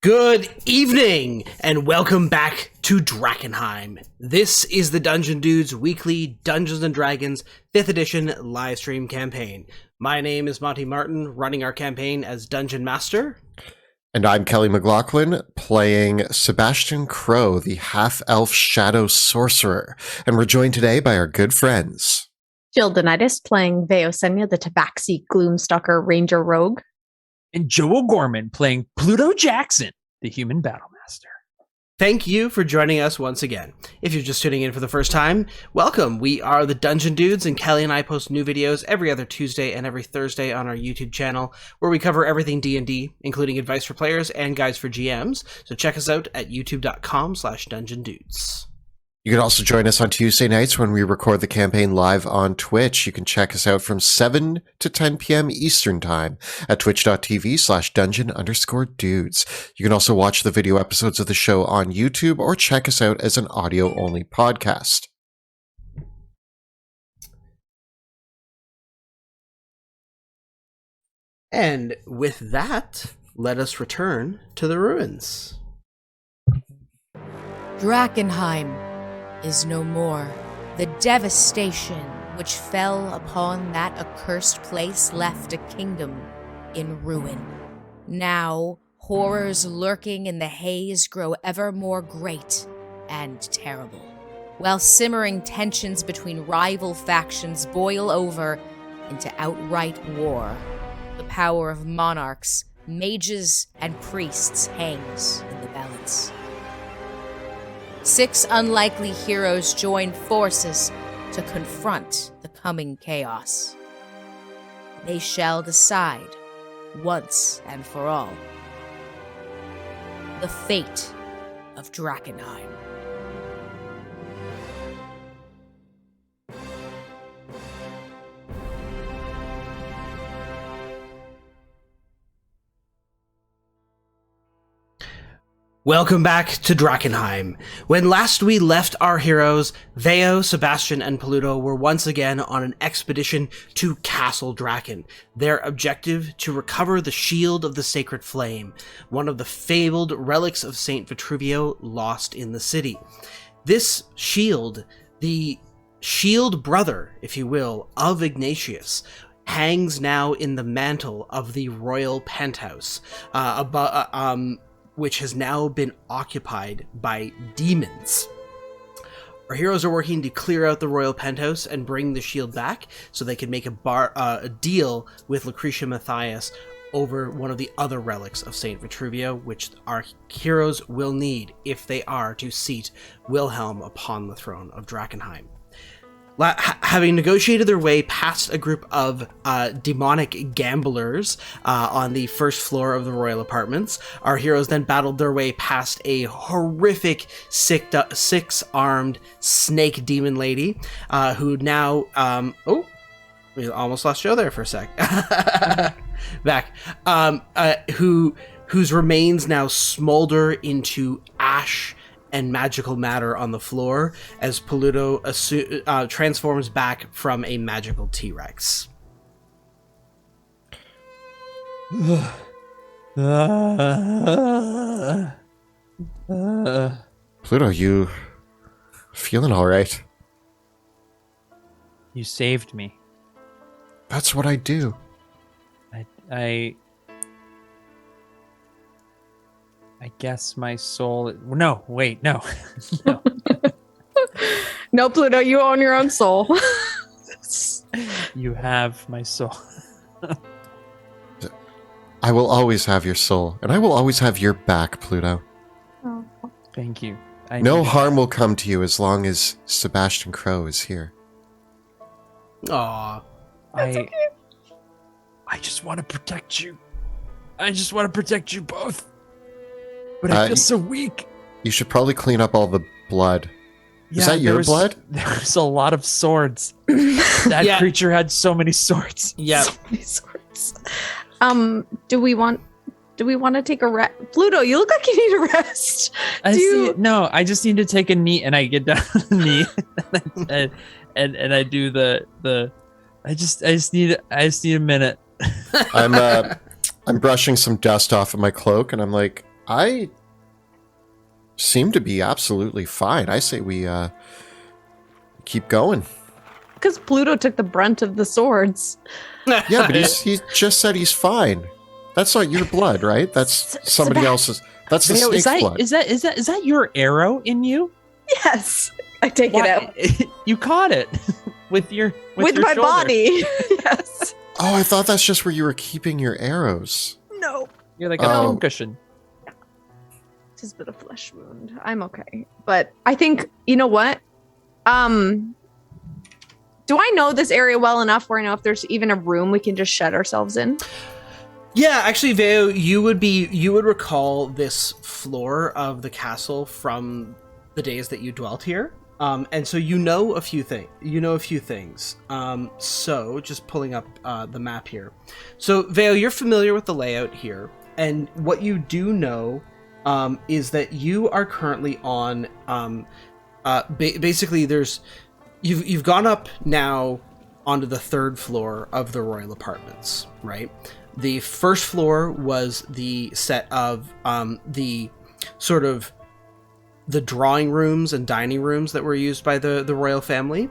Good evening, and welcome back to Drakkenheim. This is the Dungeon Dudes weekly Dungeons & Dragons 5th edition livestream campaign. My name is Monty Martin, running our campaign as Dungeon Master. And I'm Kelly McLaughlin, playing Sebastian Crow, the half-elf shadow sorcerer. And we're joined today by our good friends. Jill Donitis playing Veosenia, the Tabaxi Gloomstalker Ranger Rogue. And Joe O'Gorman playing Pluto Jackson, the Human Battlemaster. Thank you for joining us once again. If you're just tuning in for the first time, welcome. We are the Dungeon Dudes, and Kelly and I post new videos every other Tuesday and every Thursday on our YouTube channel, where we cover everything D&D, including advice for players and guides for GMs. So check us out at youtube.com/dungeondudes. You can also join us on Tuesday nights when we record the campaign live on Twitch. You can check us out from 7 to 10 p.m. Eastern Time at twitch.tv/dungeon_dudes. You can also watch the video episodes of the show on YouTube or check us out as an audio-only podcast. And with that, let us return to the ruins. Drakkenheim is no more. The devastation which fell upon that accursed place left a kingdom in ruin. Now, horrors lurking in the haze grow ever more great and terrible, while simmering tensions between rival factions boil over into outright war. The power of monarchs, mages, and priests hangs in the balance. 6 unlikely heroes join forces to confront the coming chaos. They shall decide, once and for all, the fate of Drakkenheim. Welcome back to Drakkenheim. When last we left our heroes, Veo, Sebastian, and Pluto were once again on an expedition to Castle Draken. Their objective, to recover the Shield of the Sacred Flame, one of the fabled relics of Saint Vitruvio lost in the city. This shield, the shield brother, if you will, of Ignatius, hangs now in the mantle of the royal penthouse, which has now been occupied by demons. Our heroes are working to clear out the royal penthouse and bring the shield back so they can make a deal with Lucretia Matthias over one of the other relics of Saint Vitruvio, which our heroes will need if they are to seat Wilhelm upon the throne of Drakkenheim. Having negotiated their way past a group of demonic gamblers on the first floor of the royal apartments, our heroes then battled their way past a horrific six-armed snake demon lady who now... we almost lost Joe there for a sec. Back. Whose remains now smolder into ash and magical matter on the floor as Pluto transforms back from a magical T-Rex. Pluto, you feeling all right? You saved me. That's what I do. I guess my soul... No, wait, no. No. No, Pluto, you own your own soul. You have my soul. I will always have your soul, and I will always have your back, Pluto. Oh. Thank you. No harm will come to you as long as Sebastian Crow is here. Aww. I just want to protect you. I just want to protect you both. But I feel so weak. You should probably clean up all the blood. Is that your blood? There's a lot of swords. That creature had so many swords. Yeah. So many swords. Do we want to take a rest? Pluto, you look like you need a rest. No, I just need to take a knee, and I get down on the knee, and I do the. I just need a minute. I'm brushing some dust off of my cloak, and I'm like, I seem to be absolutely fine. I say we keep going. Because Pluto took the brunt of the swords. Yeah, but he just said he's fine. That's not your blood, right? That's somebody else's. That's the Veo, snake's blood. Is that your arrow in you? Yes. I take it out. You caught it with your With my shoulder. body. Yes. Oh, I thought that's just where you were keeping your arrows. No. You're like a foam cushion. Just a bit of flesh wound. I'm okay. But I think, you know what? Do I know this area well enough where I know if there's even a room we can just shut ourselves in? Yeah, actually, Veo, you would recall this floor of the castle from the days that you dwelt here, and so you know a few things. So just pulling up the map here. So Veo, you're familiar with the layout here, and what you do know is that you are currently on. Basically, you've gone up now onto the third floor of the royal apartments, right? The first floor was the set of the sort of the drawing rooms and dining rooms that were used by the royal family.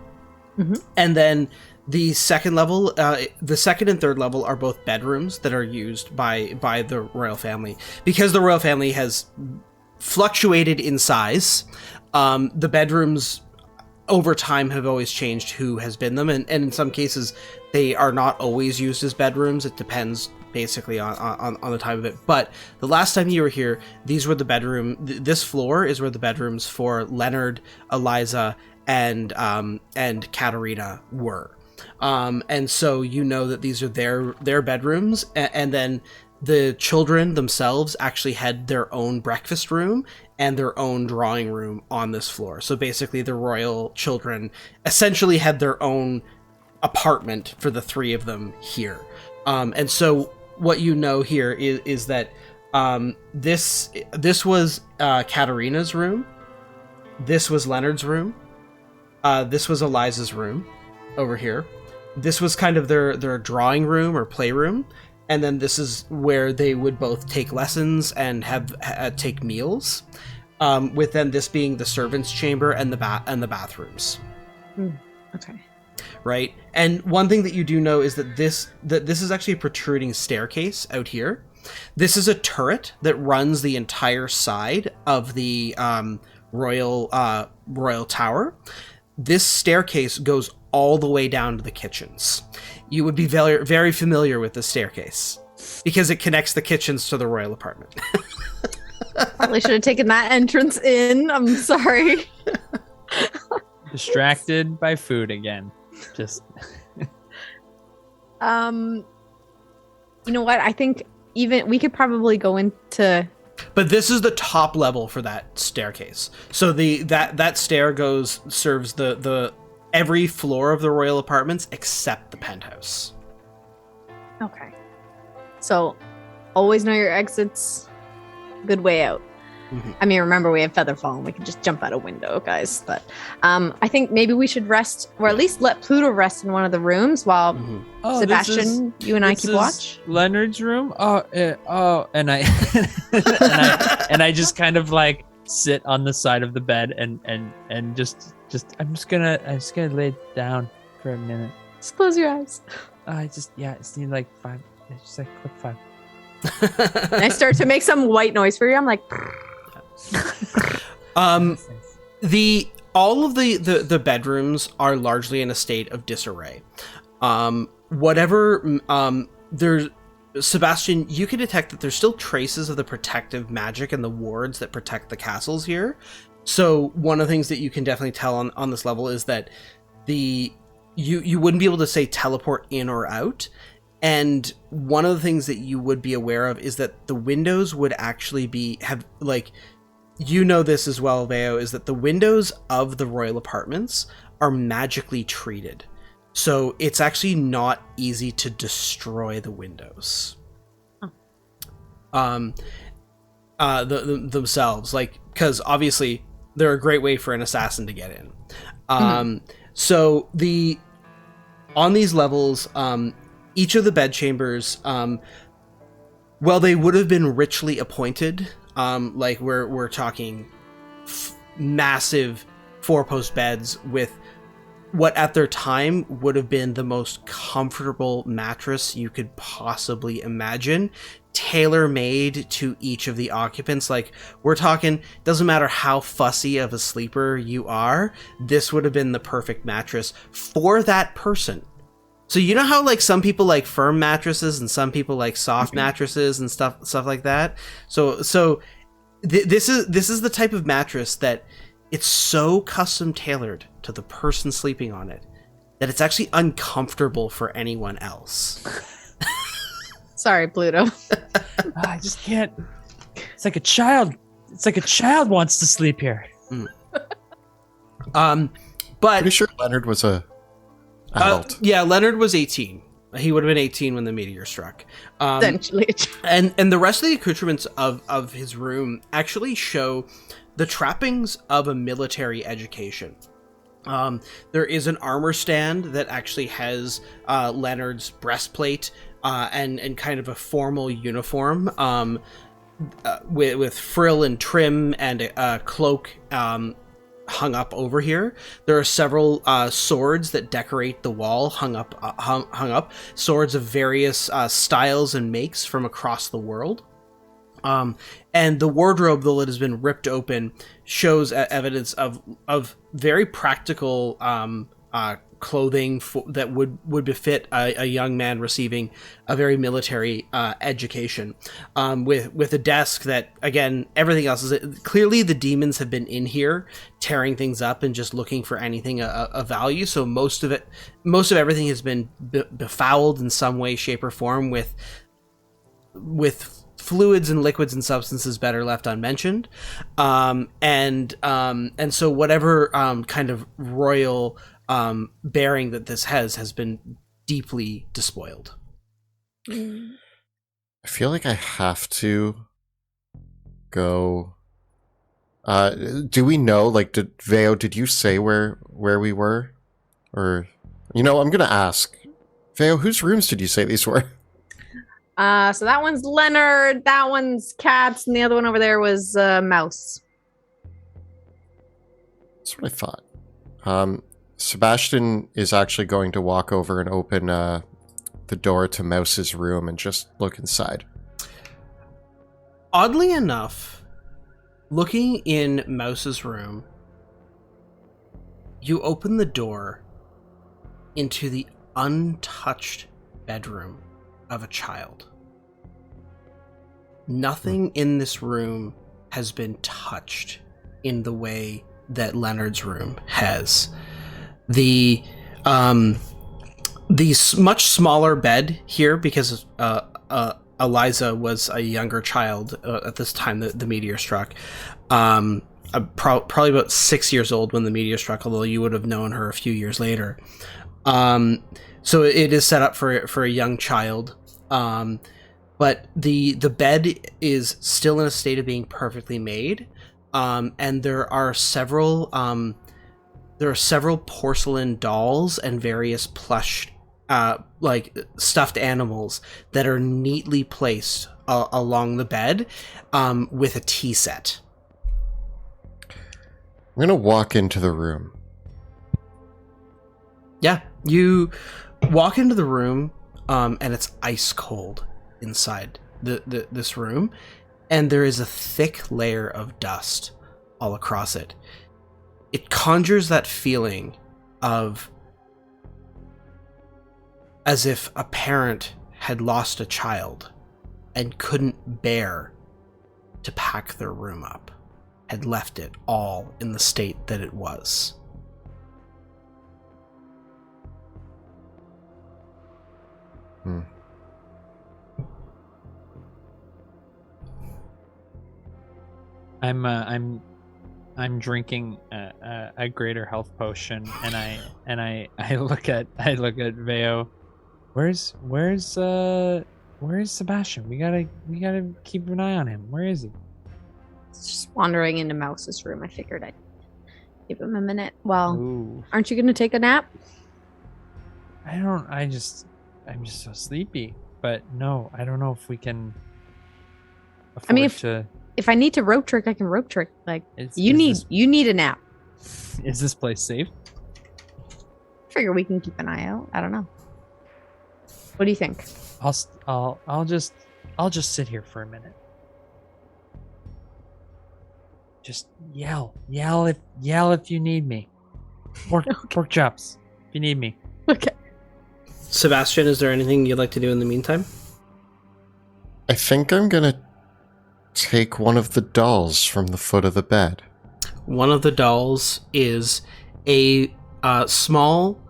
Mm-hmm. And then the second level, the second and third level are both bedrooms that are used by the royal family. Because the royal family has fluctuated in size, the bedrooms over time have always changed who has been them, and in some cases they are not always used as bedrooms. It depends basically on the time of it. But the last time you were here, these were the bedroom. This floor is where the bedrooms for Leonard, Eliza, and Katerina were. And so you know that these are their bedrooms, and then the children themselves actually had their own breakfast room and their own drawing room on this floor. So basically the royal children essentially had their own apartment for the three of them here. And so what you know here is that this was Katerina's room. This was Leonard's room. This was Eliza's room over here. This was kind of their drawing room or playroom. And then this is where they would both take lessons and have take meals, with then this being the servants' chamber and the bathrooms. Okay. Right. And one thing that you do know is that this is actually a protruding staircase out here. This is a turret that runs the entire side of the royal tower. This staircase goes all the way down to the kitchens. You would be very, very familiar with the staircase because it connects the kitchens to the royal apartment. Probably should have taken that entrance in. I'm sorry. Distracted by food again. Just. You know what? I think even we could probably go into. But this is the top level for that staircase. So that stair serves the every floor of the royal apartments except the penthouse. Okay. So, always know your exits. Good way out. Mm-hmm. I mean, remember we have Featherfall and we can just jump out a window, guys. But I think maybe we should rest, or at least let Pluto rest in one of the rooms while Sebastian, you and I keep watch. Leonard's room. And I and I just kind of like sit on the side of the bed and just I'm just gonna lay down for a minute. Just close your eyes. I just need like 5. Just like click 5. And I start to make some white noise for you. I'm like. All of the bedrooms are largely in a state of disarray. There's Sebastian, you can detect that there's still traces of the protective magic and the wards that protect the castles here. So one of the things that you can definitely tell on this level is that you wouldn't be able to say teleport in or out. And one of the things that you would be aware of is that the windows would actually have you know this as well, Veo, is that the windows of the royal apartments are magically treated. So it's actually not easy to destroy the windows. Themselves, because obviously they're a great way for an assassin to get in. So on these levels, each of the bedchambers, well, they would have been richly appointed Like we're talking massive 4-post beds with what at their time would have been the most comfortable mattress you could possibly imagine, tailor-made to each of the occupants. Like we're talking, doesn't matter how fussy of a sleeper you are, this would have been the perfect mattress for that person. So you know how like some people like firm mattresses and some people like soft mattresses and stuff like that. So this is the type of mattress that it's so custom tailored to the person sleeping on it that it's actually uncomfortable for anyone else. Sorry, Pluto. I just can't. It's like a child. It's like a child wants to sleep here. But Pretty sure Leonard was a adult. yeah, Leonard was 18. He would have been 18 when the meteor struck. Essentially. And the rest of the accoutrements of his room actually show the trappings of a military education. There is an armor stand that actually has Leonard's breastplate and kind of a formal uniform with frill and trim and a cloak hung up over here. There are several swords that decorate the wall hung up, swords of various styles and makes from across the world. And the wardrobe, though it has been ripped open, shows evidence of very practical clothing that would befit a young man receiving a very military education. With a desk that, again, everything else is clearly the demons have been in here tearing things up and just looking for anything of value. So most of everything has been befouled in some way, shape, or form with fluids and liquids and substances better left unmentioned. And so whatever kind of royal bearing that this has been deeply despoiled. I feel like I have to go. Do we know? Like, Veo, did you say where we were? Or, I'm gonna ask. Veo, whose rooms did you say these were? So that one's Leonard, that one's Cats, and the other one over there was Mouse. That's what I thought. Sebastian is actually going to walk over and open the door to Mouse's room and just look inside. Oddly enough, looking in Mouse's room, you open the door into the untouched bedroom of a child. Nothing in this room has been touched in the way that Leonard's room has. The much smaller bed here, because Eliza was a younger child at this time that the meteor struck. Probably about 6 years old when the meteor struck, although you would have known her a few years later. So it is set up for a young child. But the bed is still in a state of being perfectly made, and there are several porcelain dolls and various plush like stuffed animals that are neatly placed along the bed with a tea set. I'm gonna walk into the room. Yeah, you walk into the room, and it's ice cold inside this room, and there is a thick layer of dust all across it. It conjures that feeling of as if a parent had lost a child and couldn't bear to pack their room up, had left it all in the state that it was. I'm drinking a greater health potion, and I look at Veo. Where's Sebastian? We gotta keep an eye on him. Where is he? Just wandering into Mouse's room. I figured I'd give him a minute. Well, Ooh. aren't you gonna take a nap? I'm just so sleepy. But no, I don't know if we can afford I mean, to. if I need to rope trick, I can rope trick. Like you need a nap. Is this place safe? Figure we can keep an eye out. I don't know. What do you think? I'll just sit here for a minute. Just yell if you need me. Pork chops if you need me. Okay. Sebastian, is there anything you'd like to do in the meantime? I think I'm gonna take one of the dolls from the foot of the bed. One of the dolls is a small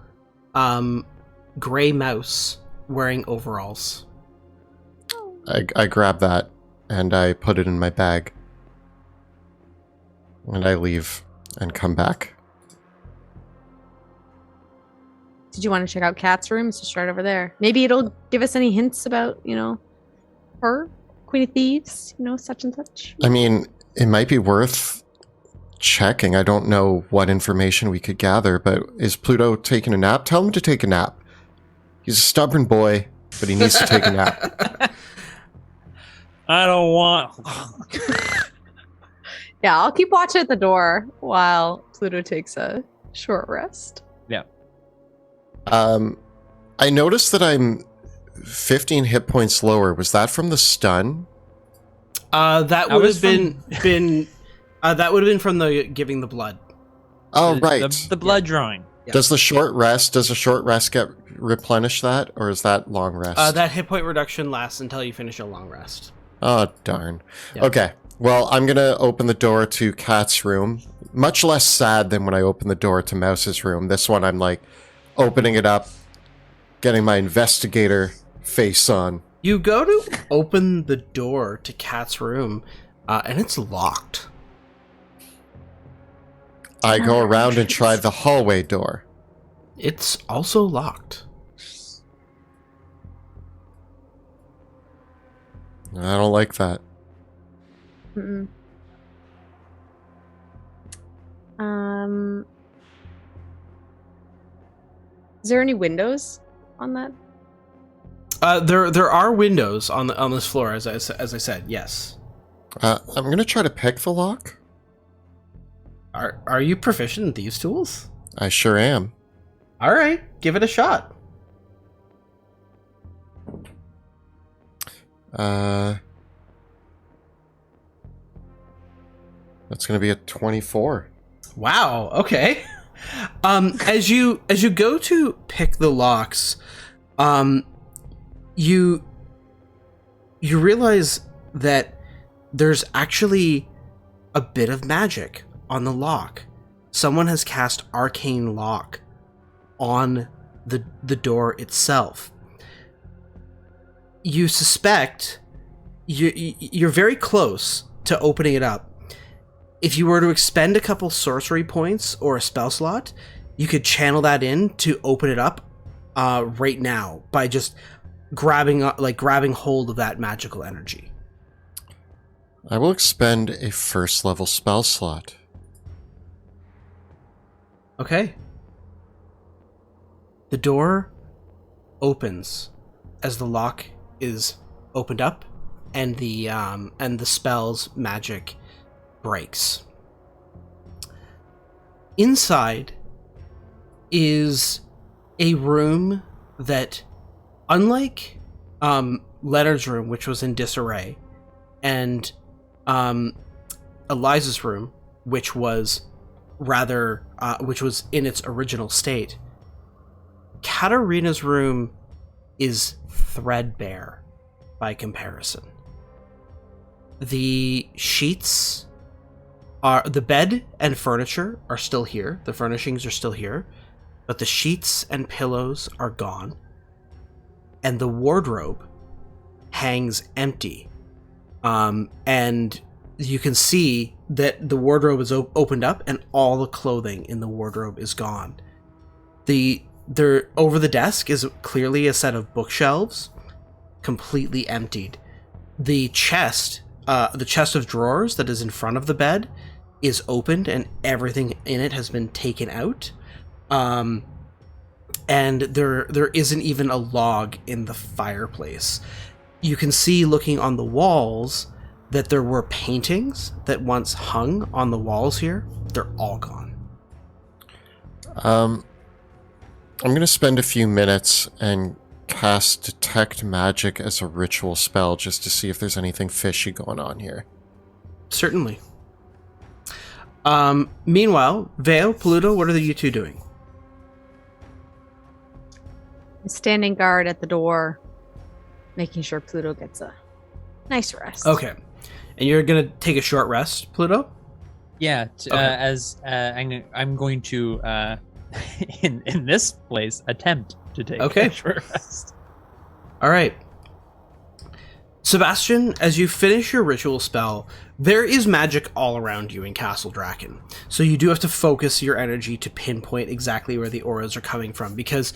gray mouse wearing overalls. I grab that and I put it in my bag. And I leave and come back. Did you want to check out Kat's room? It's just right over there. Maybe it'll give us any hints about, her, Queen of Thieves, such and such. I mean, it might be worth checking. I don't know what information we could gather, but is Pluto taking a nap? Tell him to take a nap. He's a stubborn boy, but he needs to take a nap. I don't want... Yeah, I'll keep watch at the door while Pluto takes a short rest. Yeah. I noticed that I'm 15 hit points lower. Was that from the stun? That would have been that would have been from the giving the blood. Oh, right. The blood drawing. Yeah. Does a short rest get replenish that, or is that long rest? That hit point reduction lasts until you finish a long rest. Oh, darn. Yeah. Okay. Well, I'm going to open the door to Kat's room. Much less sad than when I opened the door to Mouse's room. This one, I'm like opening it up, getting my investigator face on. You go to open the door to Kat's room, and it's locked. I go around and try the hallway door. It's also locked. I don't like that. Mm-mm. Is there any windows on that? There are windows on this floor, as I said. Yes. I'm gonna try to pick the lock. Are you proficient in these tools? I sure am. All right, give it a shot. That's gonna be a 24. Wow. Okay. As you go to pick the locks, you realize that there's actually a bit of magic on the lock. Someone has cast arcane lock on the door itself. You suspect you're very close to opening it up. If you were to expend a couple sorcery points or a spell slot, you could channel that in to open it up right now by just grabbing hold of that magical energy. I will expend a first level spell slot. Okay. The door opens as the lock is opened up, and the spell's magic breaks. Inside is a room that, unlike Leonard's room, which was in disarray, and Eliza's room, which was in its original state, Katarina's room is threadbare by comparison. The sheets the bed and furniture are still here. The furnishings are still here, but the sheets and pillows are gone. And the wardrobe hangs empty. And you can see that the wardrobe is opened up and all the clothing in the wardrobe is gone. Over the desk is clearly a set of bookshelves, completely emptied. The chest of drawers that is in front of the bed is opened and everything in it has been taken out. And there isn't even a log in the fireplace. You can see, looking on the walls, that there were paintings that once hung on the walls here. They're all gone. I'm going to spend a few minutes and cast Detect Magic as a ritual spell just to see if there's anything fishy going on here. Certainly. Meanwhile, Vale, Pluto, what are you two doing? Standing guard at the door, making sure Pluto gets a nice rest. Okay. And you're going to take a short rest, Pluto? Yeah, Okay. as I'm going to in this place attempt to take a short rest. All right. Sebastian, as you finish your ritual spell, there is magic all around you in Castle Draken. So you do have to focus your energy to pinpoint exactly where the auras are coming from, because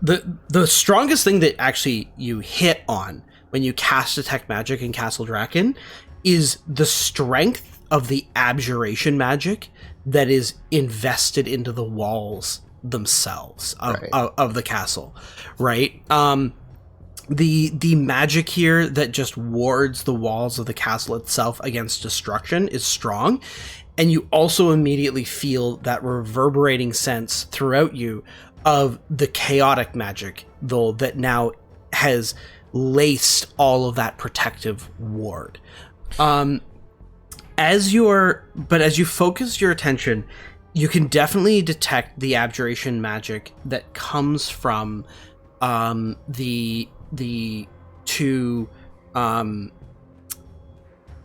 the strongest thing that actually you hit on when you cast Detect Magic in Castle Draken is the strength of the abjuration magic that is invested into the walls themselves of the castle, right? The magic here that just wards the walls of the castle itself against destruction is strong, and you also immediately feel that reverberating sense throughout you of the chaotic magic, though, that now has laced all of that protective ward. As you focus your attention, you can definitely detect the abjuration magic that comes from the two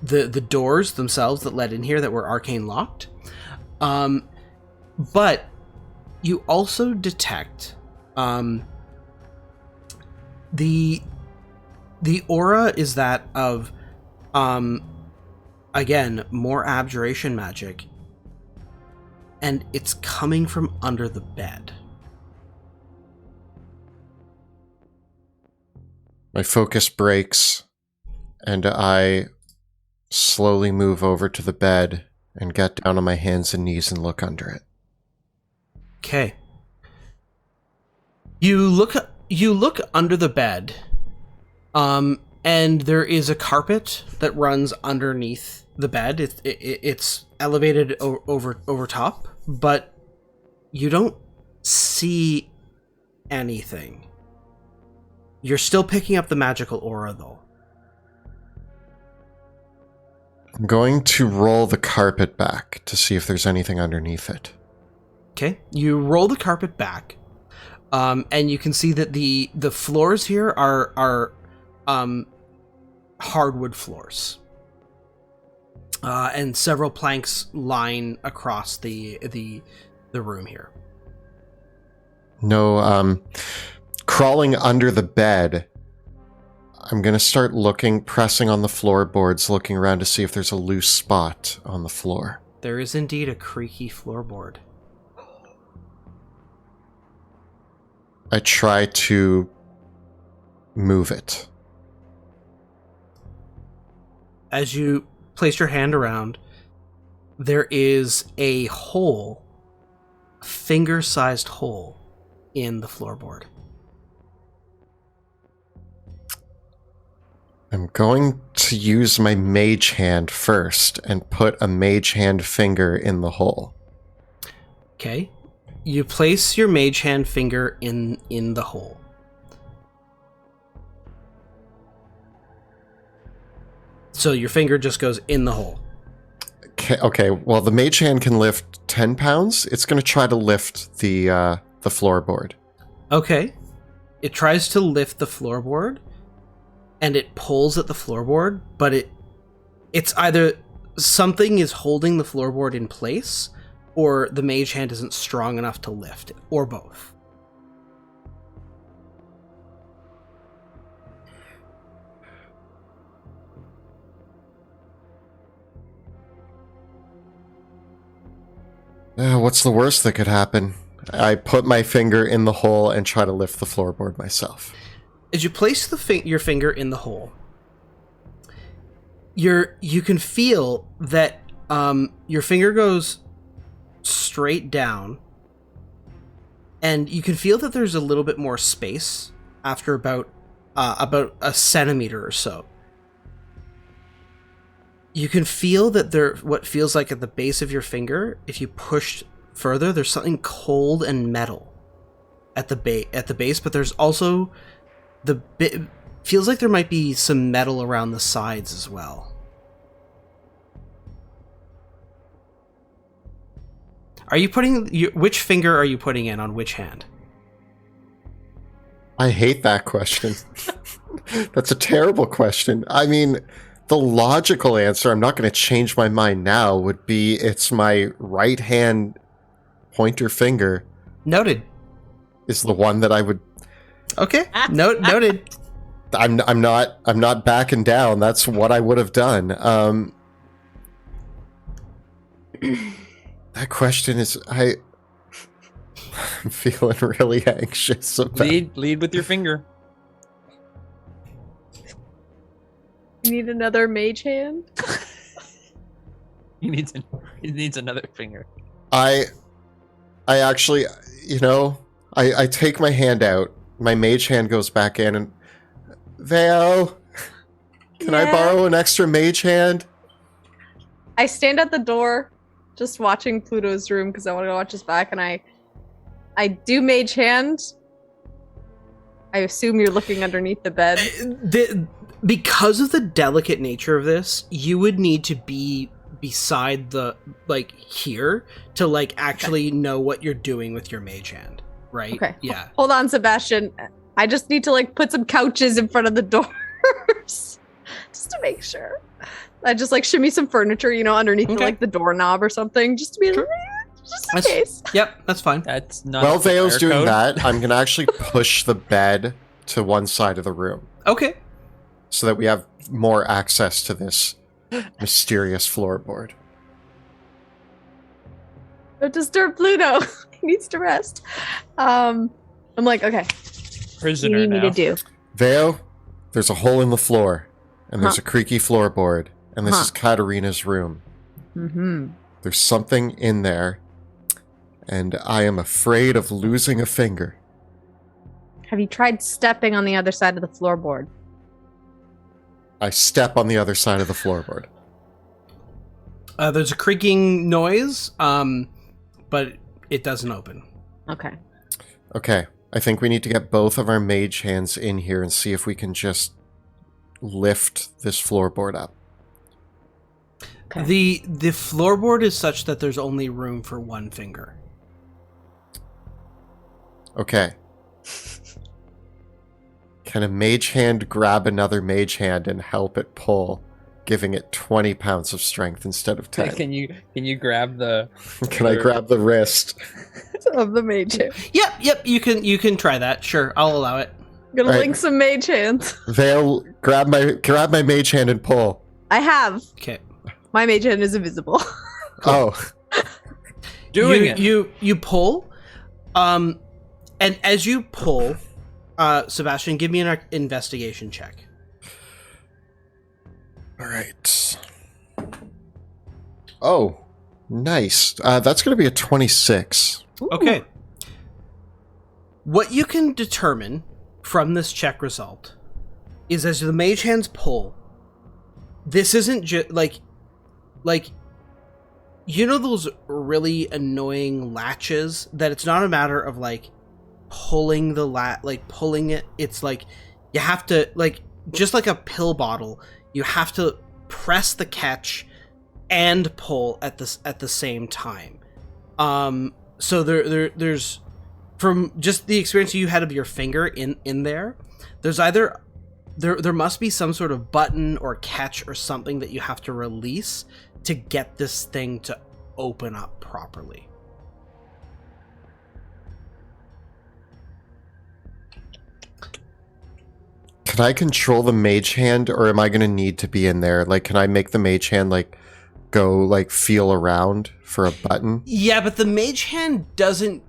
the doors themselves that led in here that were arcane locked. But you also detect the aura is that of again, more abjuration magic, and it's coming from under the bed. My focus breaks, and I slowly move over to the bed and get down on my hands and knees and look under it. Okay. You look under the bed, and there is a carpet that runs underneath the bed. It's elevated over top, but you don't see anything. You're still picking up the magical aura, though. I'm going to roll the carpet back to see if there's anything underneath it. Okay, you roll the carpet back, and you can see that the floors here are hardwood floors, and several planks line across the room here. No, crawling under the bed, I'm going to start pressing on the floorboards, looking around to see if there's a loose spot on the floor. There is indeed a creaky floorboard. I try to move it. As you place your hand around, there is a hole, a finger-sized hole in the floorboard. I'm going to use my mage hand first and put a mage hand finger in the hole. Okay. You place your mage hand finger in the hole. So your finger just goes in the hole. Okay, well, the mage hand can lift 10 pounds. It's going to try to lift the floorboard. Okay. It tries to lift the floorboard, and it pulls at the floorboard, but it's either something is holding the floorboard in place, or the mage hand isn't strong enough to lift it, or both. What's the worst that could happen? I put my finger in the hole and try to lift the floorboard myself. As you place your finger in the hole, you can feel that your finger goes straight down, and you can feel that there's a little bit more space after about a centimeter or so. You can feel that there, what feels like at the base of your finger, if you push further, there's something cold and metal at the base, but there's also feels like there might be some metal around the sides as well. Are you putting which finger are you putting in on which hand? I hate that question. That's a terrible question. I mean, the logical answer, I'm not going to change my mind now, would be it's my right hand pointer finger. Noted. Is the one that I would. Okay. Noted. I'm not backing down. That's what I would have done. That question is I'm feeling really anxious about. Lead with your finger. You need another mage hand? He needs another finger. I actually, I take my hand out. My mage hand goes back in, and Vale, can I borrow an extra mage hand? I stand at the door, just watching Pluto's room because I want to go watch his back, and I do mage hand. I assume you're looking underneath the bed. Because of the delicate nature of this, you would need to be beside the, here to, actually know what you're doing with your mage hand, right? Okay. Yeah. Hold on, Sebastian. I just need to, put some couches in front of the doors. Just to make sure. I just, shimmy some furniture, underneath the doorknob or something, just to be just in case. Yep, that's fine. That's not. While Veo's doing code. that, I'm gonna actually push the bed to one side of the room Okay. so that we have more access to this mysterious floorboard. Don't disturb Pluto. He needs to rest. I'm like, okay. Prisoner What do you need now. me to do? Veo, there's a hole in the floor, and there's a creaky floorboard, and this is Katarina's room. Mm-hmm. There's something in there, and I am afraid of losing a finger. Have you tried stepping on the other side of the floorboard? I step on the other side of the floorboard. There's a creaking noise, but it doesn't open. Okay. Okay, I think we need to get both of our mage hands in here and see if we can just lift this floorboard up. Okay. The floorboard is such that there's only room for one finger. Okay. Can a mage hand grab another mage hand and help it pull, giving it 20 pounds of strength instead of 10? Can you grab the? Can I grab the wrist? Of the mage hand. Yep, you can try that. Sure, I'll allow it. I'm gonna All right. link some mage hands. Vale, grab my mage hand and pull. I have. Okay. My mage hand is invisible. Oh, Doing it. You pull, and as you pull, Sebastian, give me an investigation check. all right. Oh, nice. That's going to be a 26. Okay. What you can determine from this check result is as the mage hands pull, this isn't just like those really annoying latches that it's not a matter of pulling pulling it. It's you have to just like a pill bottle, you have to press the catch and pull at the same time. So there's, from just the experience you had of your finger in there's either there must be some sort of button or catch or something that you have to release to get this thing to open up properly. Can I control the mage hand, or am I going to need to be in there? Can I make the mage hand go feel around for a button? Yeah, but the mage hand doesn't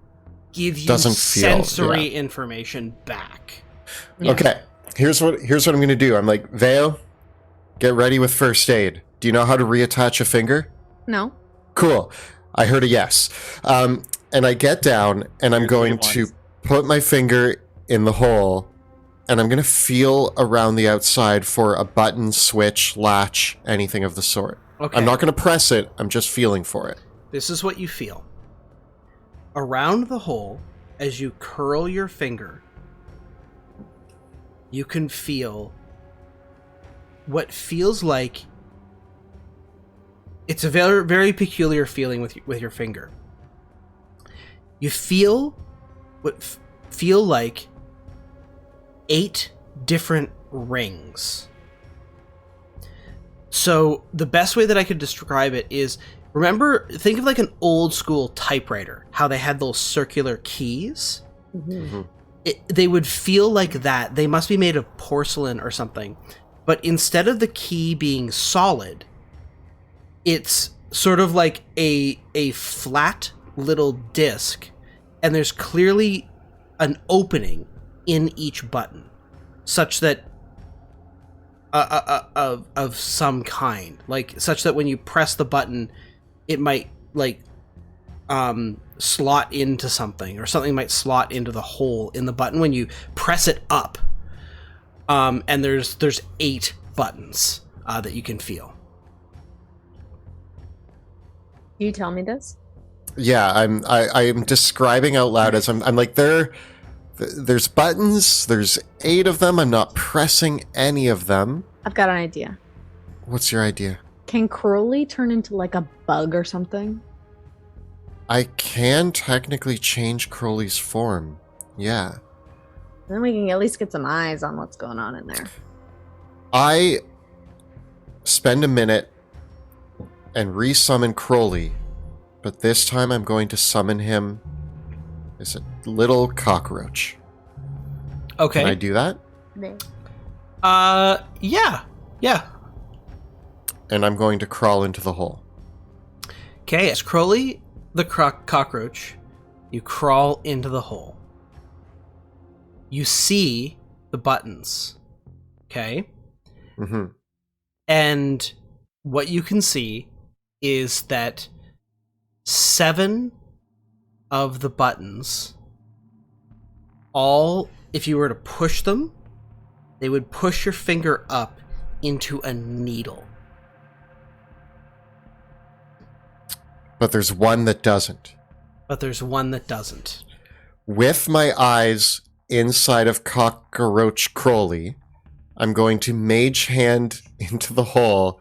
give you sensory information back. Yeah. Okay, here's what I'm going to do. I'm like, Veo, get ready with first aid. Do you know how to reattach a finger? No. Cool. I heard a yes. And I get down, and I'm going to put my finger in the hole, and I'm going to feel around the outside for a button, switch, latch, anything of the sort. Okay. I'm not going to press it. I'm just feeling for it. This is what you feel. Around the hole, as you curl your finger, you can feel what feels like... It's a very, very peculiar feeling with your finger. You feel what feel like 8 different rings. So the best way that I could describe it is, think of like an old school typewriter, how they had those circular keys. Mm-hmm. They would feel like that. They must be made of porcelain or something. But instead of the key being solid, it's sort of like a flat little disc, and there's clearly an opening in each button, such that of some kind, like such that when you press the button, it might like slot into something, or something might slot into the hole in the button when you press it up. And there's 8 buttons that you can feel. Can you tell me this? Yeah, I'm describing out loud as I'm like, there's buttons, there's 8 of them, I'm not pressing any of them. I've got an idea. What's your idea? Can Crowley turn into like a bug or something? I can technically change Crowley's form. Yeah. Then we can at least get some eyes on what's going on in there. I spend a minute and resummon Crowley, but this time I'm going to summon him as a little cockroach. Okay. Can I do that? Yeah. And I'm going to crawl into the hole. Okay, as Crowley the cockroach, you crawl into the hole. You see the buttons. Okay? Mm-hmm. And what you can see is that 7 of the buttons, all, if you were to push them, they would push your finger up into a needle. But there's one that doesn't. With my eyes inside of Cockroach Crowley, I'm going to mage hand into the hole,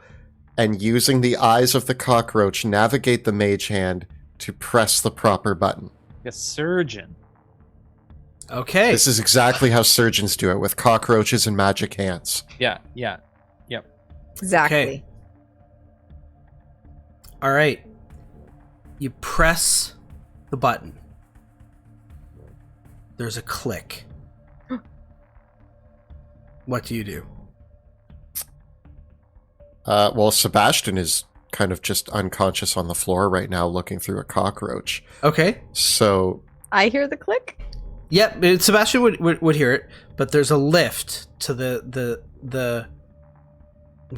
and using the eyes of the cockroach, navigate the mage hand to press the proper button. A surgeon. Okay. This is exactly how surgeons do it, with cockroaches and magic hands. Yeah. Exactly. Okay. All right. You press the button. There's a click. What do you do? Well, Sebastian is kind of just unconscious on the floor right now, looking through a cockroach. Okay. So... I hear the click? Yep, Sebastian would hear it, but there's a lift to the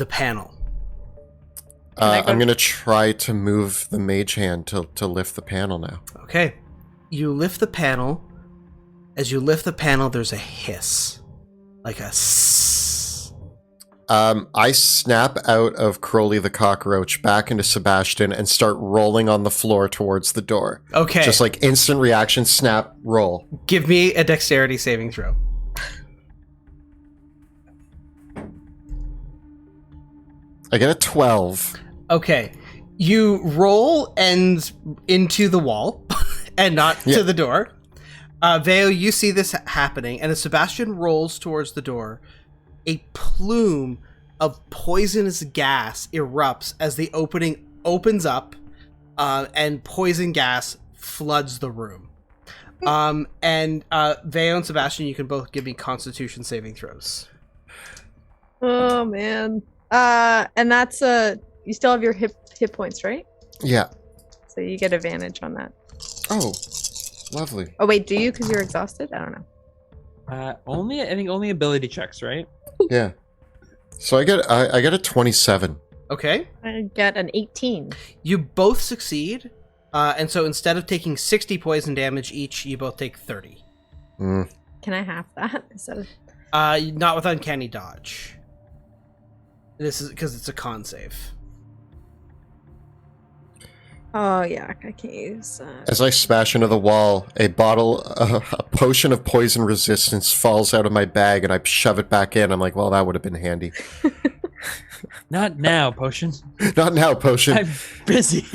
panel. I'm going to try to move the mage hand to lift the panel now. Okay. You lift the panel. As you lift the panel, there's a hiss. Like a sss. I snap out of Crowley the cockroach back into Sebastian and start rolling on the floor towards the door. Okay. Just like instant reaction, snap, roll. Give me a dexterity saving throw. I get a 12. Okay. You roll and into the wall and not to the door. Veo, you see this happening, and as Sebastian rolls towards the door, a plume of poisonous gas erupts as the opening opens up, and poison gas floods the room. And Veo and Sebastian, you can both give me Constitution saving throws. Oh man. And that's you still have your hit points, right? Yeah. So you get advantage on that. Oh, lovely. Oh wait, do you? Because you're exhausted? I don't know. I think only ability checks, right? Yeah. So I get a 27. Okay. I get an 18. You both succeed, and so instead of taking 60 poison damage each, you both take 30. Mm. Can I half that instead of? Not with uncanny dodge. This is because it's a con save. Oh yeah, I can't use. As I smash into the wall, a potion of poison resistance falls out of my bag, and I shove it back in. I'm like, well, that would have been handy. Not now, potion. Not now, potion. I'm busy.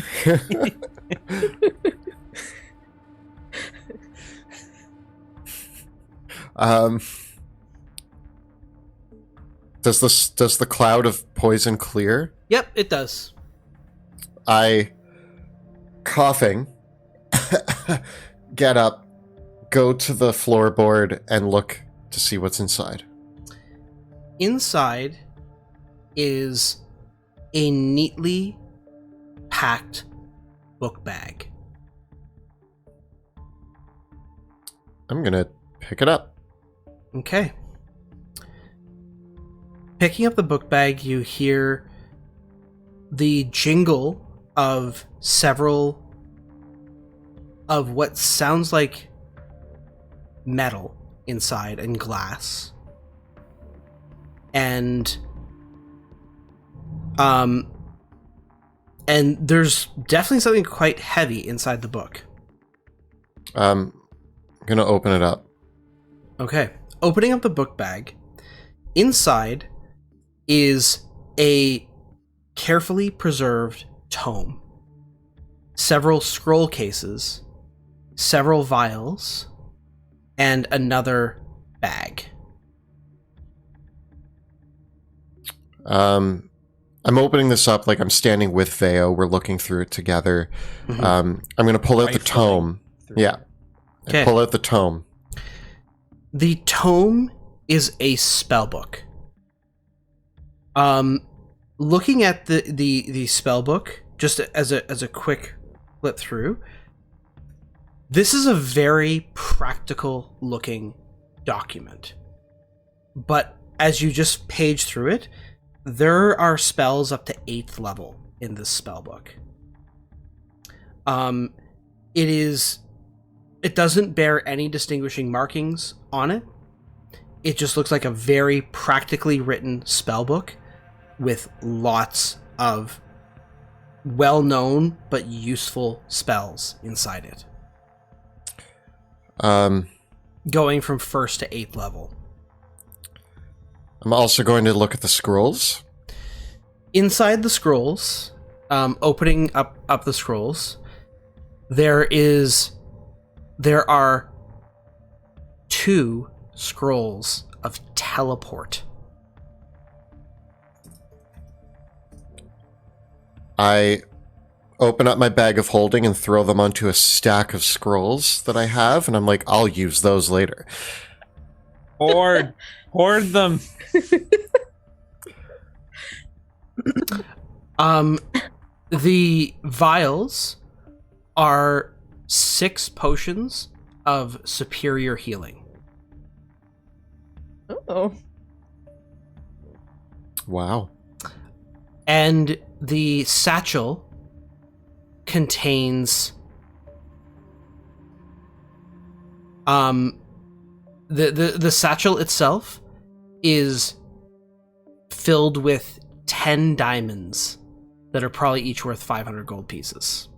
Does the cloud of poison clear? Yep, it does. I, coughing, get up, go to the floorboard, and look to see what's inside. Inside is a neatly packed book bag. I'm gonna pick it up. Okay. Picking up the book bag, you hear the jingle of several of what sounds like metal inside and glass. And there's definitely something quite heavy inside the book. I'm gonna open it up. Okay. Opening up the book bag, inside is a carefully preserved tome, several scroll cases, several vials, and another bag. I'm opening this up like I'm standing with Veo. We're looking through it together. Mm-hmm. I'm gonna pull out the tome. Yeah. Okay. Pull out the tome. The tome is a spell book. Looking at the spell book, just as a quick flip through, this is a very practical looking document. But as you just page through it, there are spells up to 8th level in this spell book. It doesn't bear any distinguishing markings on it. It just looks like a very practically written spell book with lots of well-known but useful spells inside it. Going from 1st to 8th level. I'm also going to look at the scrolls. Inside the scrolls, opening up the scrolls, there are 2 scrolls of teleport. I open up my bag of holding and throw them onto a stack of scrolls that I have, and I'm like, I'll use those later. Hoard them. The vials are 6 potions of superior healing. Oh. Wow. And the satchel contains the satchel itself is filled with 10 diamonds that are probably each worth 500 gold pieces.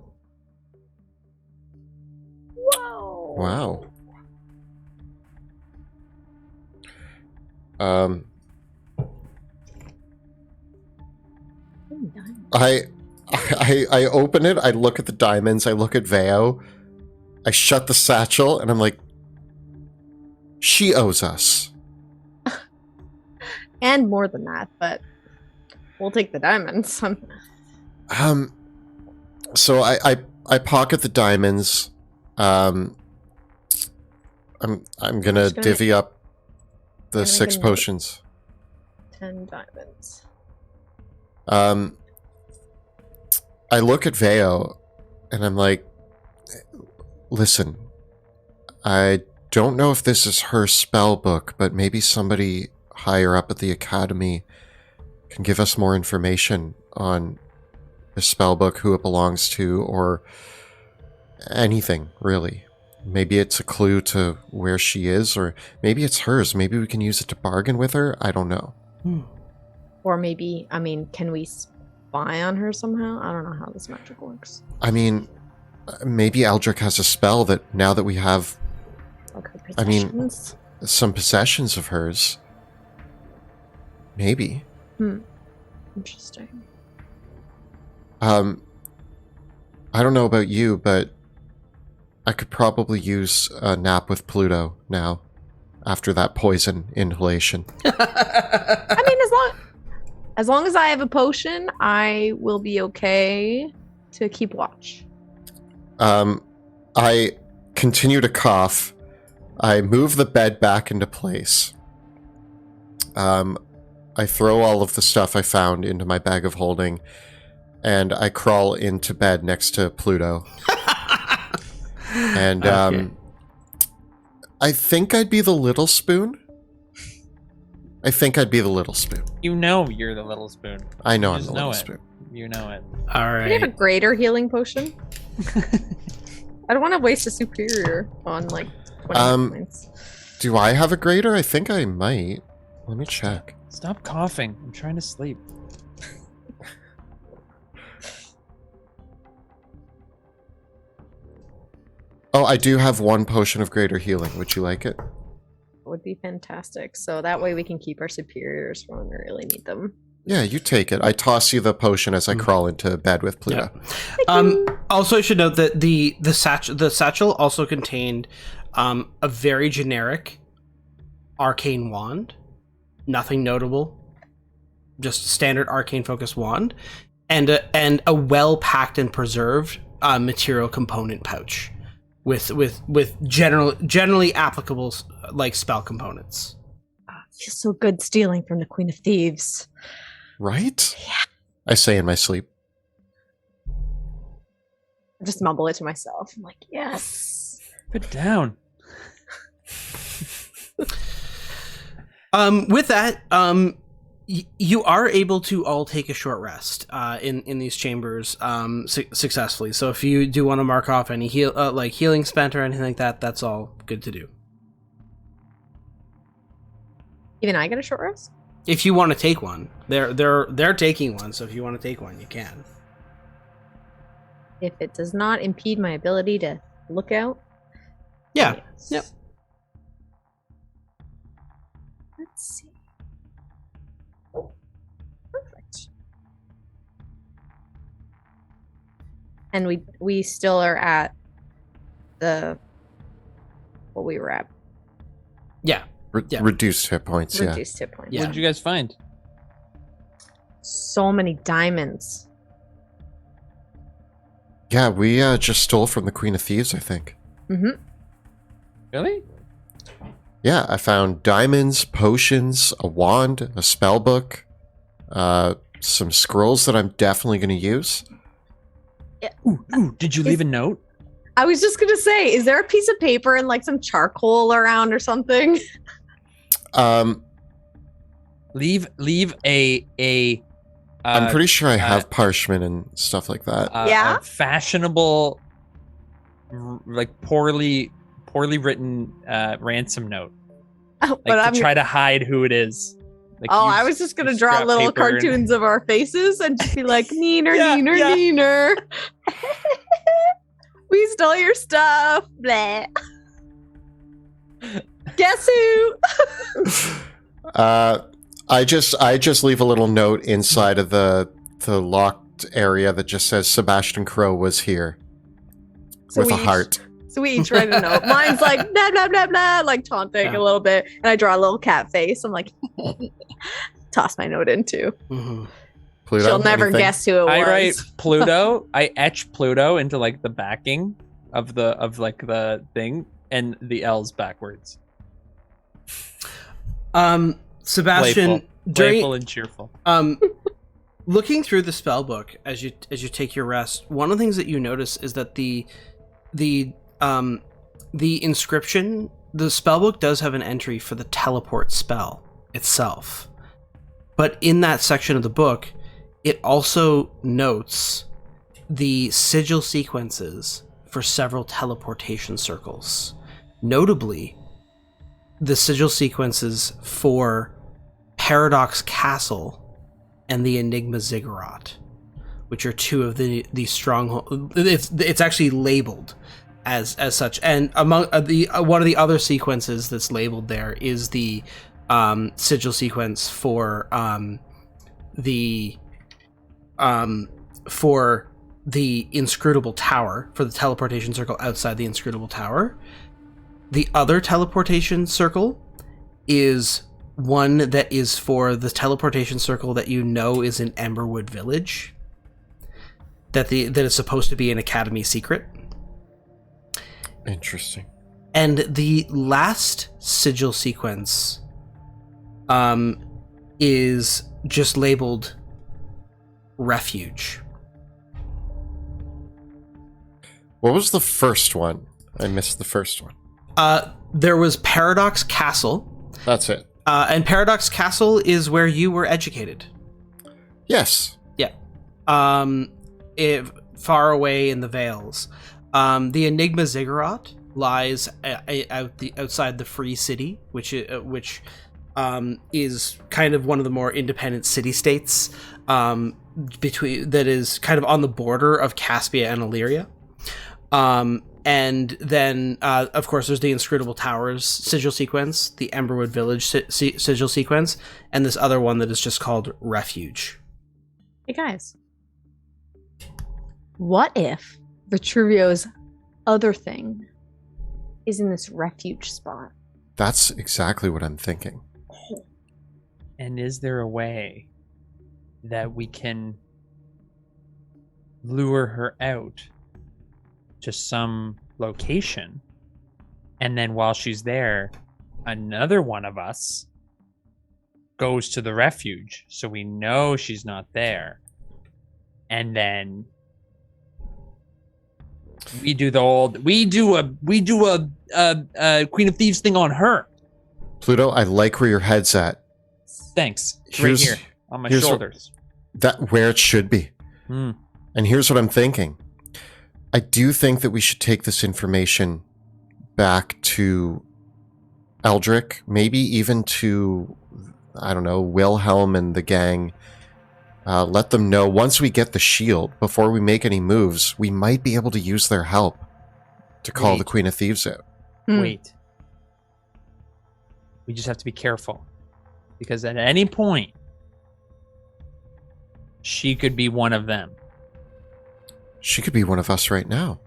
Whoa. Wow. I open it, I look at the diamonds, I look at Veo, I shut the satchel, and I'm like, she owes us. And more than that, but we'll take the diamonds. So I pocket the diamonds. I'm gonna divvy up the 6 potions. 10 diamonds. I look at Veo, and I'm like, listen, I don't know if this is her spell book, but maybe somebody higher up at the academy can give us more information on the spell book, who it belongs to, or anything, really. maybe it's a clue to where she is, or maybe it's hers. Maybe we can use it to bargain with her. I don't know. Or maybe, I mean, can we spy on her somehow? I don't know how this magic works. I mean, maybe Eldrick has a spell that now that we have, Like her I mean, possessions? some possessions of hers. Maybe. Interesting. I don't know about you, but I could probably use a nap with Pluto now, after that poison inhalation. I mean, as long as I have a potion, I will be okay to keep watch. I continue to cough. I move the bed back into place. I throw all of the stuff I found into my bag of holding, and I crawl into bed next to Pluto. And Okay. I think I'd be the little spoon. You know you're the little spoon. I know You I'm just the know little it. spoon. You know it. All Do you have a right. greater healing potion? I don't want to waste a superior on like 20 points. Do I have a greater? I think I might. Let me check. Stop coughing. I'm trying to sleep. Oh, I do have one potion of greater healing. Would you like it? Would be fantastic. So that way we can keep our superiors for when we really need them. Yeah, you take it. I toss you the potion as I crawl into bed with Pluto. Also, I should note that the satchel also contained a very generic arcane wand, nothing notable, just standard arcane focused wand, and a well packed and preserved material component pouch with generally applicable like spell components. Feels so good stealing from the Queen of Thieves. Right? Yeah. I say in my sleep. I just mumble it to myself. I'm like, yes. Put it down. With that, you are able to all take a short rest in these chambers successfully. So if you do want to mark off any healing spent or anything like that, that's all good to do. Even I get a short rest? If you want to take one, they're taking one. So if you want to take one, you can. If it does not impede my ability to look out. Yeah. Yes. Yep. Let's see. Perfect. And we still are at what we were at. Yeah. Yeah. Reduced hit points, yeah. Reduced hit points. Yeah. What did you guys find? So many diamonds. Yeah, we just stole from the Queen of Thieves, I think. Mm-hmm. Really? Yeah, I found diamonds, potions, a wand, a spell book, some scrolls that I'm definitely going to use. Ooh, did you leave a note? I was just gonna say, is there a piece of paper and like some charcoal around or something? Leave a I'm pretty sure I have parchment and stuff like that. Yeah? a fashionable, like poorly written ransom note, Oh, like but to I'm try to hide who it is. Like Oh, use- I was just gonna use draw scrap little paper and- cartoons of our faces and just be like, neener, Yeah, neener, yeah. neener. We stole your stuff. Blah. Guess who? I just leave a little note inside of the locked area that just says Sebastian Crow was here So with we a each- heart. So we each write a note. Mine's like blah blah blah blah, like taunting a little bit, and I draw a little cat face. I'm like, toss my note in too. Mm-hmm. Pluto, She'll never anything? guess who it was. I write Pluto. I etch Pluto into like the backing of the thing, and the L's backwards. Sebastian, Playful and cheerful. looking through the spell book as you take your rest, one of the things that you notice is that the inscription, the spellbook does have an entry for the teleport spell itself, but in that section of the book, it also notes the sigil sequences for several teleportation circles. Notably, the sigil sequences for Paradox Castle and the Enigma Ziggurat, which are two of the stronghold. It's actually labeled as such, and among one of the other sequences that's labeled there is the sigil sequence for the inscrutable tower, for the teleportation circle outside the inscrutable tower. The other teleportation circle is one that is for the teleportation circle that you know is in Emberwood Village, that is supposed to be an academy secret. Interesting. And the last sigil sequence is just labeled Refuge. What was the first one? I missed the first one. There was Paradox Castle. That's it. And Paradox Castle is where you were educated. Yes. Yeah. Far away in the Vales. The Enigma Ziggurat lies outside the Free City, which is kind of one of the more independent city-states that is kind of on the border of Caspia and Illyria. And then, of course, there's the Inscrutable Towers sigil sequence, the Emberwood Village sigil sequence, and this other one that is just called Refuge. Hey guys, what if Vitruvio's other thing is in this refuge spot? That's exactly what I'm thinking. And is there a way that we can lure her out to some location, and then while she's there, another one of us goes to the refuge so we know she's not there, and then we do a Queen of Thieves thing on her? Pluto, I like where your head's at. Thanks. It's right here on my shoulders. Where it should be. And here's what I'm thinking. I do think that we should take this information back to Eldrick, maybe even to, I don't know, Wilhelm and the gang. Let them know once we get the shield, before we make any moves, we might be able to use their help to call the Queen of Thieves out. Wait. We just have to be careful, because at any point, she could be one of them. She could be one of us right now.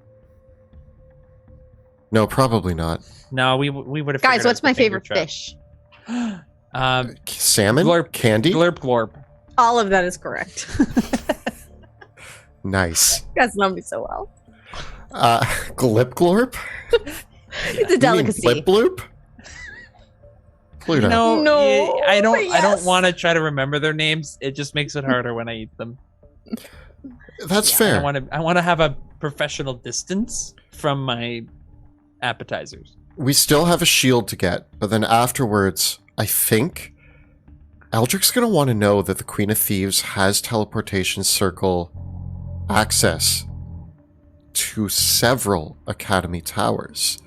No, probably not. No, we would have. Guys, what's my favorite fish? Salmon? Glorp, Candy? Glorp glorp. All of that is correct. Nice. You guys know me so well. Glip glorp? It's a delicacy. Blip bloop? Pluto. No, I don't. but I don't yes. want to try to remember their names. It just makes it harder when I eat them. That's fair. I want to have a professional distance from my appetizers. We still have a shield to get, but then afterwards, I think Eldrick's going to want to know that the Queen of Thieves has teleportation circle access to several Academy towers.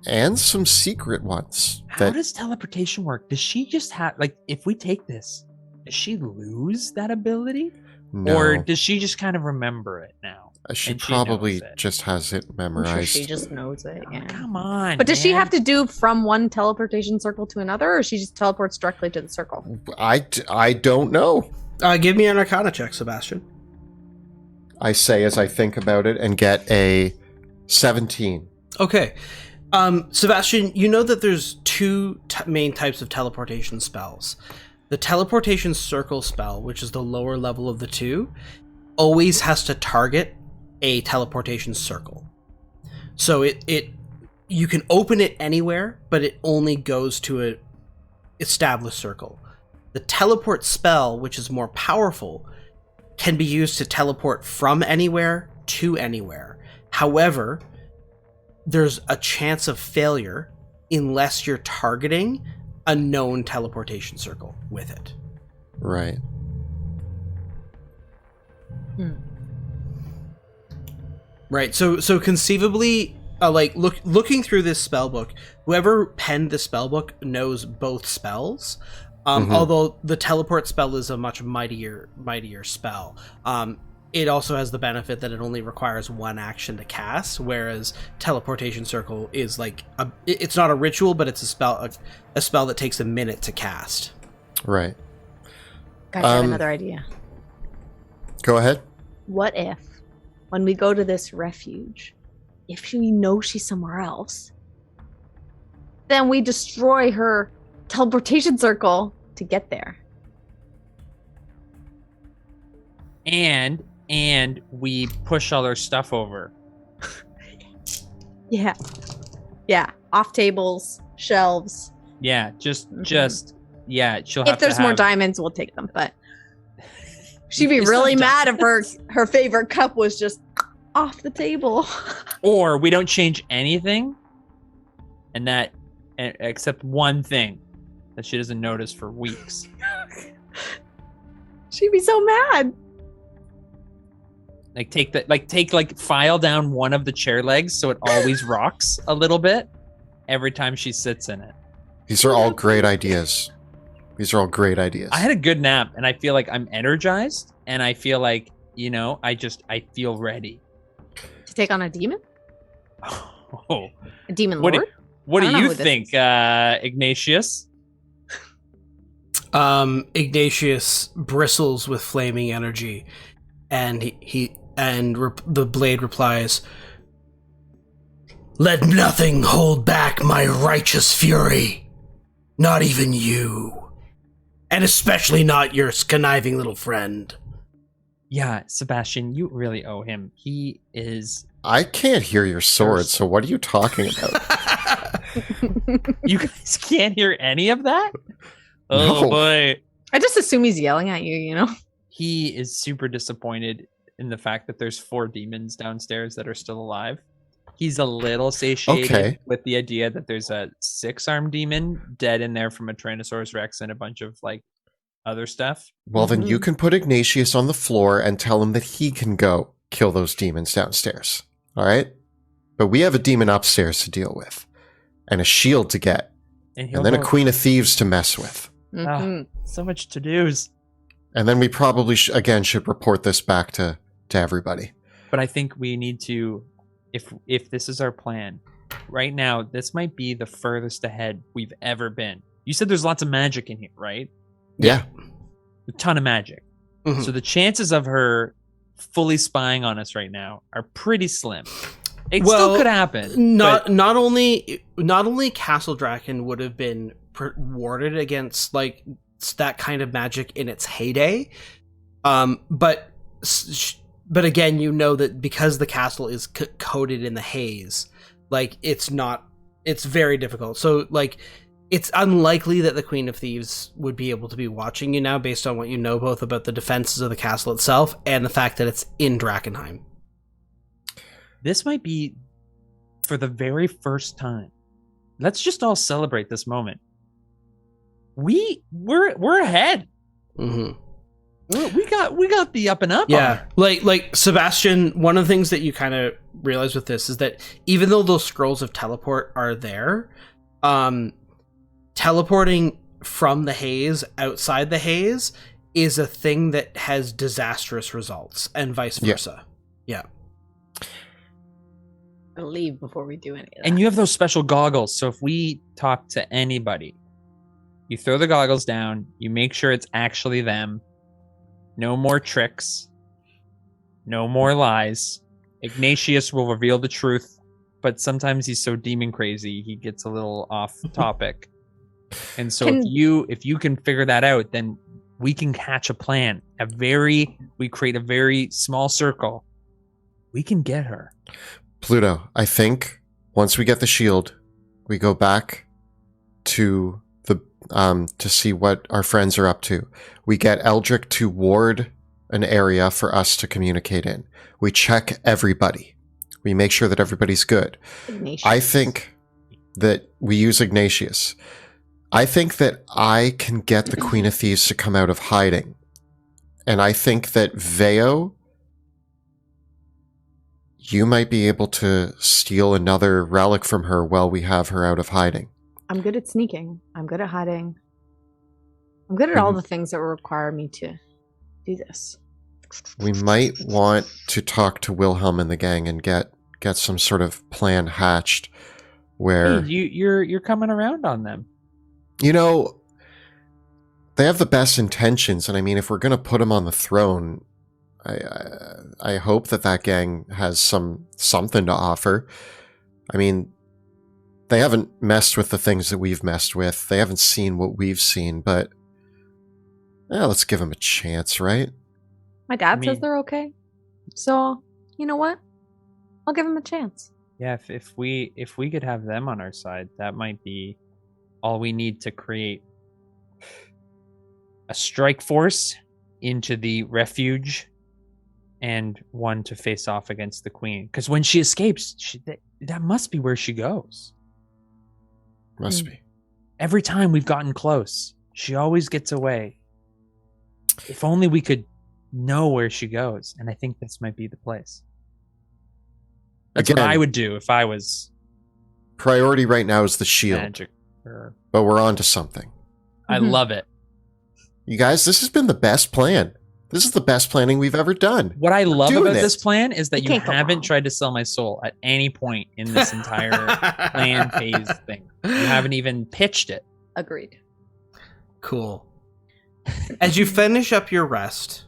And some secret ones. How does teleportation work? Does she just have, like, if we take this, does she lose that ability? No. Or does she just kind of remember it now? She and she probably knows it? just has it I'm memorized. sure she just knows it. Oh, Yeah. come on. But does she man. have to do from one teleportation circle to another, or she just teleports directly to the circle? I don't know. Give me an Arcana check, Sebastian. I say as I think about it and get a 17. Okay. Sebastian, you know that there's two main types of teleportation spells. The teleportation circle spell, which is the lower level of the two, always has to target a teleportation circle. So you can open it anywhere, but it only goes to a established circle. The teleport spell, which is more powerful, can be used to teleport from anywhere to anywhere. However, there's a chance of failure unless you're targeting a known teleportation circle with it. Right. Right. So conceivably, looking through this spell book, whoever penned the spell book knows both spells. Although the teleport spell is a much mightier spell. It also has the benefit that it only requires one action to cast, whereas teleportation circle is like it's not a ritual, but it's a spell that takes a minute to cast. Right. Guys, I have another idea. Go ahead. What if, when we go to this refuge, if she knows she's somewhere else, then we destroy her teleportation circle to get there? And we push all her stuff over. Yeah. Off tables, shelves. Yeah, just yeah. She'll have If there's to more have, diamonds, we'll take them. But she'd be It's really not mad if her favorite cup was just off the table. or we don't change anything, except one thing that she doesn't notice for weeks. She'd be so mad. File down one of the chair legs so it always rocks a little bit every time she sits in it. These are all great ideas. I had a good nap and I feel like I'm energized and I feel like, I feel ready. To take on a demon? Oh. A demon What lord? What I do don't know you who this think, is. Ignatius? Ignatius bristles with flaming energy, and the blade replies, "Let nothing hold back my righteous fury, not even you, and especially not your conniving little friend." Yeah, Sebastian, you really owe him. He is... I can't hear your sword, so what are you talking about? You guys can't hear any of that? No. Oh, boy. I just assume he's yelling at you, He is super disappointed in the fact that there's 4 demons downstairs that are still alive. He's a little satiated with the idea that there's a 6-armed demon dead in there from a Tyrannosaurus Rex and a bunch of, other stuff. Well, then you can put Ignatius on the floor and tell him that he can go kill those demons downstairs. All right? But we have a demon upstairs to deal with, and a shield to get, and then a Queen of Thieves to mess with. So much to-dos. And then we probably, should report this back to everybody. But I think we need to, if this is our plan, right now, this might be the furthest ahead we've ever been. You said there's lots of magic in here, right? Yeah. A ton of magic. Mhm. So the chances of her fully spying on us right now are pretty slim. It still could happen. Not only Castle Draken would have been warded against that kind of magic in its heyday, but again, that because the castle is coated in the haze, it's very difficult. So it's unlikely that the Queen of Thieves would be able to be watching you now, based on what you know both about the defenses of the castle itself and the fact that it's in Drakkenheim. This might be for the very first time. Let's just all celebrate this moment. We're ahead. Mm-hmm. We got the up and up. Yeah, like Sebastian. One of the things that you kind of realize with this is that even though those scrolls of teleport are there, teleporting from the haze outside the haze is a thing that has disastrous results, and vice versa. Yeah. I'll leave before we do any of that. And you have those special goggles. So if we talk to anybody, you throw the goggles down, you make sure it's actually them. No more tricks. No more lies. Ignatius will reveal the truth, but sometimes he's so demon crazy, he gets a little off topic. And so if you can figure that out, then we can hatch a plan. We create a very small circle. We can get her. Pluto, I think once we get the shield, we go back to to see what our friends are up to. We get Eldrick to ward an area for us to communicate in. We check everybody. We make sure that everybody's good. Ignatius. I think that we use Ignatius. I think that I can get the Queen of Thieves to come out of hiding. And I think that Veo you might be able to steal another relic from her while we have her out of hiding. I'm good at sneaking. I'm good at hiding. I'm good at all the things that require me to do this. We might want to talk to Wilhelm and the gang and get some sort of plan hatched where... Hey, you're coming around on them. You know, they have the best intentions, and I mean, if we're going to put them on the throne, I hope that gang has something to offer. I mean, they haven't messed with the things that we've messed with. They haven't seen what we've seen, but let's give them a chance, right? My dad says they're okay. So, you know what? I'll give them a chance. Yeah, if we could have them on our side, that might be all we need to create a strike force into the refuge and one to face off against the queen. Because when she escapes, that must be where she goes. Must be. Every time we've gotten close, she always gets away. If only we could know where she goes, and I think this might be the place. That's what I would do if I was... Priority right now is the shield. Magic. But we're on to something. I love it. You guys, this has been the best plan. This is the best planning we've ever done. What I love about this plan is that You you can't go haven't wrong. tried to sell my soul at any point in this entire plan phase thing. You haven't even pitched it. Agreed. Cool. As you finish up your rest,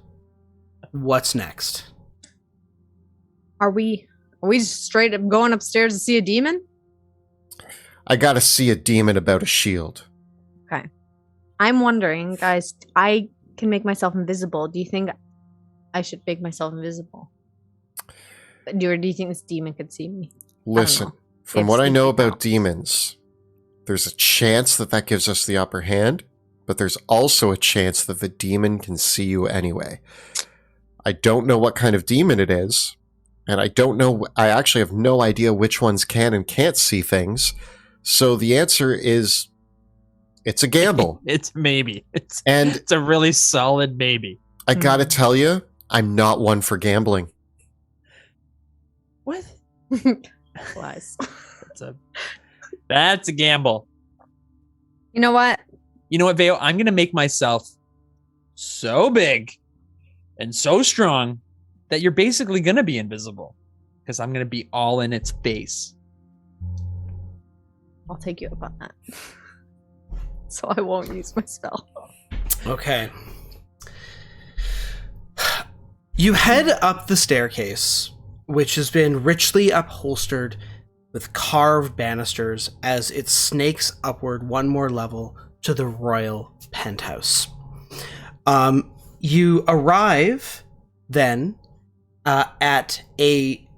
what's next? Are we just straight up going upstairs to see a demon? I gotta see a demon about a shield. Okay. I'm wondering, guys, I can make myself invisible. Do you think I should make myself invisible? Or do you think this demon could see me? Listen, know. from If what I know sneaky about powers. demons, there's a chance that gives us the upper hand, but there's also a chance that the demon can see you anyway. I don't know what kind of demon it is, and I actually have no idea which ones can and can't see things, so the answer is it's a gamble. It's maybe. It's And a really solid maybe. I gotta tell you, I'm not one for gambling. What? Lies. That's a gamble. You know what? You know what, Veo? I'm going to make myself so big and so strong that you're basically going to be invisible because I'm going to be all in its face. I'll take you up on that. So I won't use my spell. Okay. You head up the staircase, which has been richly upholstered with carved banisters as it snakes upward one more level to the royal penthouse. You arrive then at a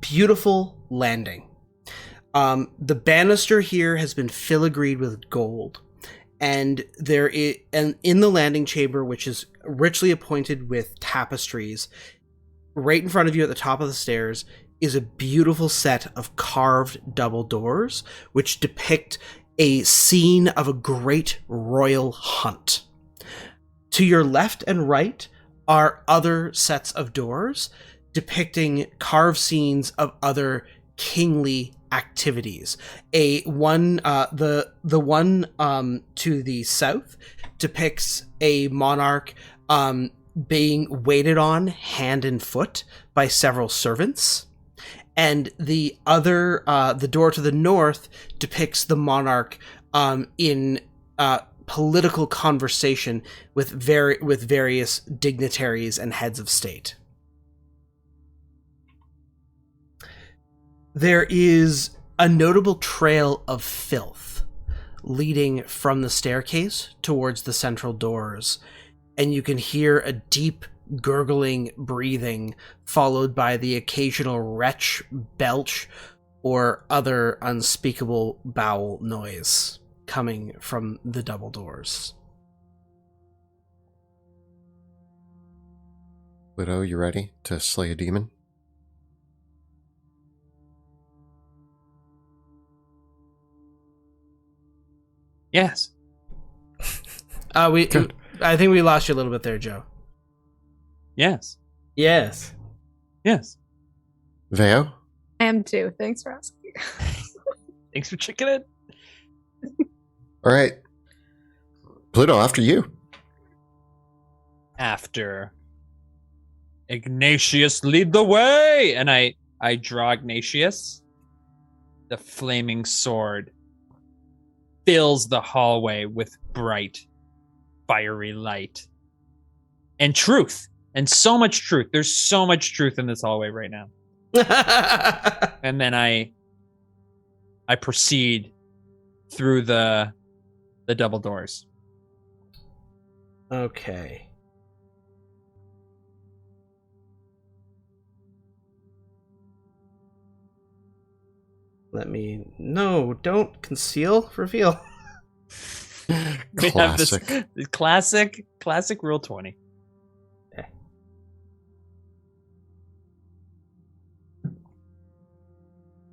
beautiful landing. The banister here has been filigreed with gold, and in the landing chamber, which is richly appointed with tapestries, right in front of you at the top of the stairs is a beautiful set of carved double doors, which depict a scene of a great royal hunt. To your left and right are other sets of doors depicting carved scenes of other kingly activities. The one to the south depicts a monarch being waited on hand and foot by several servants, and the other, the door to the north, depicts the monarch in political conversation with various dignitaries and heads of state. There is a notable trail of filth leading from the staircase towards the central doors, and you can hear a deep gurgling breathing followed by the occasional retch, belch, or other unspeakable bowel noise coming from the double doors. Widow, you ready to slay a demon? Yes. Good. I think we lost you a little bit there, Joe. Yes. Yes. Yes. Veo? I am too. Thanks for asking. Thanks for checking in. All right. Pluto, after you. After Ignatius, lead the way, and I draw Ignatius. The flaming sword fills the hallway with bright, fiery light and truth, and so much truth. There's so much truth in this hallway right now. And then I proceed through the double doors. Okay. No, don't conceal, reveal. We have this Classic. classic rule 20. Okay.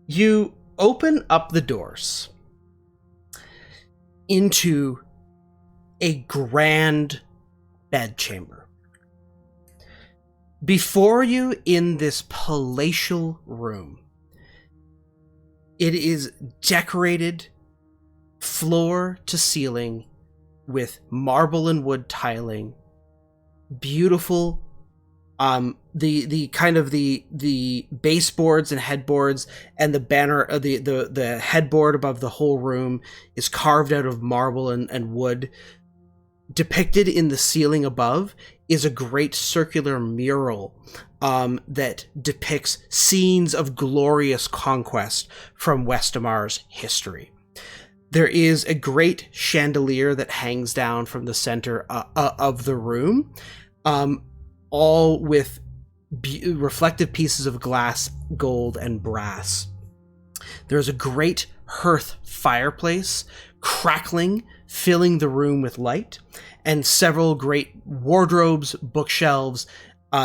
You open up the doors into a grand bedchamber. Before you in this palatial room, it is decorated floor to ceiling with marble and wood tiling, beautiful the kind of the baseboards and headboards, and the banner the headboard above the whole room is carved out of marble and wood. Depicted in the ceiling above is a great circular mural that depicts scenes of glorious conquest from Westamar's history. There is a great chandelier that hangs down from the center of the room, all with reflective pieces of glass, gold, and brass. There's a great hearth fireplace crackling, filling the room with light, and several great wardrobes, bookshelves,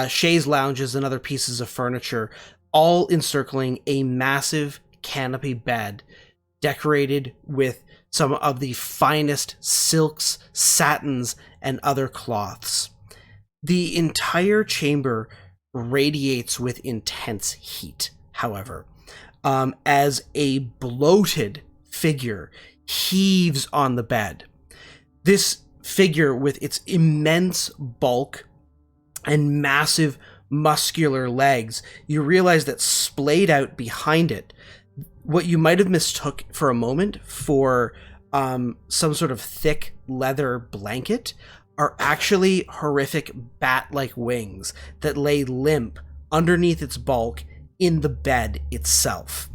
chaise lounges, and other pieces of furniture, all encircling a massive canopy bed decorated with some of the finest silks, satins, and other cloths. The entire chamber radiates with intense heat, however, as a bloated figure heaves on the bed. This figure, with its immense bulk and massive muscular legs, you realize that splayed out behind it, what you might have mistook for a moment for some sort of thick leather blanket are actually horrific bat-like wings that lay limp underneath its bulk in the bed itself.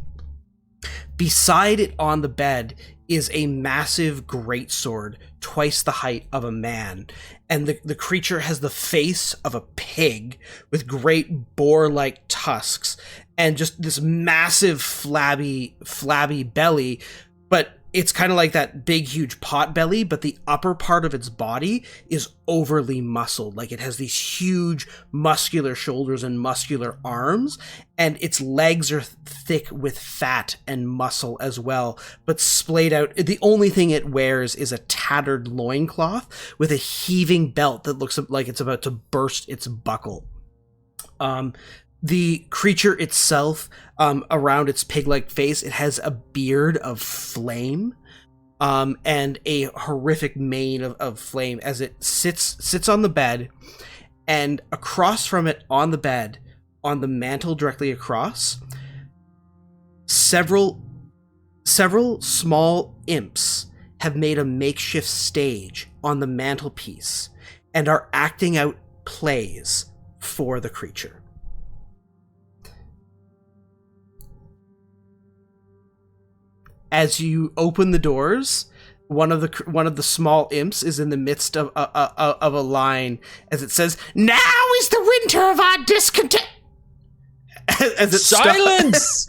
Beside it on the bed is a massive greatsword twice the height of a man, and the creature has the face of a pig with great boar-like tusks and just this massive flabby belly, but it's kind of like that big huge pot belly, but the upper part of its body is overly muscled. Like it has these huge muscular shoulders and muscular arms, and its legs are thick with fat and muscle as well, but splayed out. The only thing it wears is a tattered loincloth with a heaving belt that looks like it's about to burst its buckle. The creature itself, around its pig-like face, it has a beard of flame, and a horrific mane of flame as it sits on the bed, and across from it on the bed, on the mantle directly across, several small imps have made a makeshift stage on the mantelpiece and are acting out plays for the creature. As you open the doors, one of the small imps is in the midst of a line as it says, "Now is the winter of our discontent." As it Silence,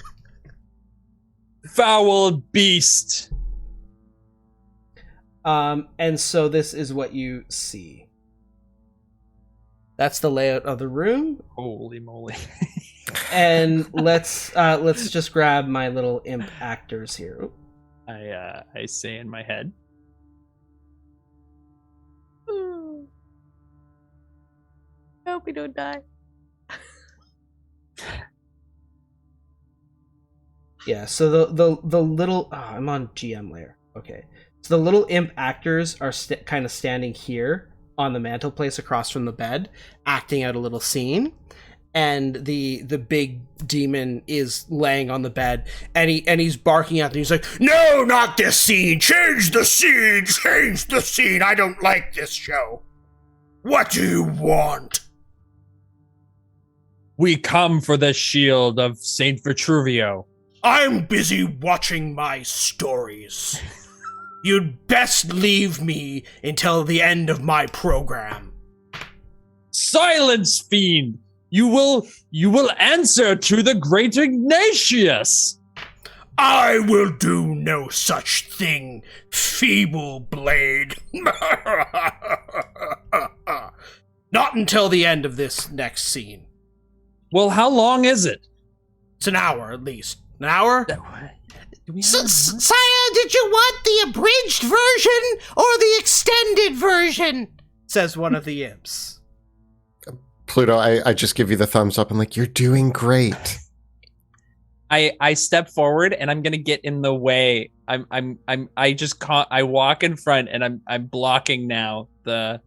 foul beast. And so this is what you see. That's the layout of the room. Holy moly! And let's just grab my little imp actors here. Oop. I say in my head, I hope we don't die. Yeah, so the little I'm on GM layer. Okay. So the little imp actors are kind of standing here on the mantelpiece across from the bed, acting out a little scene. And the big demon is laying on the bed, and he's barking at them. He's like, "No, not this scene! Change the scene! Change the scene! I don't like this show. What do you want?" We come for the shield of Saint Vitruvio. I'm busy watching my stories. You'd best leave me until the end of my program. Silence, fiend! You will answer to the great Ignatius. I will do no such thing, feeble blade. Not until the end of this next scene. Well, how long is it? It's an hour at least. An hour? Sire, did you want the abridged version or the extended version? Says one of the imps. Pluto, I just give you the thumbs up. I'm like, you're doing great. I step forward and I'm gonna get in the way. I walk in front and I'm blocking now the.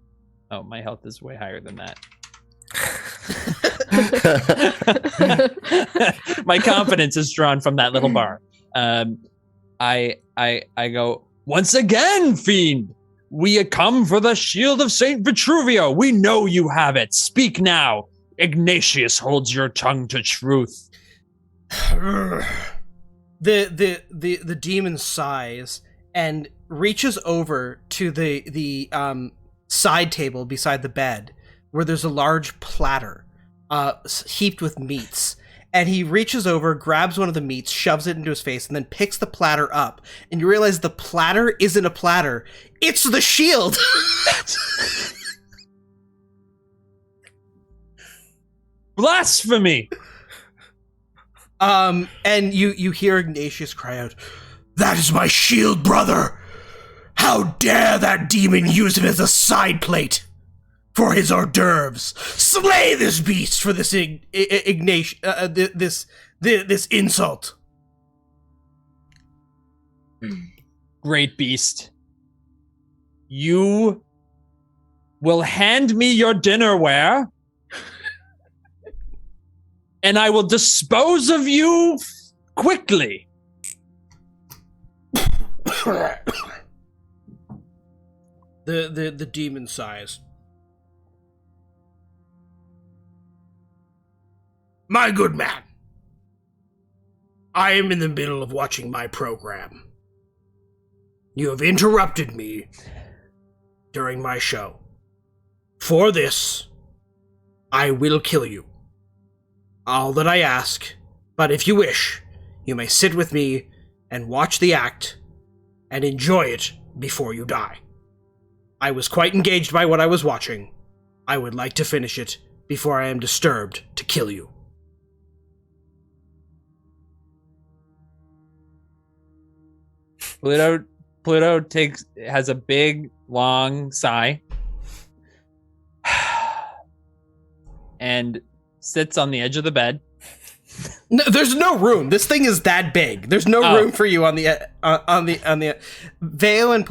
Oh, my health is way higher than that. My confidence is drawn from that little bar. I go, once again, fiend. We come for the shield of Saint Vitruvio. We know you have it. Speak now. Ignatius holds your tongue to truth. The demon sighs and reaches over to the side table beside the bed, where there's a large platter heaped with meats. And he reaches over, grabs one of the meats, shoves it into his face, and then picks the platter up. And you realize the platter isn't a platter. It's the shield! Blasphemy! And you hear Ignatius cry out, "That is my shield, brother! How dare that demon use it as a side plate for his hors d'oeuvres! Slay this beast for this Ignatius, this insult!" Great beast. You will hand me your dinnerware, and I will dispose of you quickly. The demon sighs. "My good man, I am in the middle of watching my program. You have interrupted me during my show. For this, I will kill you. All that I ask, but if you wish, you may sit with me and watch the act and enjoy it before you die. I was quite engaged by what I was watching. I would like to finish it before I am disturbed to kill you." Pluto has a big, long sigh and sits on the edge of the bed. No, there's no room. This thing is that big. There's no room for you on the Veo and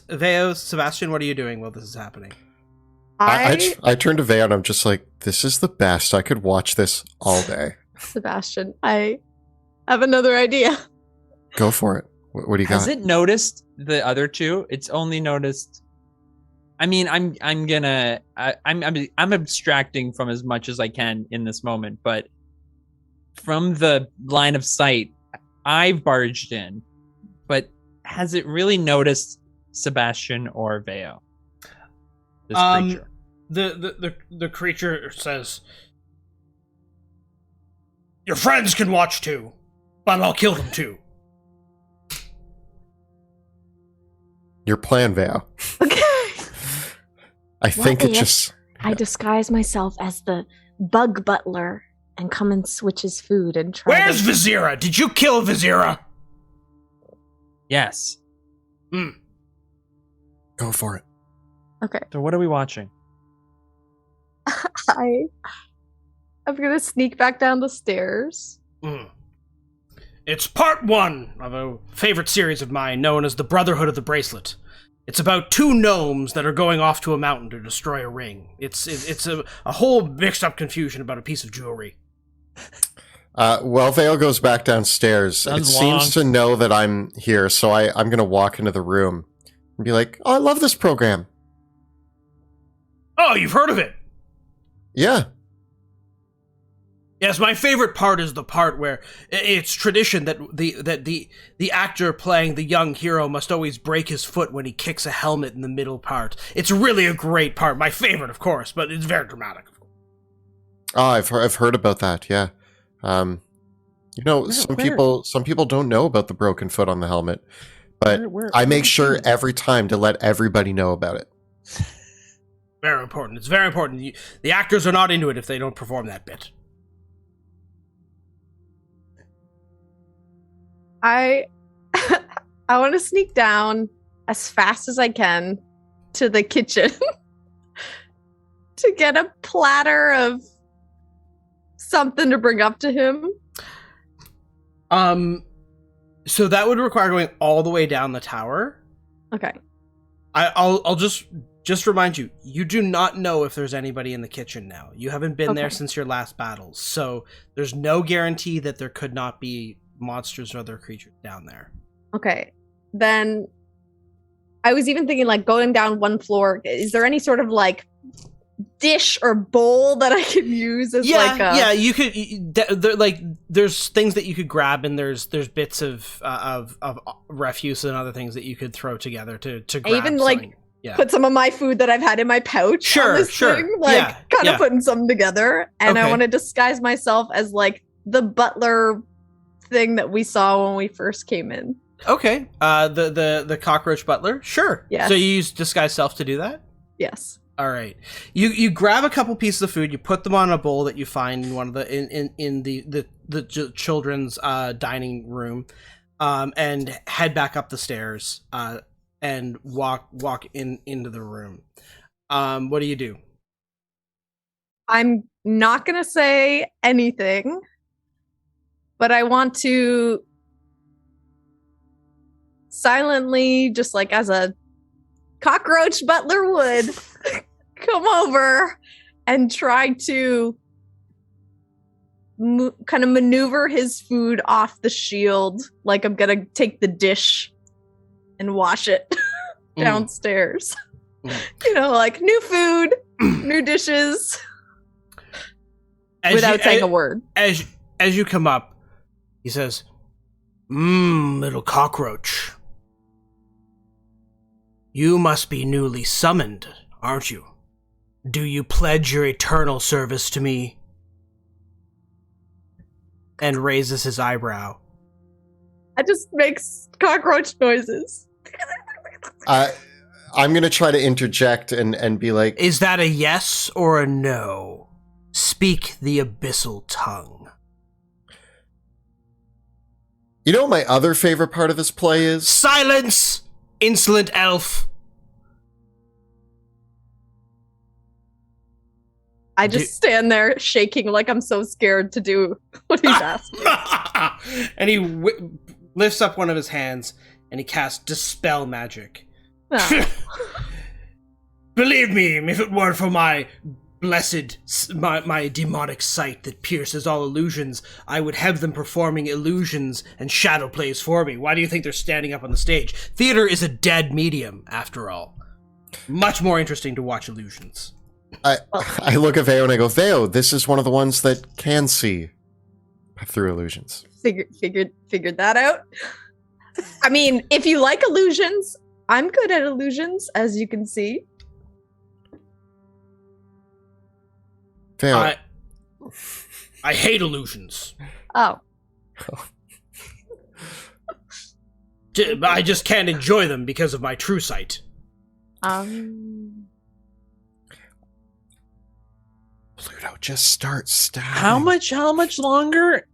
Veo, Sebastian. What are you doing while this is happening? I turn to Veo and I'm just like, this is the best. I could watch this all day. Sebastian, I have another idea. Go for it. What do you got? Has it noticed the other two? It's only noticed. I mean, I'm abstracting from as much as I can in this moment, but from the line of sight, I've barged in. But has it really noticed Sebastian or Veo? This creature. The creature says, "Your friends can watch too, but I'll kill them too." Your plan, Veo. Okay. I think What it if just... I disguise myself as the bug butler and come and switch his food and try Where's Vizira? Did you kill Vizira? Yes. Go for it. Okay. So what are we watching? I'm gonna sneak back down the stairs. It's part 1 of a favorite series of mine known as the Brotherhood of the Bracelet. It's about 2 gnomes that are going off to a mountain to destroy a ring. It's a whole mixed-up confusion about a piece of jewelry. Well, Vale goes back downstairs. Sounds it long. seems to know that I'm here, so I'm going to walk into the room and be like, oh, I love this program. Oh, you've heard of it? Yeah. Yes, my favorite part is the part where it's tradition that the actor playing the young hero must always break his foot when he kicks a helmet in the middle part. It's really a great part. My favorite, of course, but it's very dramatic. Oh, I've heard about that, yeah. Some people don't know about the broken foot on the helmet, but I make sure every time to let everybody know about it. Very important. It's very important. The actors are not into it if they don't perform that bit. I want to sneak down as fast as I can to the kitchen to get a platter of something to bring up to him. So that would require going all the way down the tower. Okay. I'll just remind you, you do not know if there's anybody in the kitchen now. You haven't been there since your last battles, so there's no guarantee that there could not be monsters or other creatures down there. Okay. Then I was even thinking like going down one floor. Is there any sort of like dish or bowl that I could use as you could there's things that you could grab, and there's bits of refuse and other things that you could throw together to grab even something. Put some of my food that I've had in my pouch on this thing, kind of putting something together. And I want to disguise myself as like the butler thing that we saw when we first came in. Okay. The cockroach butler? Sure. Yes. So you use disguise self to do that? Yes. All right. You grab a couple pieces of food, you put them on a bowl that you find in one of the children's dining room, and head back up the stairs and walk into the room. What do you do? I'm not gonna say anything, but I want to silently, just like as a cockroach butler would, come over and try to kind of maneuver his food off the shield. Like I'm gonna take the dish and wash it downstairs. You know, like new food, new dishes, without saying a word. As you come up, he says, little cockroach. You must be newly summoned, aren't you? Do you pledge your eternal service to me? And raises his eyebrow. That just makes cockroach noises. I'm going to try to interject and be like... Is that a yes or a no? Speak the abyssal tongue. You know what my other favorite part of this play is? Silence! Insolent elf! I just stand there shaking like I'm so scared to do what he's asking. And he lifts up one of his hands and he casts Dispel Magic. Oh. Believe me, if it weren't for my blessed, my demonic sight that pierces all illusions, I would have them performing illusions and shadow plays for me. Why do you think they're standing up on the stage? Theater is a dead medium, after all. Much more interesting to watch illusions. I look at Veo and I go, Veo, this is one of the ones that can see through illusions. Figured that out. I mean, if you like illusions, I'm good at illusions, as you can see. Veo. I hate illusions. Oh. I just can't enjoy them because of my true sight. Pluto, just start stabbing. How much longer?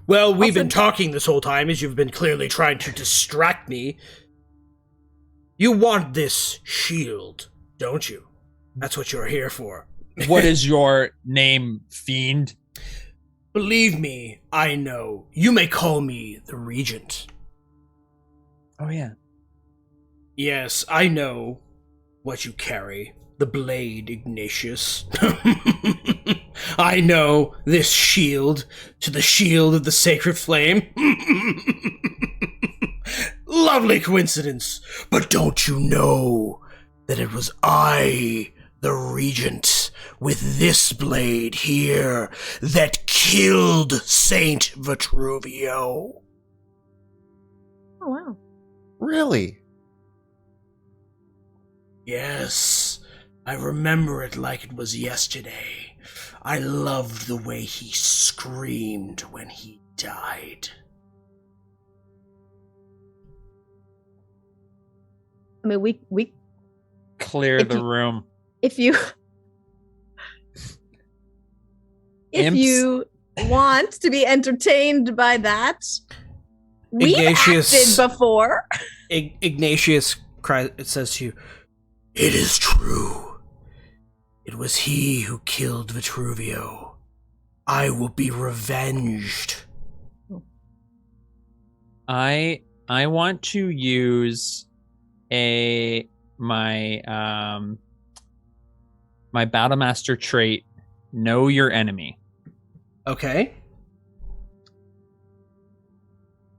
Well, we've been talking this whole time, as you've been clearly trying to distract me. You want this shield, don't you? That's what you're here for. What is your name, fiend? Believe me, I know. You may call me the Regent. Oh, yeah. Yes, I know what you carry. The blade, Ignatius. I know this shield to the shield of the sacred flame. Lovely coincidence, but don't you know that it was I, the Regent, with this blade here, that killed Saint Vitruvio? Oh, wow. Really? Yes, I remember it like it was yesterday. I loved the way he screamed when he died. I mean, we Clear If the you- room. if you if Imps. you want to be entertained by that, we've Ignatius- acted before. Ignatius says to you, "It is true. It was he who killed Vitruvio. I will be revenged." I want to use my Battlemaster trait, know your enemy. Okay.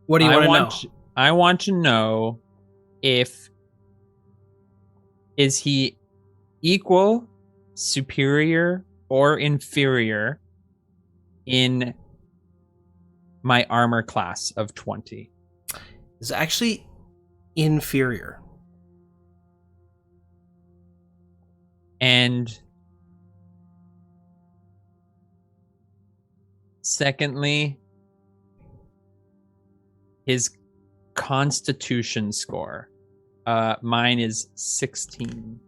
What do you want to know? I want to know if is he equal, superior, or inferior in my armor class of 20. Is actually inferior. And secondly, his constitution score. Mine is 16.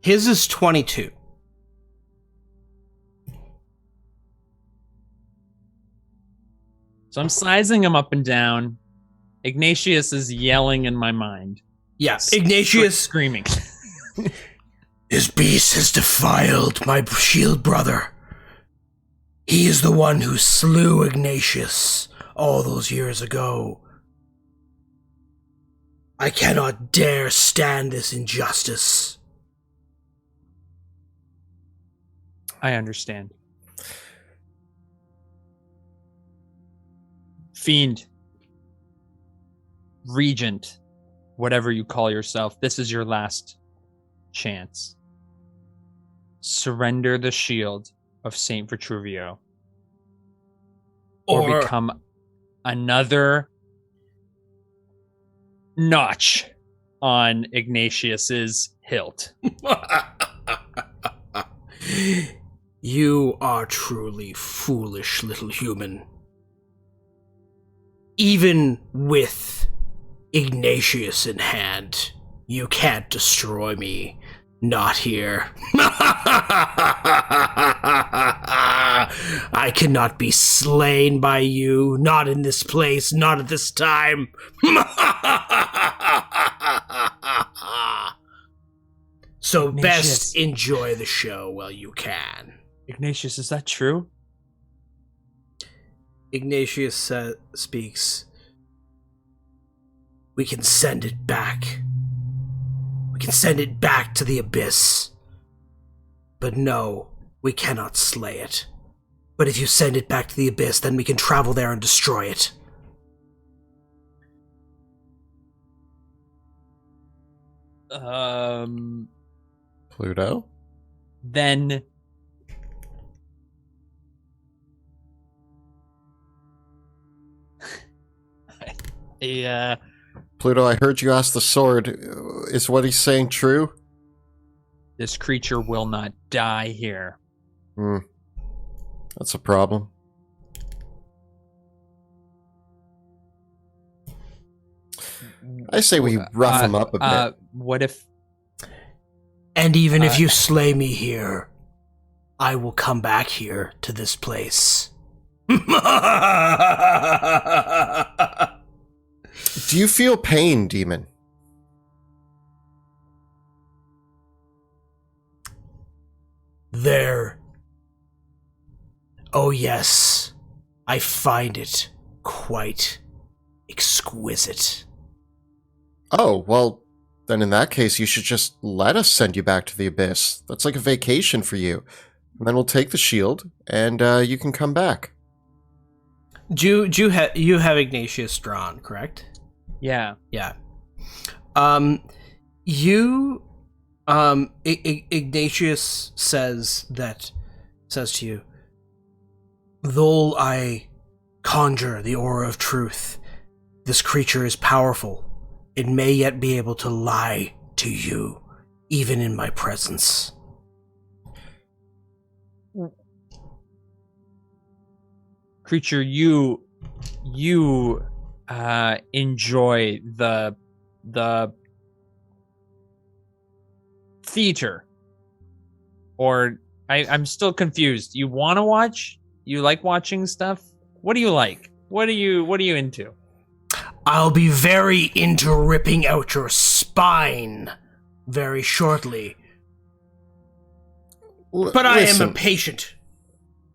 His is 22. So I'm sizing him up and down. Ignatius is yelling in my mind. Yeah, Ignatius. Screaming. His beast has defiled my shield brother. He is the one who slew Ignatius all those years ago. I cannot dare stand this injustice. I understand. Fiend. Regent. Whatever you call yourself, this is your last chance. Surrender the shield of Saint Vitruvio, or become another notch on Ignatius's hilt. You are truly foolish, little human. Even with Ignatius in hand, you can't destroy me. Not here. I cannot be slain by you. Not in this place. Not at this time. So Ignatius. best enjoy the show while you can. Ignatius, is that true? Ignatius speaks. We can send it back. We can send it back to the abyss. But no, we cannot slay it. But if you send it back to the abyss, then we can travel there and destroy it. Pluto? Then Pluto, I heard you ask the sword. Is what he's saying true? this creature will not die here. That's a problem. I say we rough him up a bit. What if And even if you slay me here, I will come back here to this place. Do you feel pain, demon? Oh yes, I find it quite exquisite. Oh, well, then in that case, you should just let us send you back to the Abyss. That's like a vacation for you. And then we'll take the shield, and you can come back. You have Ignatius drawn, correct? Yeah. Yeah. Ignatius says to you, though I conjure the aura of truth, this creature is powerful. It may yet be able to lie to you, even in my presence. Creature, you enjoy the theater, or I'm still confused. You want to watch? You like watching stuff? What do you like? What are you into? I'll be very into ripping out your spine very shortly. But I am a patient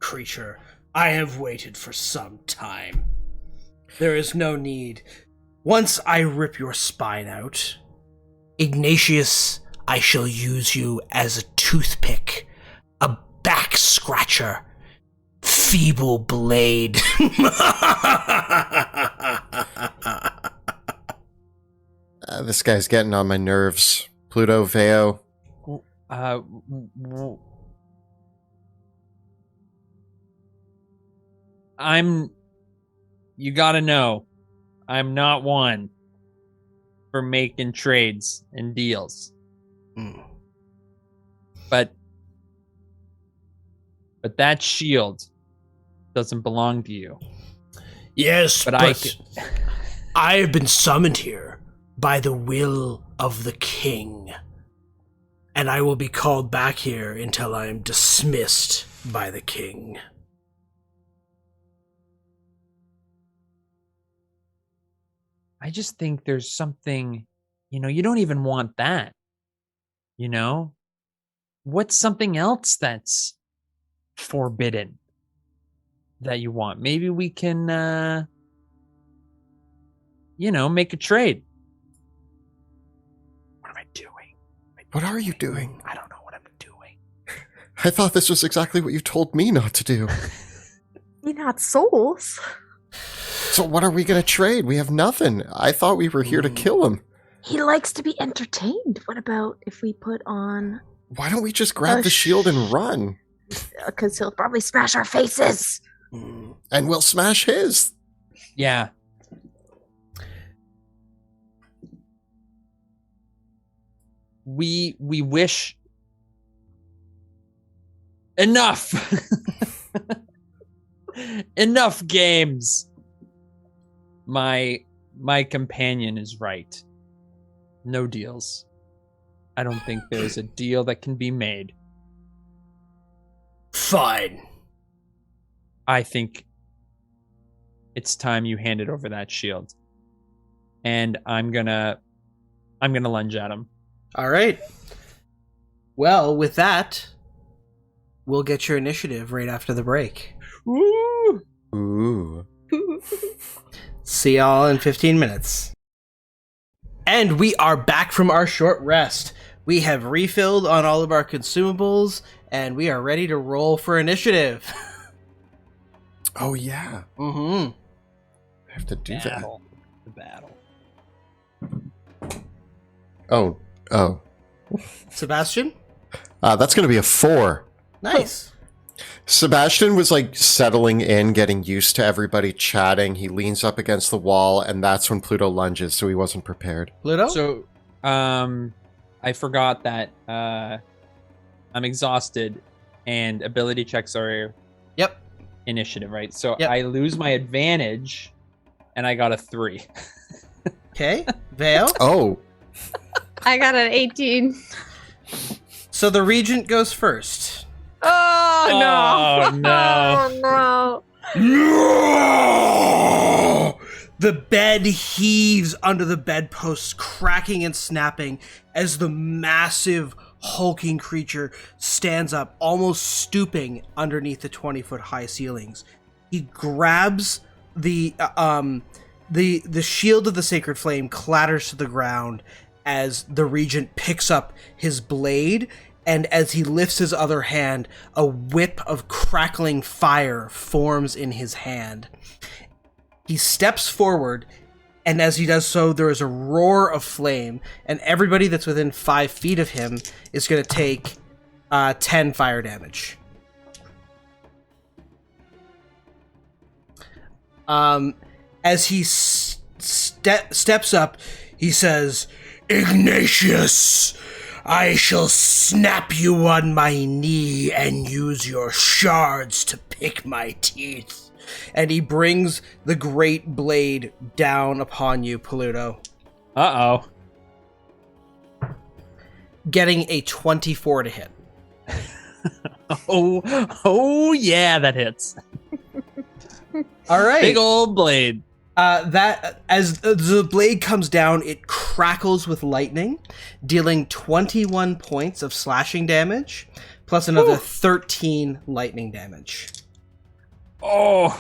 creature. I have waited for some time. There is no need. Once I rip your spine out, Ignatius, I shall use you as a toothpick, a back scratcher, feeble blade. This guy's getting on my nerves. Pluto, Veo. You gotta know, I'm not one for making trades and deals. But that shield doesn't belong to you. Yes, but I have been summoned here by the will of the king, and I will be called back here until I am dismissed by the king. I just think there's something, you don't even want that. What's something else that's forbidden that you want? Maybe we can, make a trade. What am I doing? What are you doing? I don't know what I'm doing. I thought this was exactly what you told me not to do. You're not souls. So what are we going to trade? We have nothing. I thought we were here to kill him. He likes to be entertained. What about if we put on... Why don't we just grab the shield and run? Because he'll probably smash our faces. And we'll smash his. Yeah. We wish... Enough! Enough games! My companion is right. No deals. I don't think there's a deal that can be made. Fine. I think it's time you handed over that shield. And I'm gonna lunge at him. All right. Well, with that, we'll get your initiative right after the break. Woo! Ooh. See y'all in 15 minutes. And we are back from our short rest. We have refilled on all of our consumables, and we are ready to roll for initiative. Oh, yeah. Mm-hmm. I have to do The battle. that. Oh. Sebastian? That's going to be a 4. Nice. Sebastian was like settling in, getting used to everybody chatting. He leans up against the wall, and that's when Pluto lunges, so he wasn't prepared. Pluto? So, I forgot that I'm exhausted, and ability checks are initiative, right? So I lose my advantage, and I got a 3. Okay. Vale? Oh. I got an 18. So the Regent goes first. Oh, no. Oh, no. Oh, no. No! The bed heaves under the bedposts, cracking and snapping as the massive hulking creature stands up, almost stooping underneath the 20-foot high ceilings. He grabs the shield of the sacred flame, clatters to the ground as the regent picks up his blade, and as he lifts his other hand, a whip of crackling fire forms in his hand. He steps forward, and as he does so, there is a roar of flame, and everybody that's within 5 feet of him is going to take 10 fire damage. As he steps up, he says, "Ignatius, I shall snap you on my knee and use your shards to pick my teeth." And he brings the great blade down upon you, Paluto. Uh-oh. Getting a 24 to hit. Oh yeah, that hits. All right. Big old blade. That as the blade comes down, it crackles with lightning, dealing 21 points of slashing damage, plus another 13 lightning damage. Oh.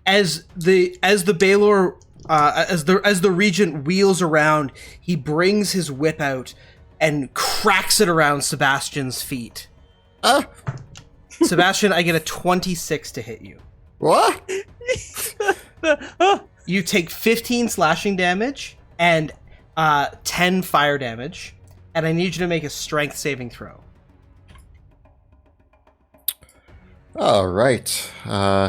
As the Baylor as the regent wheels around, he brings his whip out and cracks it around Sebastian's feet. Sebastian, I get a 26 to hit you. What? You take 15 slashing damage and 10 fire damage, and I need you to make a strength saving throw. All right.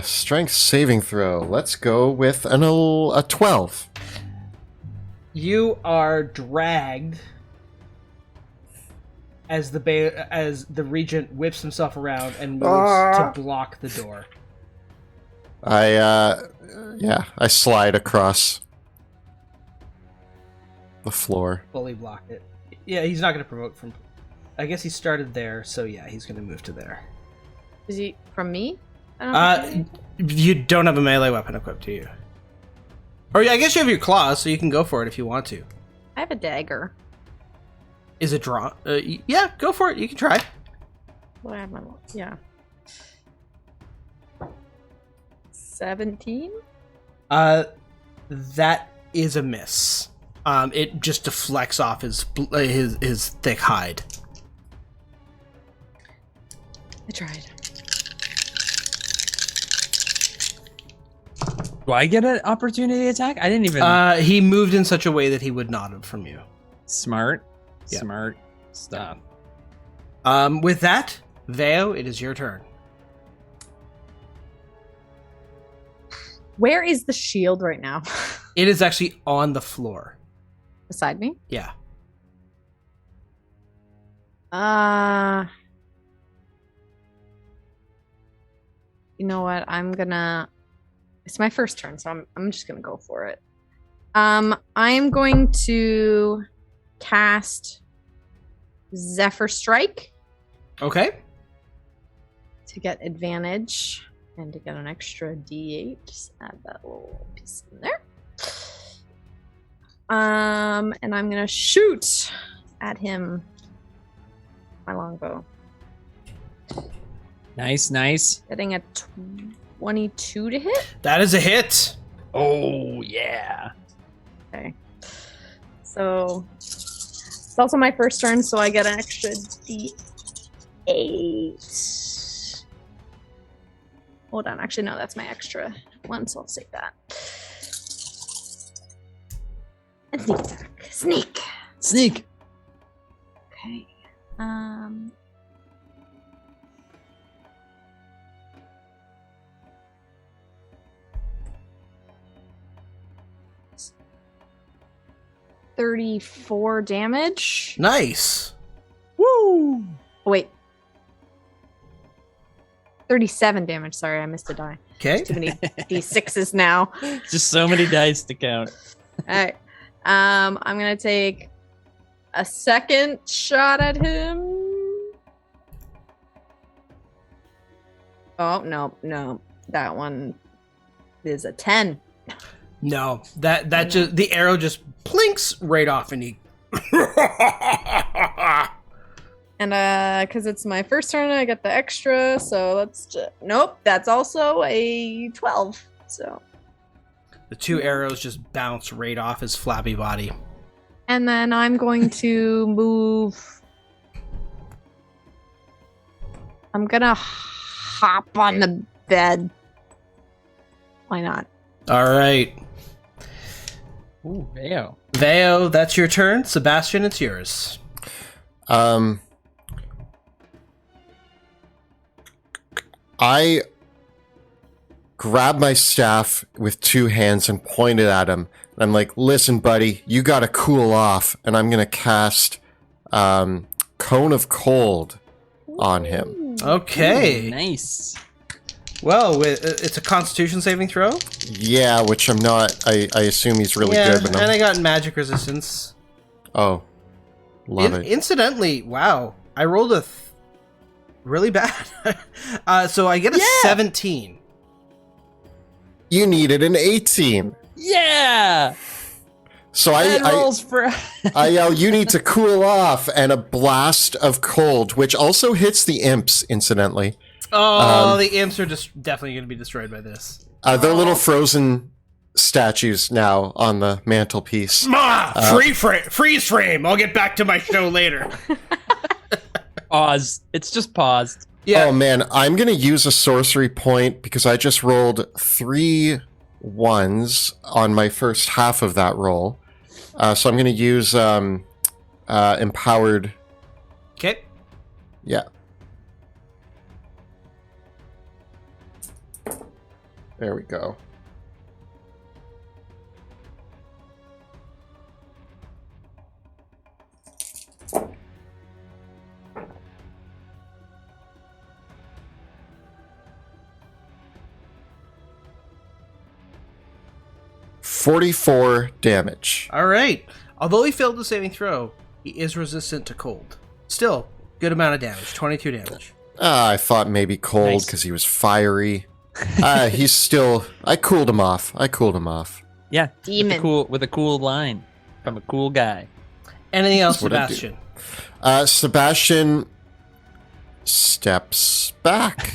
Strength saving throw. Let's go with a 12. You are dragged as the regent whips himself around and moves to block the door. I slide across the floor. Fully block it. Yeah, he's not going to provoke from... I guess he started there, so yeah, he's going to move to there. Is he from me? You don't have a melee weapon equipped, do you? Or I guess you have your claws, so you can go for it if you want to. I have a dagger. Is it drawn? Yeah, go for it. You can try. Well, I have my... Yeah. 17? That is a miss. It just deflects off his thick hide. I tried. Do I get an opportunity attack? I didn't even... He moved in such a way that he would not have from you. Smart. Yeah. Smart stuff. With that, Veo, it is your turn. Where is the shield right now? It is actually on the floor. Beside me? Yeah. You know what? It's my first turn, so I'm just gonna go for it. I am going to cast Zephyr Strike. Okay. To get advantage and to get an extra D8. Just add that little piece in there. And I'm gonna shoot at him. My longbow. Nice. Getting a 22 to hit. That is a hit. Oh, yeah. Okay. So it's also my first turn, so I get an extra D8. Hold on. Actually, no, that's my extra one, so I'll save that. And sneak attack. Sneak. Okay. 34 damage. Nice. Woo! Oh, wait. 37 damage. Sorry, I missed a die. Okay. Too many D6s now. Just so many dice to count. All right. I'm gonna take a second shot at him. Oh no. That one is a 10. No, that just the arrow just plinks right off, and he And because it's my first turn, I get the extra, so let's just... Nope, that's also a 12, so... The 2 arrows just bounce right off his flabby body. And then I'm going to move... I'm gonna hop on the bed. Why not? All right. Ooh, Veo. Veo, that's your turn. Sebastian, it's yours. I grab my staff with 2 hands and point it at him. I'm like, listen, buddy, you gotta cool off. And I'm gonna cast Cone of Cold on him. Okay. Ooh, nice. Well, it's a Constitution saving throw. Yeah, which I'm not. I assume he's really Yeah, good. But and I got magic resistance. Oh, love it. Incidentally, wow, I rolled a really bad. So I get a 17. You needed an 18. Yeah. So That rolls for. I yell, you need to cool off, and a blast of cold, which also hits the imps, incidentally. Oh, the imps are just definitely going to be destroyed by this. They're little frozen statues now on the mantelpiece. Freeze frame. I'll get back to my show later. Pause. It's just paused. Yeah. Oh man, I'm gonna use a sorcery point because I just rolled 3 1s on my first half of that roll. So I'm gonna use empowered. Okay. Yeah. There we go. $44 damage. All right. Although he failed the saving throw, he is resistant to cold. Still, good amount of damage. 22 damage. I thought maybe cold Nice. because he was fiery. He's still. I cooled him off. Yeah. Demon. With a cool line from a cool guy. Anything else, That's what I do. Sebastian? Sebastian steps back.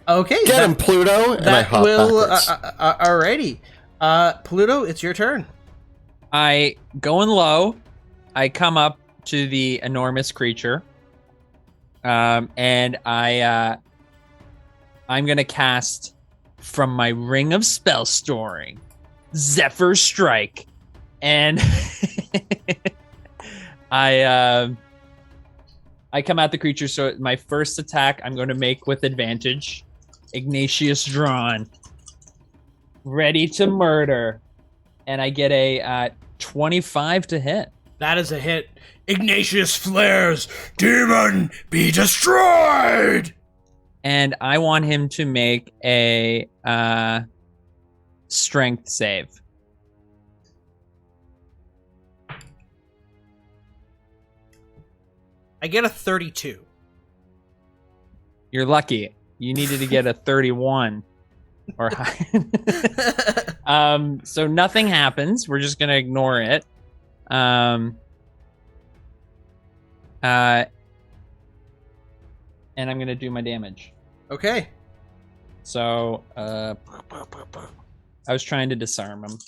Okay. Get him, Pluto! And I hop backwards. Alrighty. Pluto, it's your turn. I going low. I come up to the enormous creature, and I'm gonna cast from my ring of spell storing, Zephyr Strike, and I come at the creature. So my first attack, I'm going to make with advantage. Ignatius drawn, ready to murder, and I get a 25 to hit. That is a hit. Ignatius flares. Demon, be destroyed! And I want him to make a strength save. I get a 32. You're lucky. You needed to get a 31 or higher. So nothing happens. We're just gonna ignore it. And I'm gonna do my damage. Okay. So I was trying to disarm him.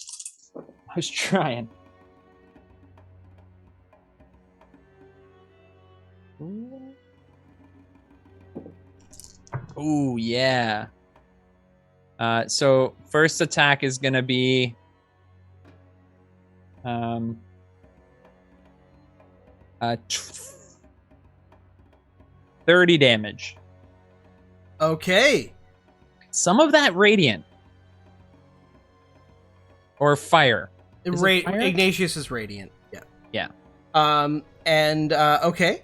I was trying. Ooh, yeah. So first attack is gonna be 30 damage. Okay. Some of that radiant. Or fire. Is it fire? Ignatius is radiant. Yeah. Yeah. Okay.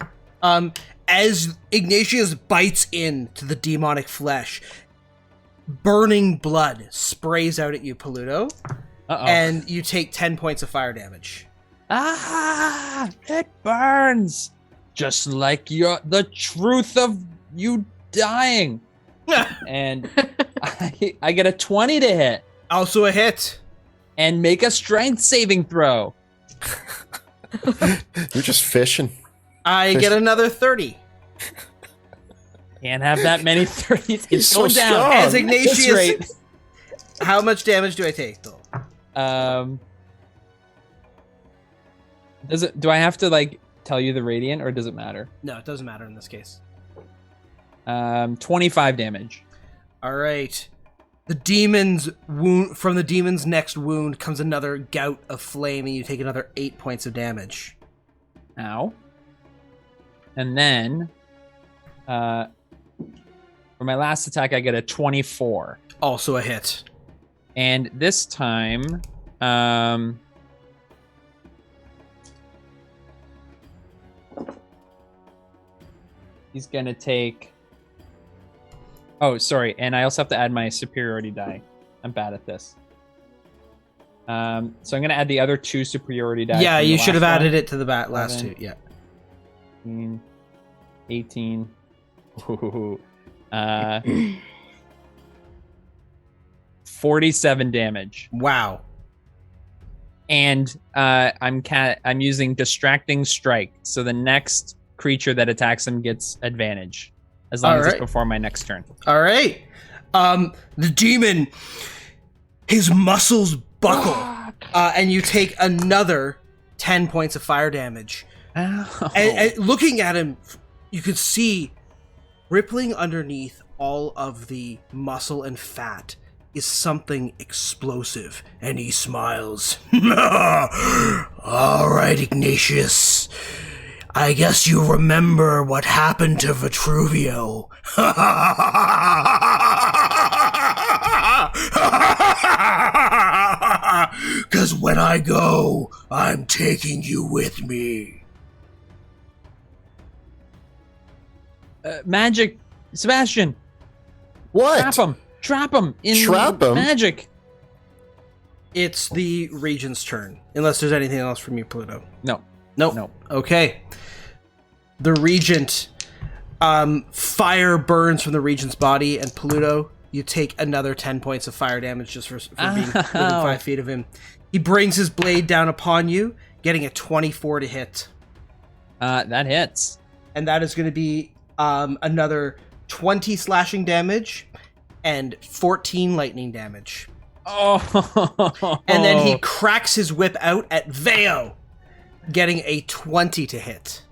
As Ignatius bites into the demonic flesh, burning blood sprays out at you, Paluto, Uh-oh. and you take 10 points of fire damage. Ah, it burns. Just like the truth of you dying. And I get a 20 to hit Also a hit. and make a strength saving throw. You're just fishing. I get another 30. Can't have that many 30s. He's so going down. strong. As At this Ignatius, rate. how much damage do I take, though? Do I have to like tell you the radiant, or does it matter? No, it doesn't matter in this case. 25 damage. All right. The demon's wound, from the demon's next wound comes another gout of flame, and you take another 8 points of damage. Ow. And then, for my last attack, I get a 24. Also a hit. And this time, he's gonna take. Oh, sorry, and I also have to add my superiority die. I'm bad at this. So I'm gonna add the other 2 superiority die. Yeah, from the you should have last added one. it to the last 2. 11. Yeah. 18. Ooh, 47 damage. Wow. And I'm using distracting strike, so the next creature that attacks him gets advantage, as long as it's before my next turn. All right. The demon, his muscles buckle, and you take another 10 points of fire damage. Ow. And looking at him, you could see rippling underneath all of the muscle and fat is something explosive, and he smiles. All right, Ignatius. I guess you remember what happened to Vitruvio. Because when I go, I'm taking you with me. Magic, Sebastian. What? Trap him in Trap him? magic. It's the Regent's turn, unless there's anything else from you, Pluto. No. Nope. No. Okay. The Regent, fire burns from the Regent's body, and Pluto, you take another 10 points of fire damage just for being within 5 feet of him. He brings his blade down upon you, getting a 24 to hit. That hits. And that is going to be another 20 slashing damage and 14 lightning damage. Oh. And then he cracks his whip out at Veo, getting a 20 to hit.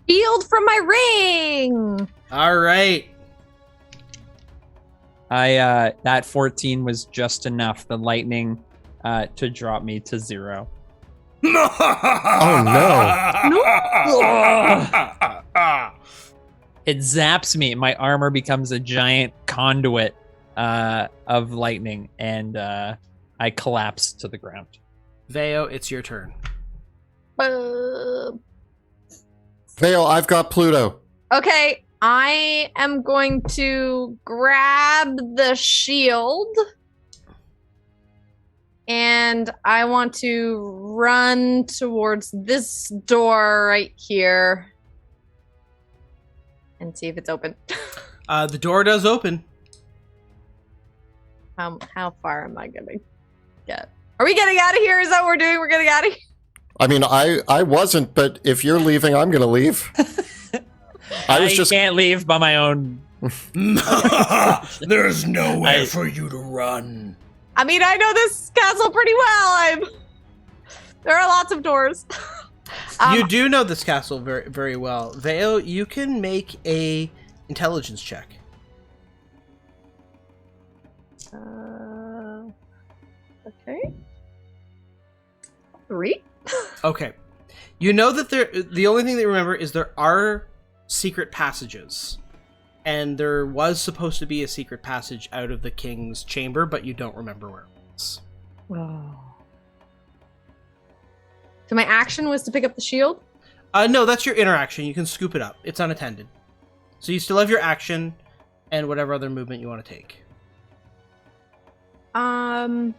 Shield from my ring. All right. That 14 was just enough. The lightning to drop me to 0. Oh no. It zaps me. My armor becomes a giant conduit of lightning, and I collapse to the ground. Veo, it's your turn. Vale, I've got Pluto. Okay, I am going to grab the shield. And I want to run towards this door right here. And see if it's open. The door does open. How far am I gonna get? Are we getting out of here? Is that what we're doing? We're getting out of here? I mean, I wasn't, but if you're leaving, I'm gonna leave. I can't leave by my own. There's nowhere for you to run. I mean, I know this castle pretty well. There are lots of doors. You do know this castle very, very well. Veo, you can make a intelligence check. Okay. 3? Okay. You know that the only thing that you remember is there are secret passages. And there was supposed to be a secret passage out of the king's chamber, but you don't remember where it was. Oh. So my action was to pick up the shield? No, that's your interaction. You can scoop it up. It's unattended. So you still have your action and whatever other movement you want to take. I'm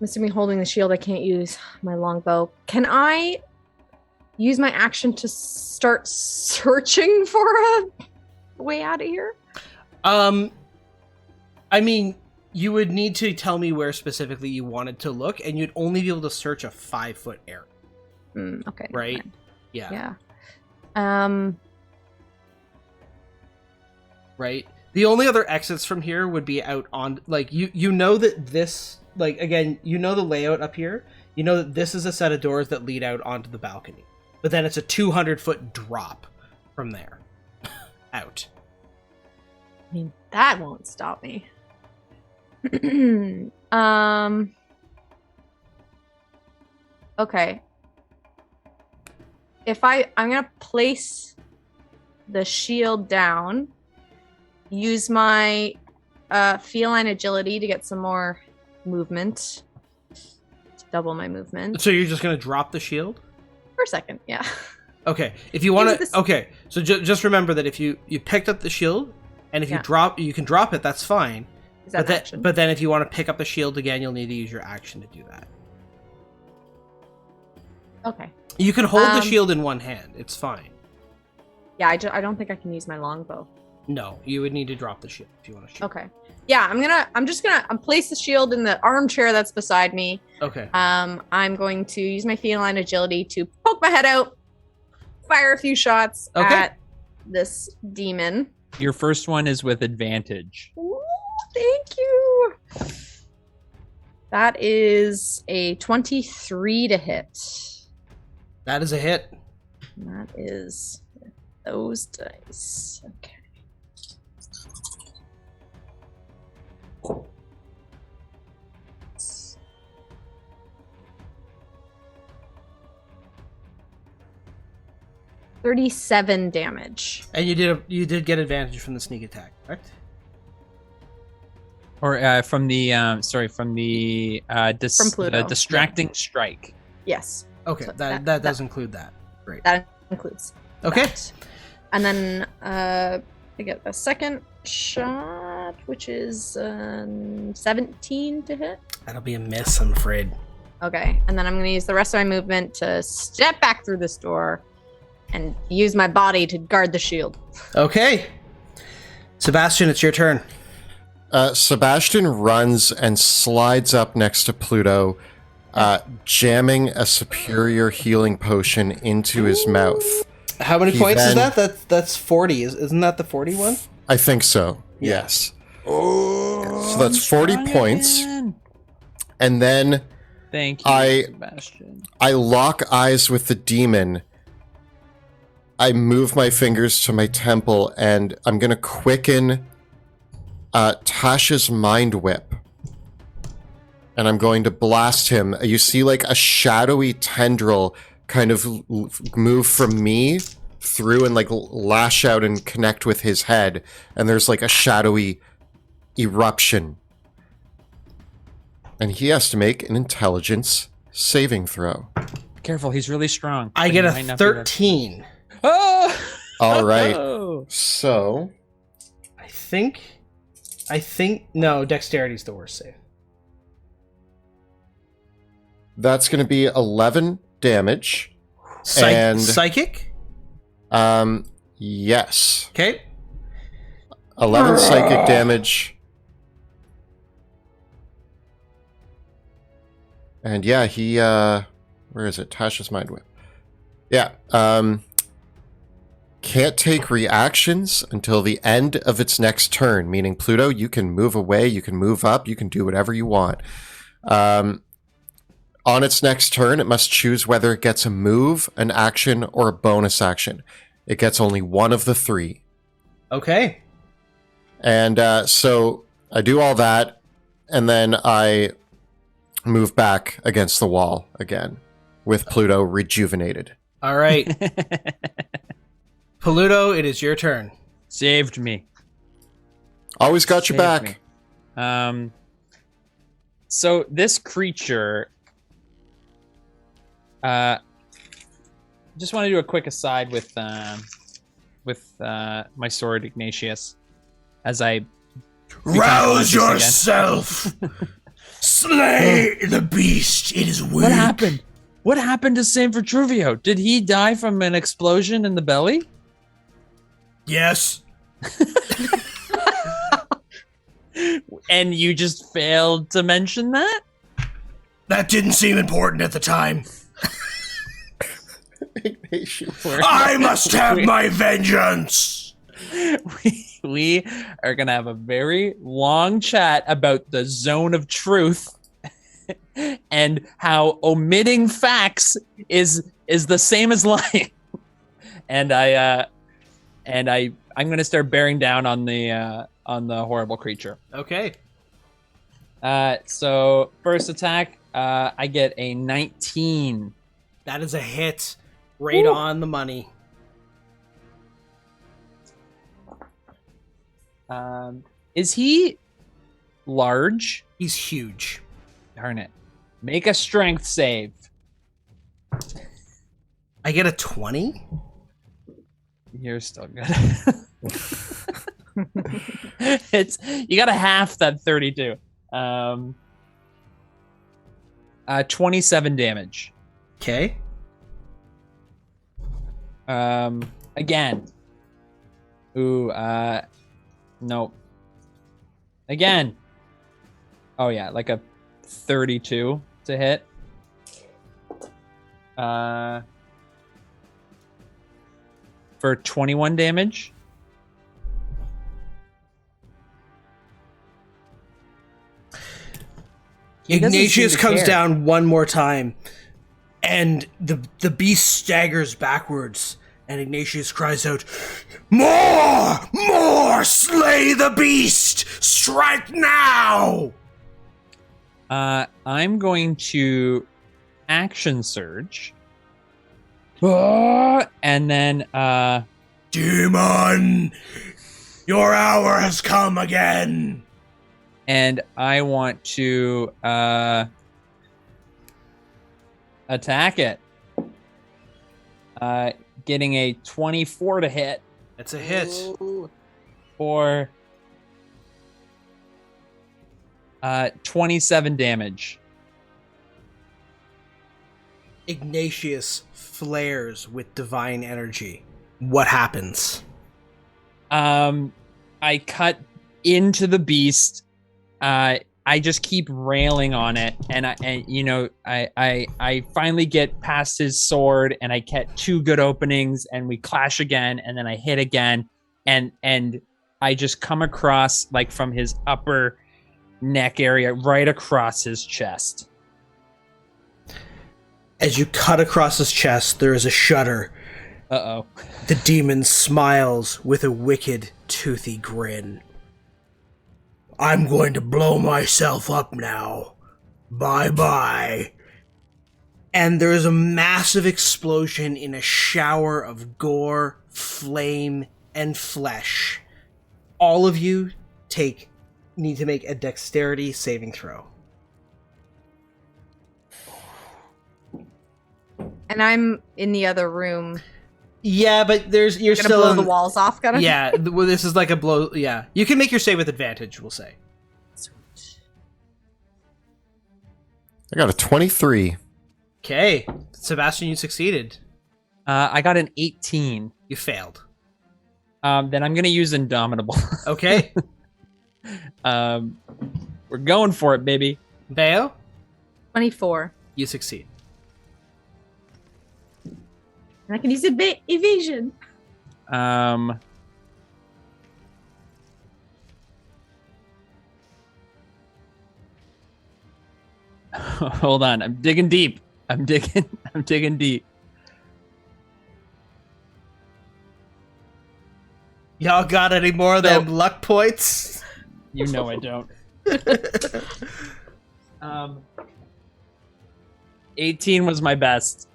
assuming holding the shield, I can't use my longbow. Can I use my action to start searching for a way out of here? I mean, You would need to tell me where specifically you wanted to look, and you'd only be able to search a 5-foot area. Okay. Right? fine. Yeah. Yeah. Right? The only other exits from here would be out on, like, you know that this, like, again, you know the layout up here. You know that this is a set of doors that lead out onto the balcony. But then it's a 200-foot drop from there. Out. I mean, that won't stop me. Okay. If I'm gonna place the shield down, use my feline agility to get some more movement. To double my movement. So you're just going to drop the shield? For a second, yeah. Okay. If you want Use to... Okay. So just remember that if you picked up the shield, and if you can drop it, that's fine. Is that an action? But then if you want to pick up the shield again, you'll need to use your action to do that. Okay. You can hold the shield in one hand. It's fine. Yeah, I don't think I can use my longbow. No, you would need to drop the shield if you want to shoot. Okay. Yeah, I'm just gonna place the shield in the armchair that's beside me. Okay. I'm going to use my feline agility to poke my head out, fire a few shots at this demon. Your first one is with advantage. Ooh, thank you. That is a 23 to hit. That is a hit. And that is those dice. Okay. $37 damage. And you did get advantage from the sneak attack, correct? Or from the From Pluto. distracting strike. Yes. Okay, So that does include that. Great. That includes. Okay. that. And then I get a second shot, which is 17 to hit. That'll be a miss, I'm afraid. Okay. And then I'm going to use the rest of my movement to step back through this door and use my body to guard the shield. Okay. Sebastian, it's your turn. Sebastian runs and slides up next to Pluto, jamming a superior healing potion into his mouth. How many He points is then- that? That's 40. Isn't that the 40 one? I think so. Yeah. Yes. Oh, So that's 40 strong points. again. And then Thank you, I- Sebastian. I lock eyes with the demon. I move my fingers to my temple, and I'm going to quicken Tasha's mind whip. And I'm going to blast him. You see like a shadowy tendril kind of move from me through and like lash out and connect with his head. And there's like a shadowy eruption. And he has to make an intelligence saving throw. Careful, he's really strong. I but get he a might not be that- 13. Oh! All right. Oh! So I think no, dexterity's the worst save. that's going to be 11 damage. And- Psychic? Yes. Okay. 11 psychic damage. And yeah, he where is it? Tasha's mind whip. Yeah. Can't take reactions until the end of its next turn, meaning Pluto, you can move away, you can move up, you can do whatever you want. On its next turn, it must choose whether it gets a move, an action, or a bonus action. It gets only one of the three. Okay. And so I do all that, and then I move back against the wall again, with Pluto rejuvenated. All right. Pluto, it is your turn. Saved me. Always got your Saved back. me. So this creature, just want to do a quick aside with my sword, Ignatius, as I Rouse conscious again. yourself! Slay the beast, it is weak. What happened? What happened to Saint Vitruvio? Did he die from an explosion in the belly? And you just failed to mention that? That didn't seem important at the time. I must have my vengeance. We are gonna have a very long chat about the zone of truth and how omitting facts is the same as lying. And I'm gonna start bearing down on the horrible creature. Okay. So first attack, I get a 19. That is a hit. Right on the money. Is he large? He's huge. Darn it. Make a strength save. I get a 20? You're still good. You got a half that 32. 27 damage. Okay. Again. Ooh, nope. Again. Oh yeah, like a 32 to hit. For 21 damage. Ignatius comes down one more time, and the beast staggers backwards, and Ignatius cries out, "More! More! Slay the beast! Strike now!" I'm going to action surge. And then, Demon! Your hour has come again! and I want to, attack it. Getting a 24 to hit. That's a hit. For 27 damage. Ignatius flares with divine energy. What happens? I cut into the beast. I just keep railing on it, and I finally get past his sword, and I get two good openings, and we clash again, and then I hit again, and I just come across, like, from his upper neck area right across his chest. As you cut across his chest, there is a shudder. Uh-oh. The demon smiles with a wicked, toothy grin. I'm going to blow myself up now. Bye-bye. And there is a massive explosion in a shower of gore, flame, and flesh. All of you need to make a dexterity saving throw. And I'm in the other room. Yeah, but you're Gonna still blow in, the walls off, kind of. Yeah, well, this is like a blow. Yeah, you can make your save with advantage. We'll say. I got a 23. Okay, Sebastian, you succeeded. I got an 18. You failed. Then I'm gonna use Indomitable. Okay. We're going for it, baby. Veo, 24. you succeed. And I can use evasion. Hold on, I'm digging deep. I'm digging deep. Y'all got any more of them luck points? You know I don't. 18 was my best.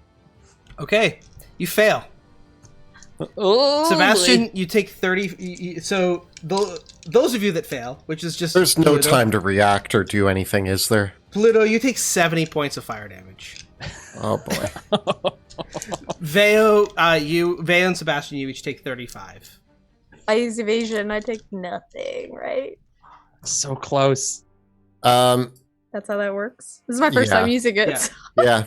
Okay, you fail. Oh, Sebastian, you take 30. So those of you that fail, which is just There's no Pluto, time to react or do anything, is there? Pluto, you take 70 points of fire damage. Oh boy. Veo and Sebastian, you each take 35. I use evasion. I take nothing, right? so close. That's how that works. This is my first time using it. Yeah.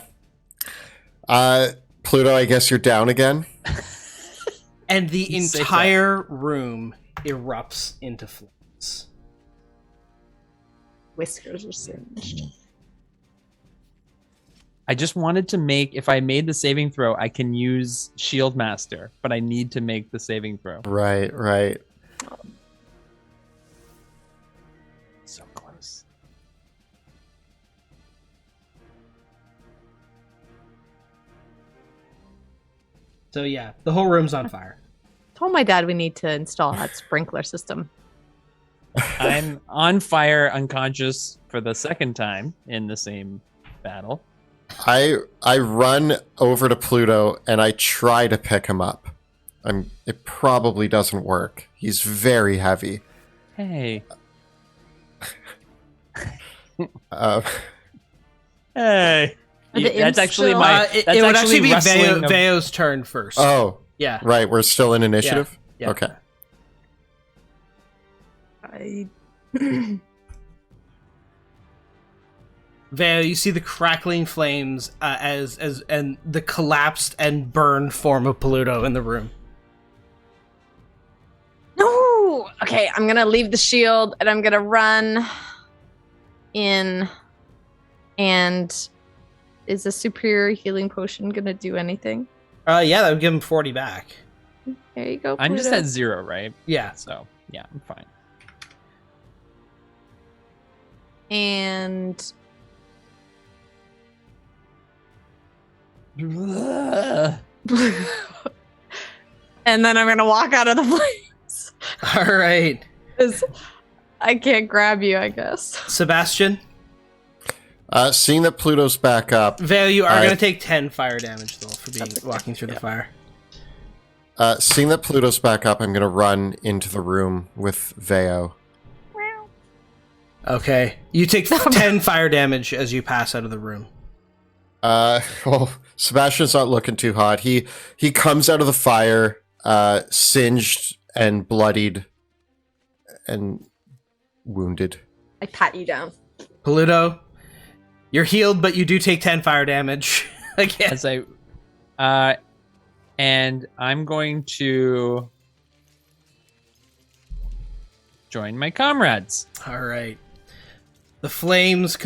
Yeah. Pluto, I guess you're down again. And the entire room erupts into flames. whiskers are singed. I just wanted to make, if I made the saving throw, I can use Shield Master, but I need to make the saving throw. Right. So close. So yeah, the whole room's on fire. Told my dad we need to install that sprinkler system. I'm on fire, unconscious for the second time in the same battle. I run over to Pluto and I try to pick him up. It probably doesn't work. He's very heavy. Hey. The Hey. That's actually imps my. It That's would actually be wrestling of- Veo's turn first. Oh, Yeah. right. We're still in initiative? Yeah. Okay. Veo, you see the crackling flames and the collapsed and burned form of Pluto in the room. No. Okay, I'm gonna leave the shield and I'm gonna run in. And is a superior healing potion gonna do anything? Yeah, that would give him 40 back. There you go. I'm just Pluto. at 0, right? Yeah. So yeah, I'm fine. And Ugh. and then I'm gonna walk out of the flames. All right. 'Cause I can't grab you, I guess. Sebastian, Seeing that Pluto's back up, Veo, you are I- going to take 10 fire damage, though, for being walking through the fire. seeing that Pluto's back up, I'm going to run into the room with Veo. Okay. You take 10 fire damage as you pass out of the room. Well, Sebastian's not looking too hot. He comes out of the fire, singed and bloodied and wounded. I pat you down. Pluto, you're healed, but you do take 10 fire damage. Again. As I, and I'm going to join my comrades. All right. The flames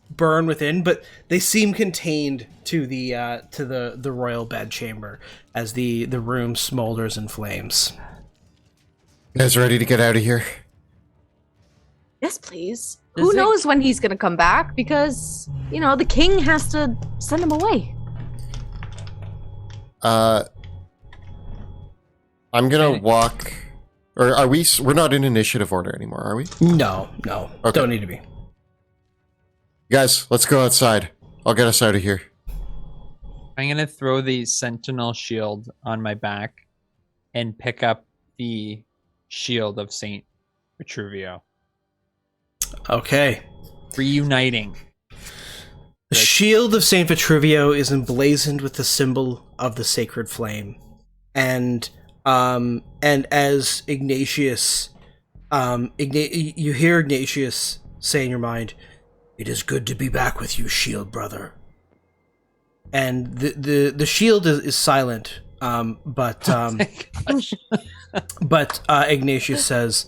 burn within, but they seem contained to the royal bedchamber as the room smolders in flames. You guys ready to get out of here? Yes, please. Does Who it- knows when he's gonna come back? Because the king has to send him away. I'm gonna walk. Or are we? We're not in initiative order anymore, are we? No, Okay. don't need to be. Guys, let's go outside. I'll get us out of here. I'm gonna throw the sentinel shield on my back and pick up the shield of Saint Vitruvio. Okay. Reuniting. The shield of Saint Vitruvio is emblazoned with the symbol of the sacred flame, and as Ignatius, you hear Ignatius say in your mind, "It is good to be back with you, shield brother." And the shield is silent, but Ignatius says,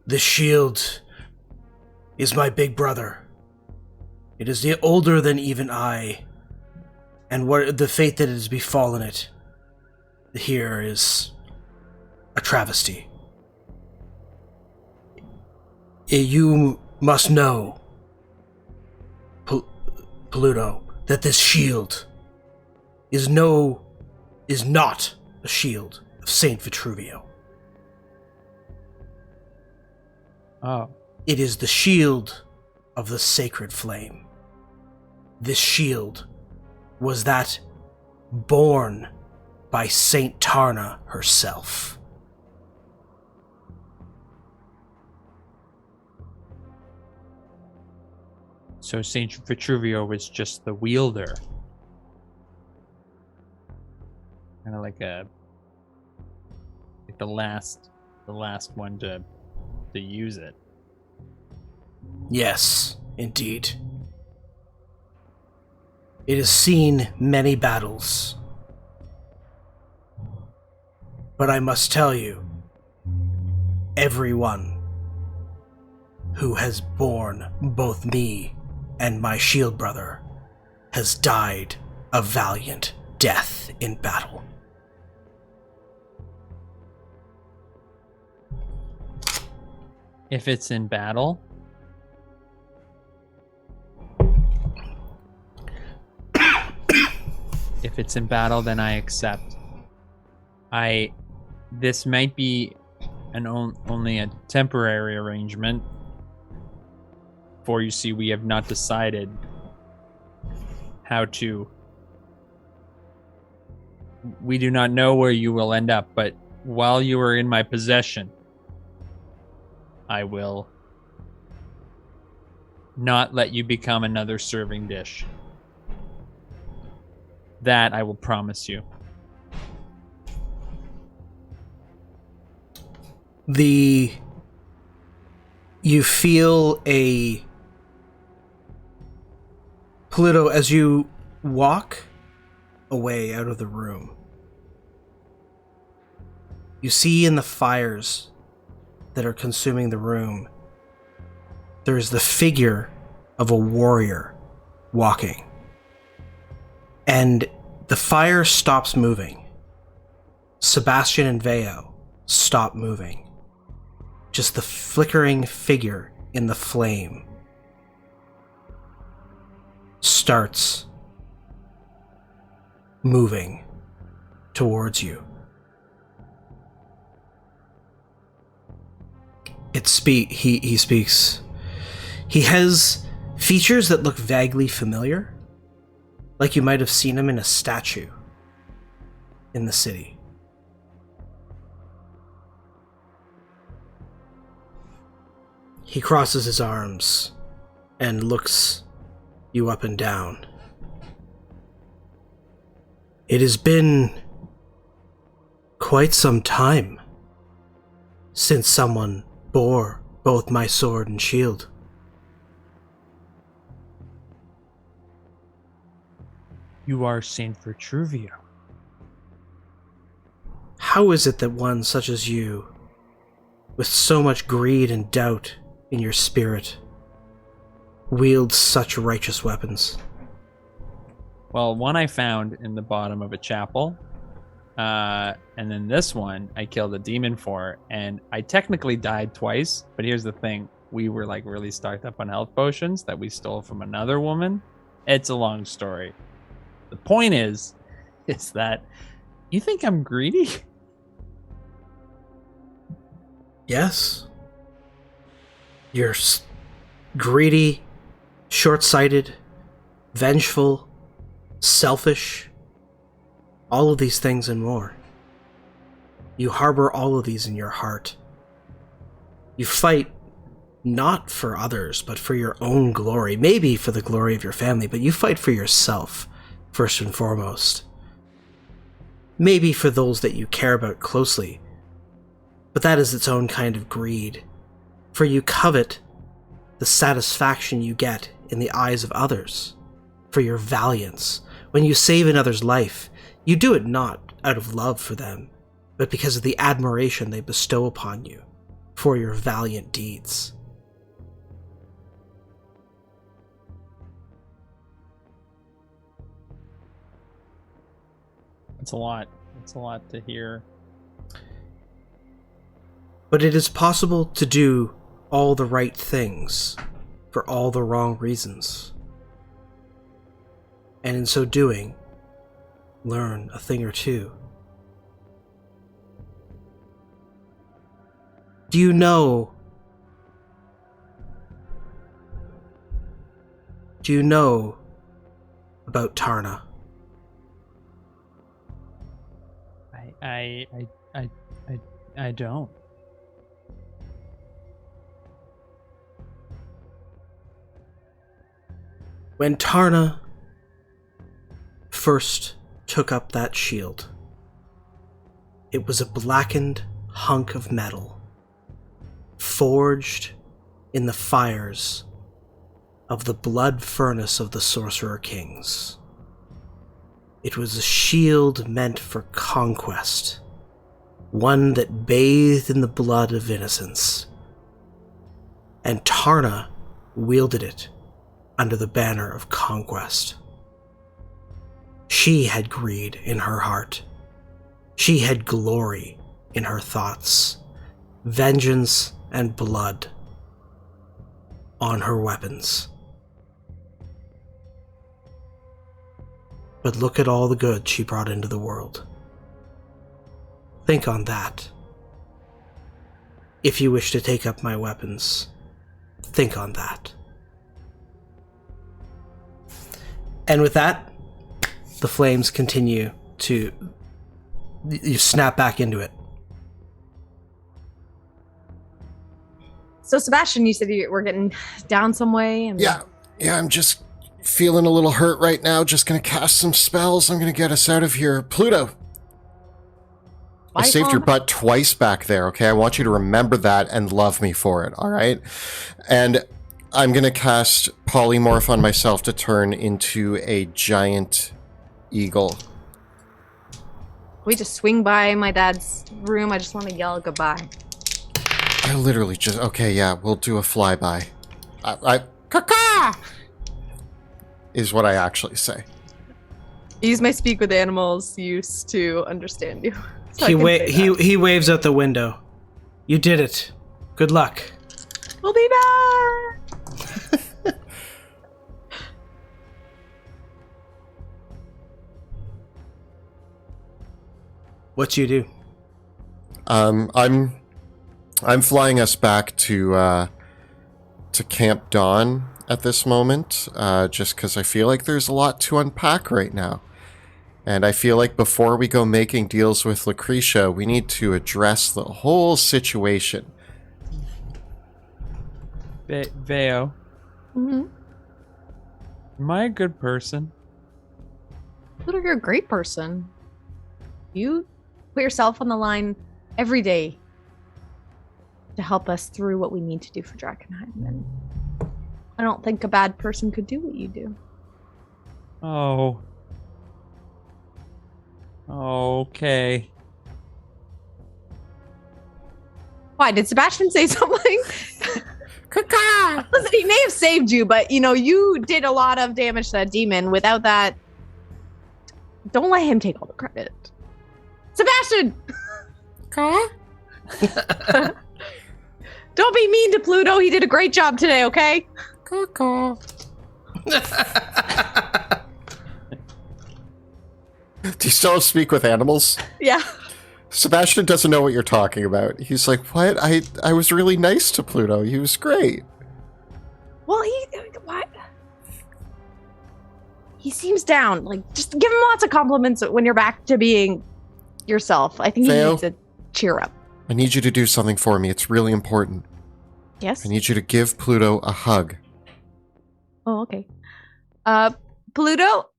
"The shield is my big brother. It is older than even I, and what the fate that has befallen it here is a travesty. You must know, Pluto, that this shield is not a shield of Saint Vitruvio. Oh. It is the shield of the sacred flame. This shield was that born by Saint Tarna herself." So Saint Vitruvio was just the wielder. Kind of like the last one to use it. Yes, indeed. It has seen many battles. But I must tell you, everyone who has borne both me and my shield brother, has died a valiant death in battle. If it's in battle? If it's in battle, then I accept. This might be only a temporary arrangement. For you see, we have not decided how to. We do not know where you will end up, but while you are in my possession, I will not let you become another serving dish. That I will promise you. You feel a... Pluto, as you walk away out of the room, you see in the fires that are consuming the room, there's the figure of a warrior walking. And the fire stops moving. Sebastian and Veo stop moving. Just the flickering figure in the flame starts moving towards you. He speaks. He has features that look vaguely familiar, like you might have seen him in a statue in the city. He crosses his arms and looks you up and down. It has been quite some time since someone bore both my sword and shield. You are Saint Vitruvio. How is it that one such as you, with so much greed and doubt in your spirit, wields such righteous weapons? Well, one I found in the bottom of a chapel, and then this one I killed a demon for, and I technically died twice, but here's the thing. We were like really stocked up on health potions that we stole from another woman. It's a long story. The point is that you think I'm greedy? Yes. You're greedy, short-sighted, vengeful, selfish, all of these things and more. You harbor all of these in your heart. You fight not for others, but for your own glory, maybe for the glory of your family, but you fight for yourself, first and foremost. Maybe for those that you care about closely, but that is its own kind of greed, for you covet the satisfaction you get in the eyes of others, for your valiance. When you save another's life, you do it not out of love for them, but because of the admiration they bestow upon you for your valiant deeds. It's a lot. It's a lot to hear. But it is possible to do all the right things for all the wrong reasons. And in so doing, learn a thing or two. Do you know about Tarna? I don't. When Tarna first took up that shield, it was a blackened hunk of metal, forged in the fires of the blood furnace of the Sorcerer Kings. It was a shield meant for conquest, one that bathed in the blood of innocence. and Tarna wielded it under the banner of conquest. She had greed in her heart. She had glory in her thoughts, vengeance and blood on her weapons. But look at all the good she brought into the world. Think on that. If you wish to take up my weapons, think on that. And with that, the flames continue to... You snap back into it. So Sebastian, you said we're getting down some way? And Yeah, I'm just feeling a little hurt right now. Just gonna cast some spells. I'm gonna get us out of here. Pluto! I saved your butt twice back there, okay? I want you to remember that and love me for it, alright? And I'm gonna cast Polymorph on myself to turn into a giant eagle. We just swing by my dad's room. I just want to yell goodbye. I literally just... Okay, yeah, we'll do a flyby. Caca! Is what I actually say. Use my speak with animals use to understand you. So He waves out the window. You did it. Good luck. We'll be back. What you do? I'm flying us back to Camp Dawn at this moment, just because I feel like there's a lot to unpack right now. And I feel like before we go making deals with Lucretia, we need to address the whole situation. Veo. Mm-hmm. Am I a good person? Ludo, you're a great person. You put yourself on the line every day to help us through what we need to do for Drakkenheim. And I don't think a bad person could do what you do. Oh. Okay. Why? Did Sebastian say something? Listen, he may have saved you, but you did a lot of damage to that demon. Without that, don't let him take all the credit. Sebastian! Don't be mean to Pluto. He did a great job today, okay? Do you still speak with animals? Yeah. Sebastian doesn't know what you're talking about. He's like, what? I was really nice to Pluto. He was great. Well, what? He seems down. Like, just give him lots of compliments when you're back to being yourself. I think he Theo, needs to cheer up. I need you to do something for me. It's really important. Yes? I need you to give Pluto a hug. Oh, okay. Pluto,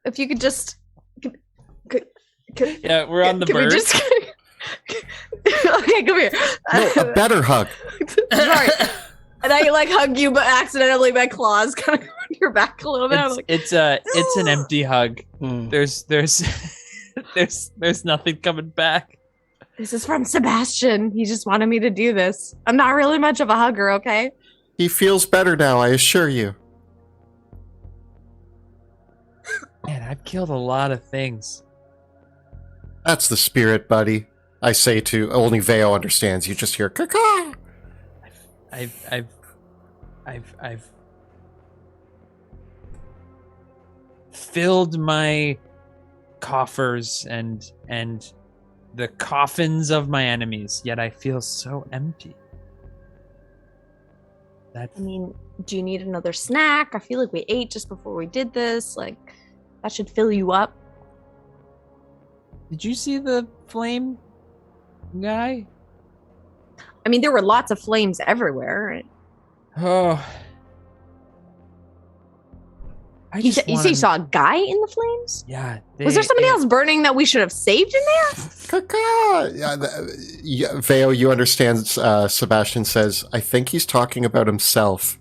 if you could just... Yeah, we're on the bird. Okay, come here. No, a better hug. Sorry. And I hug you, but accidentally my claws kind of go on your back a little bit. It's an empty hug. There's nothing coming back. This is from Sebastian. He just wanted me to do this. I'm not really much of a hugger, okay? He feels better now, I assure you. Man, I've killed a lot of things. That's the spirit, buddy. I say to only Veo understands. You just hear caca. I've filled my coffers and the coffins of my enemies, yet I feel so empty. I mean, do you need another snack? I feel like we ate just before we did this. Like, that should fill you up. Did you see the flame guy? I mean, there were lots of flames everywhere. Oh. You say you saw a guy in the flames? Yeah. Was there somebody else burning that we should have saved in there? Caca. Yeah, Veo, you understand, Sebastian says, I think he's talking about himself.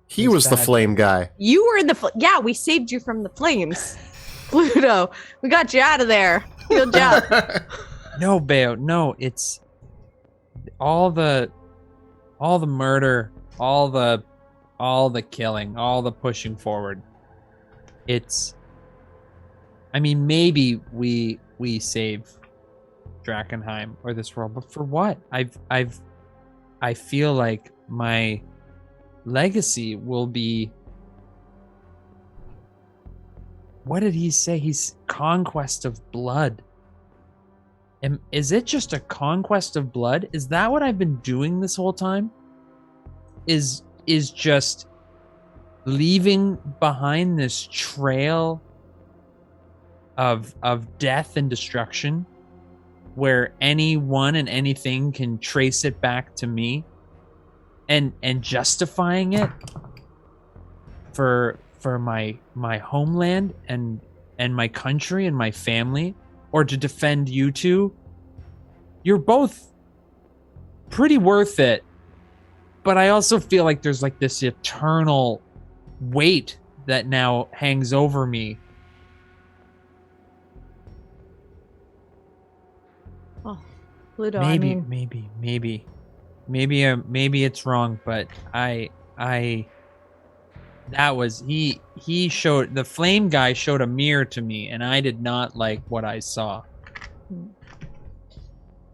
He was the flame guy. You were in the... Yeah, we saved you from the flames. Pluto, we got you out of there. Good job. No, Veo, no, it's all the all the murder, all the killing, all the pushing forward. I mean, maybe we save Drakkenheim or this world, but for what? I feel like my legacy will be, what did he say? He's conquest of blood. Is it just a conquest of blood? Is that what I've been doing this whole time? Is just leaving behind this trail of death and destruction where anyone and anything can trace it back to me, and justifying it for my homeland and my country and my family, or to defend you two? You're both pretty worth it, but I also feel like there's like this eternal weight that now hangs over me. Oh, Pluto, Maybe, I mean, maybe it's wrong, but that was he showed, the flame guy showed a mirror to me, and I did not like what I saw.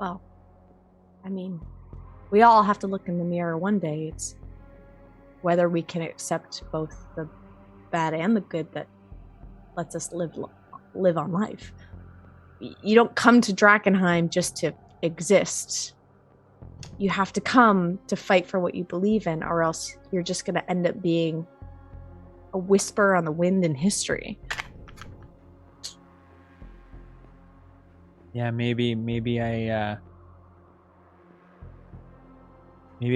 well, I mean, we all have to look in the mirror one day. It's whether we can accept both the bad and the good that lets us live on life. You don't come to Drakkenheim just to exist. You have to come to fight for what you believe in, or else you're just going to end up being a whisper on the wind in history. Yeah, maybe I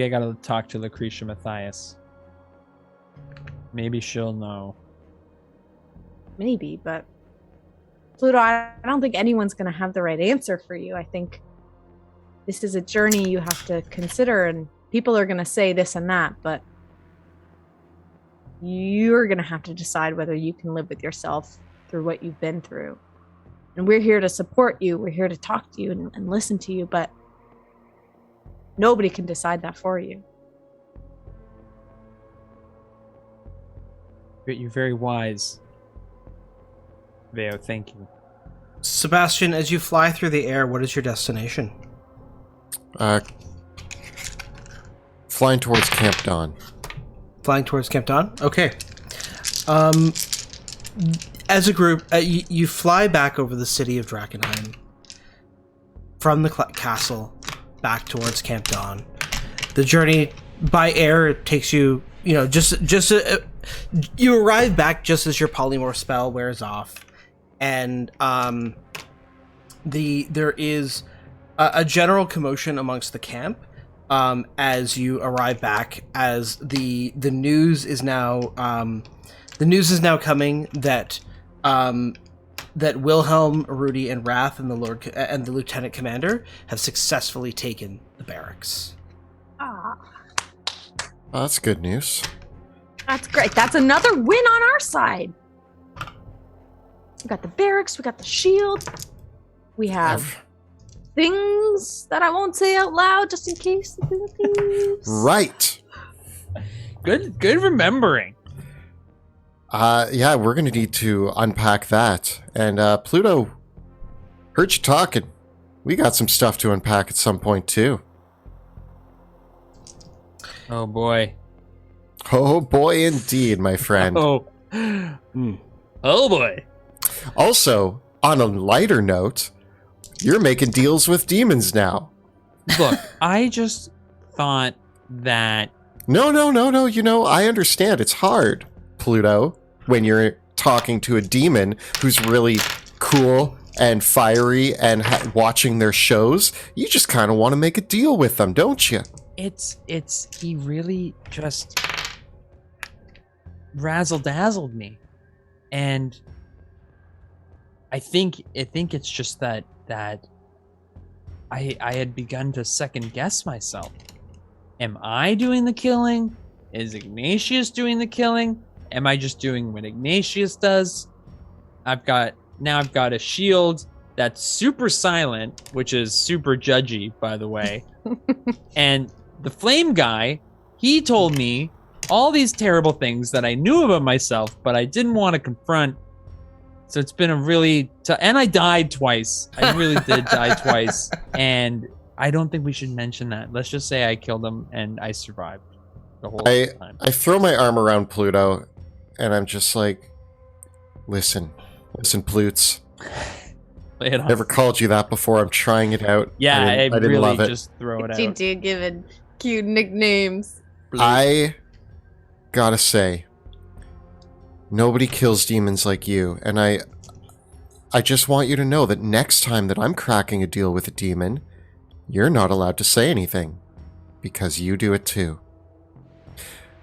gotta talk to Lucretia Matthias. Maybe she'll know. Maybe, but Pluto, I don't think anyone's going to have the right answer for you. I think this is a journey you have to consider, and people are going to say this and that, but you're going to have to decide whether you can live with yourself through what you've been through. And we're here to support you. We're here to talk to you and listen to you, but nobody can decide that for you. You're very wise, Veo. Thank you. Sebastian, as you fly through the air, what is your destination? Flying towards Camp Dawn. Flying towards Camp Dawn? Okay. As a group, you fly back over the city of Drakkenheim from the castle back towards Camp Dawn. The journey by air takes you, you arrive back just as your polymorph spell wears off, and there is a general commotion amongst the camp as you arrive back, as the news is now coming that Wilhelm, Rudy, and Wrath and the lieutenant commander have successfully taken the barracks. Ah, Oh, that's good news. that's great. That's another win on our side. We got the barracks, we got the shield, we have things that I won't say out loud just in case the Philippines. Right. Good remembering. Yeah, we're gonna need to unpack that. And Pluto, heard you talking. We got some stuff to unpack at some point too. Oh boy. Oh boy, indeed, my friend. Oh boy. Also, on a lighter note, you're making deals with demons now. Look, I just thought that. No. You know, I understand. It's hard, Pluto, when you're talking to a demon who's really cool and fiery and watching their shows. You just kind of want to make a deal with them, don't you? He really just razzle-dazzled me. And I think it's just that I had begun to second guess myself. Am I doing the killing? Is Ignatius doing the killing? Am I just doing what Ignatius does? I've got a shield that's super silent, which is super judgy, by the way. and the flame guy, he told me all these terrible things that I knew about myself, but I didn't want to confront. So it's been a really and I died twice. I really did die twice. And I don't think we should mention that. Let's just say I killed him and I survived the whole time. I throw my arm around Pluto and I'm just like, listen, Plutes. Never called you that before. I'm trying it out. Yeah, I didn't really love it. just throw it You out. do give it cute nicknames. I gotta say, nobody kills demons like you, and I just want you to know that next time that I'm cracking a deal with a demon, you're not allowed to say anything, because you do it too.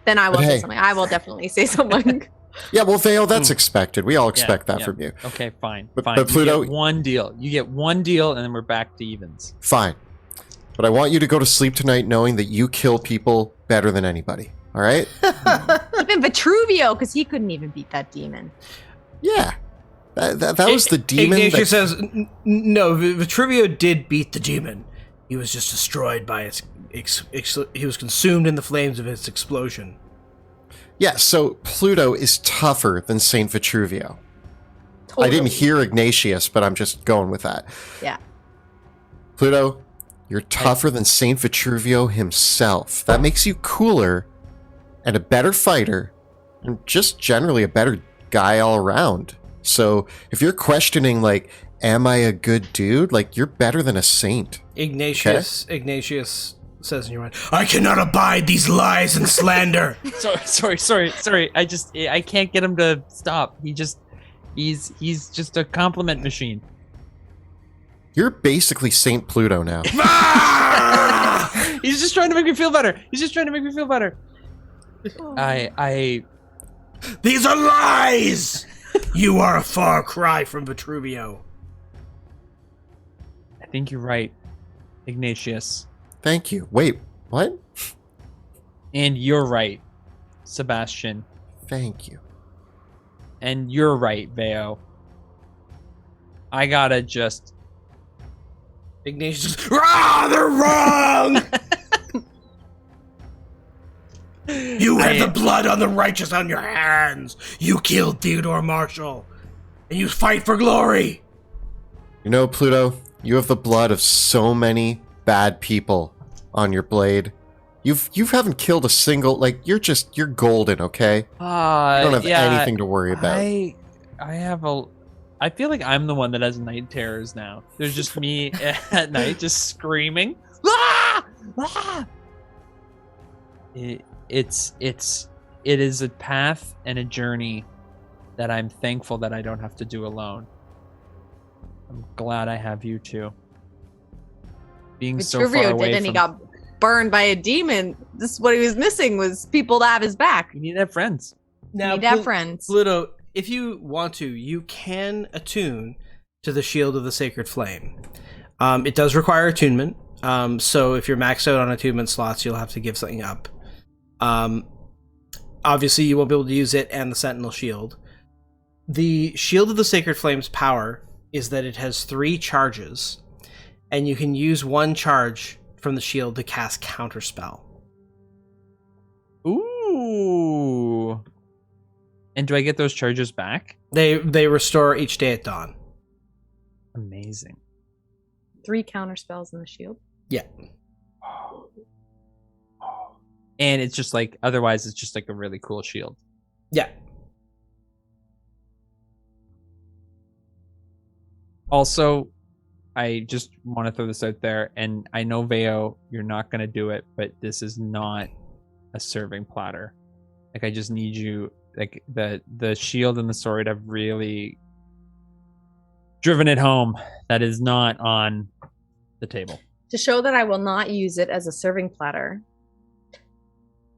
Then I will But say hey. something. I will definitely say something. Yeah, well, Vale, that's expected. We all expect that from you. Okay, fine. But fine. Pluto- You get one deal. You get one deal, and then we're back to evens. Fine. But I want you to go to sleep tonight knowing that you kill people better than anybody. All right? Even Vitruvio, because he couldn't even beat that demon. Yeah. That was the demon. Ignatius says, no, Vitruvio did beat the demon. He was just destroyed by its... he was consumed in the flames of its explosion. Yeah, so Pluto is tougher than Saint Vitruvio. Totally. I didn't hear Ignatius, but I'm just going with that. Yeah. Pluto, you're tougher than Saint Vitruvio himself. That makes you cooler and a better fighter and just generally a better guy all around. So if you're questioning, like, am I a good dude? Like, you're better than a saint. Ignatius says in your mind, I cannot abide these lies and slander. Sorry. I can't get him to stop. He's just a compliment machine. You're basically Saint Pluto now. He's just trying to make me feel better. These are lies! You are a far cry from Vitruvio. I think you're right, Ignatius. Thank you. Wait, what? And you're right, Sebastian. Thank you. And you're right, Veo. I gotta just... Ignatius says, they're wrong! You have the blood on the righteous on your hands. You killed Theodore Marshall. And you fight for glory. You know, Pluto, you have the blood of so many bad people on your blade. You haven't killed a single, like, you're golden, okay? You don't have anything to worry about. I feel like I'm the one that has night terrors now. There's just me at night just screaming. Ah! Ah! It is a path and a journey that I'm thankful that I don't have to do alone. I'm glad I have you too. Being so far Vitruvio away did, and he from... got burned by a demon. This is what he was missing, was people to have his back. You need to have friends. You need to have friends. Pluto, if you want to, you can attune to the Shield of the Sacred Flame. It does require attunement, so if you're maxed out on attunement slots, you'll have to give something up. Obviously, you won't be able to use it and the Sentinel Shield. The Shield of the Sacred Flame's power is that it has 3 charges, and you can use 1 charge from the shield to cast Counterspell. Ooh. And do I get those charges back? They restore each day at dawn. Amazing. 3 counter spells in the shield. Yeah. And it's just like, otherwise it's just like a really cool shield. Yeah. Also, I just want to throw this out there, and I know, Veo, you're not going to do it, but this is not a serving platter. Like, I just need you, like, the shield and the sword have really driven it home. That is not on the table. To show that I will not use it as a serving platter.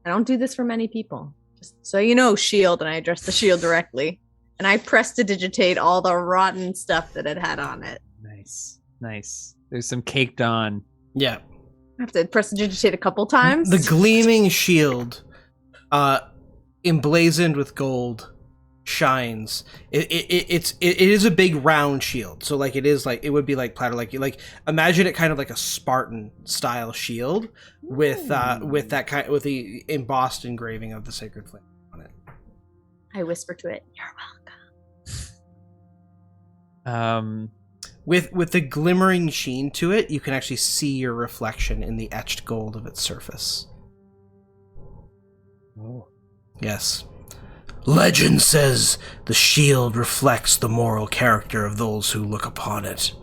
I don't do this for many people. Just so you know, shield, and I address the shield directly. And I prestidigitate all the rotten stuff that it had on it. Nice. There's some caked on. Yeah. I have to prestidigitate a couple times. The gleaming shield, emblazoned with gold, shines. It is a big round shield. So like it would be like platter, like imagine it kind of like a Spartan style shield with the embossed engraving of the sacred flame on it. I whisper to it, "You're Um, With the glimmering sheen to it, you can actually see your reflection in the etched gold of its surface. oh. Yes. Legend says the shield reflects the moral character of those who look upon it.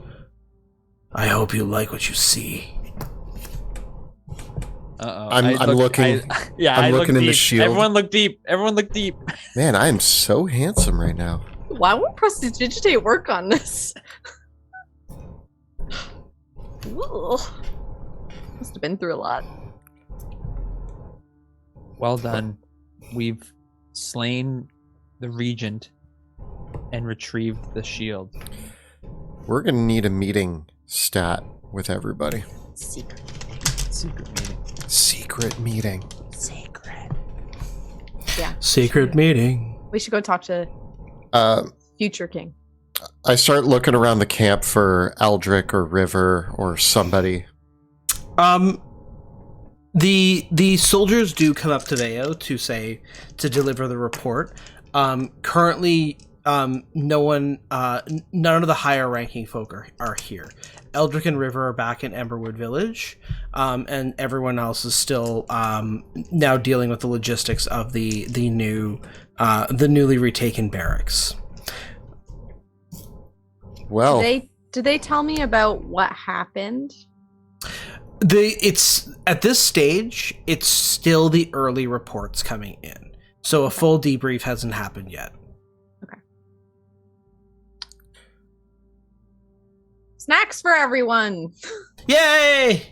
I hope you like what you see. Uh-oh. I'm looking in the shield. Everyone look deep. Everyone look deep. Man, I am so handsome right now. Why won't Prestidigitate work on this? Ooh. Must have been through a lot. Well done. We've slain the Regent and retrieved the shield. We're gonna need a meeting stat with everybody. Secret. Secret meeting. Secret meeting. Secret. Yeah. Secret meeting. We should go talk to Future King. I start looking around the camp for Eldrick or River or somebody. The soldiers do come up to Veo to deliver the report. Currently, none of the higher ranking folk are here. Eldrick and River are back in Emberwood Village, and everyone else is still now dealing with the logistics of the newly retaken barracks. Well, Did they tell me about what happened? It's at this stage, it's still the early reports coming in, so a full debrief hasn't happened yet. Okay. Snacks for everyone. Yay!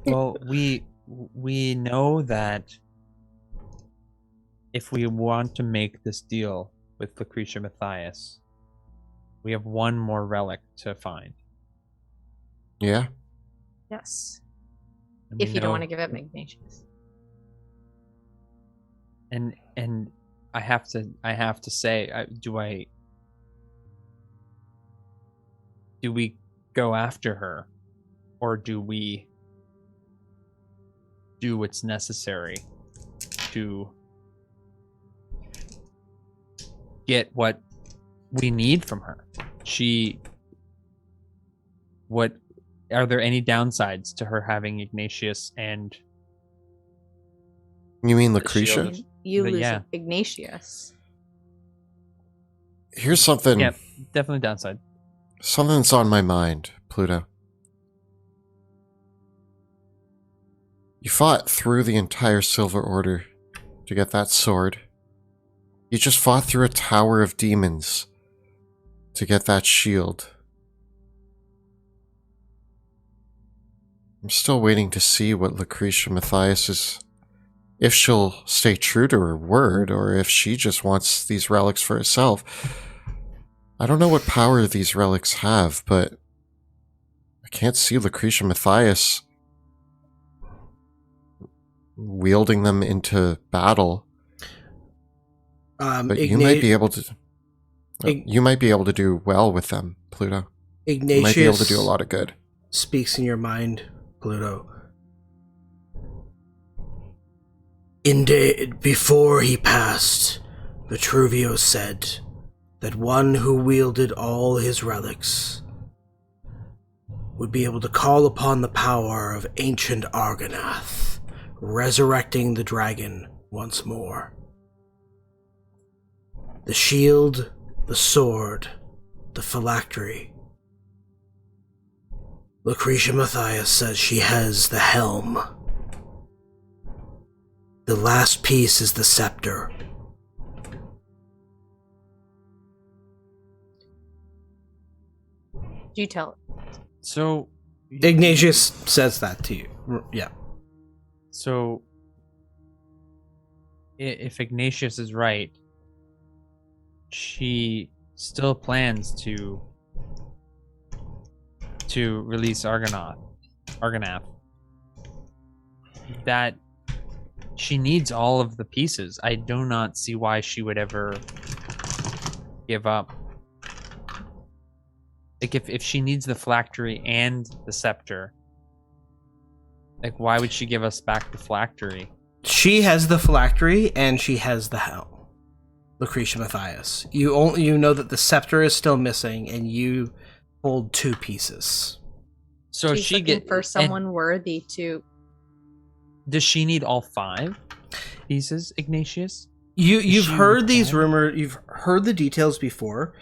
Well, we know that if we want to make this deal with Lucretia Matthias, we have one more relic to find. yeah. Yes. And If we you don't know- want to give up Magnatius. And I have to say, do we go after her, or do we do what's necessary to get what we need from her? What are there any downsides to her having Ignatius and You mean the Lucretia? shield? You But lose yeah. Ignatius. Here's something. Yeah, definitely downside. Something's on my mind, Pluto. You fought through the entire Silver Order to get that sword. You just fought through a tower of demons to get that shield. I'm still waiting to see what Lucretia Matthias is... If she'll stay true to her word, or if she just wants these relics for herself. I don't know what power these relics have, but I can't see Lucretia Matthias wielding them into battle. But you might be able to. You might be able to do well with them, Pluto. Ignatius You might be able to do a lot of good. speaks in your mind, Pluto. Before he passed, Vitruvio said that one who wielded all his relics would be able to call upon the power of ancient Argonath, resurrecting the dragon once more. The shield, the sword, the phylactery. Lucretia Matthias says she has the helm. The last piece is the scepter. You tell it. So Ignatius says that to you. Yeah. So, if Ignatius is right, she still plans to release Argonath. That she needs all of the pieces. I do not see why she would ever give up. Like, if she needs the phylactery and the scepter, like, why would she give us back the phylactery? She has the phylactery and she has the helm. Lucretia Matthias. You know that the scepter is still missing, and you hold 2 pieces. So She's she looking get for and someone worthy to. does she need all 5 pieces, Ignatius? You've she heard these required? rumors. You've heard the details before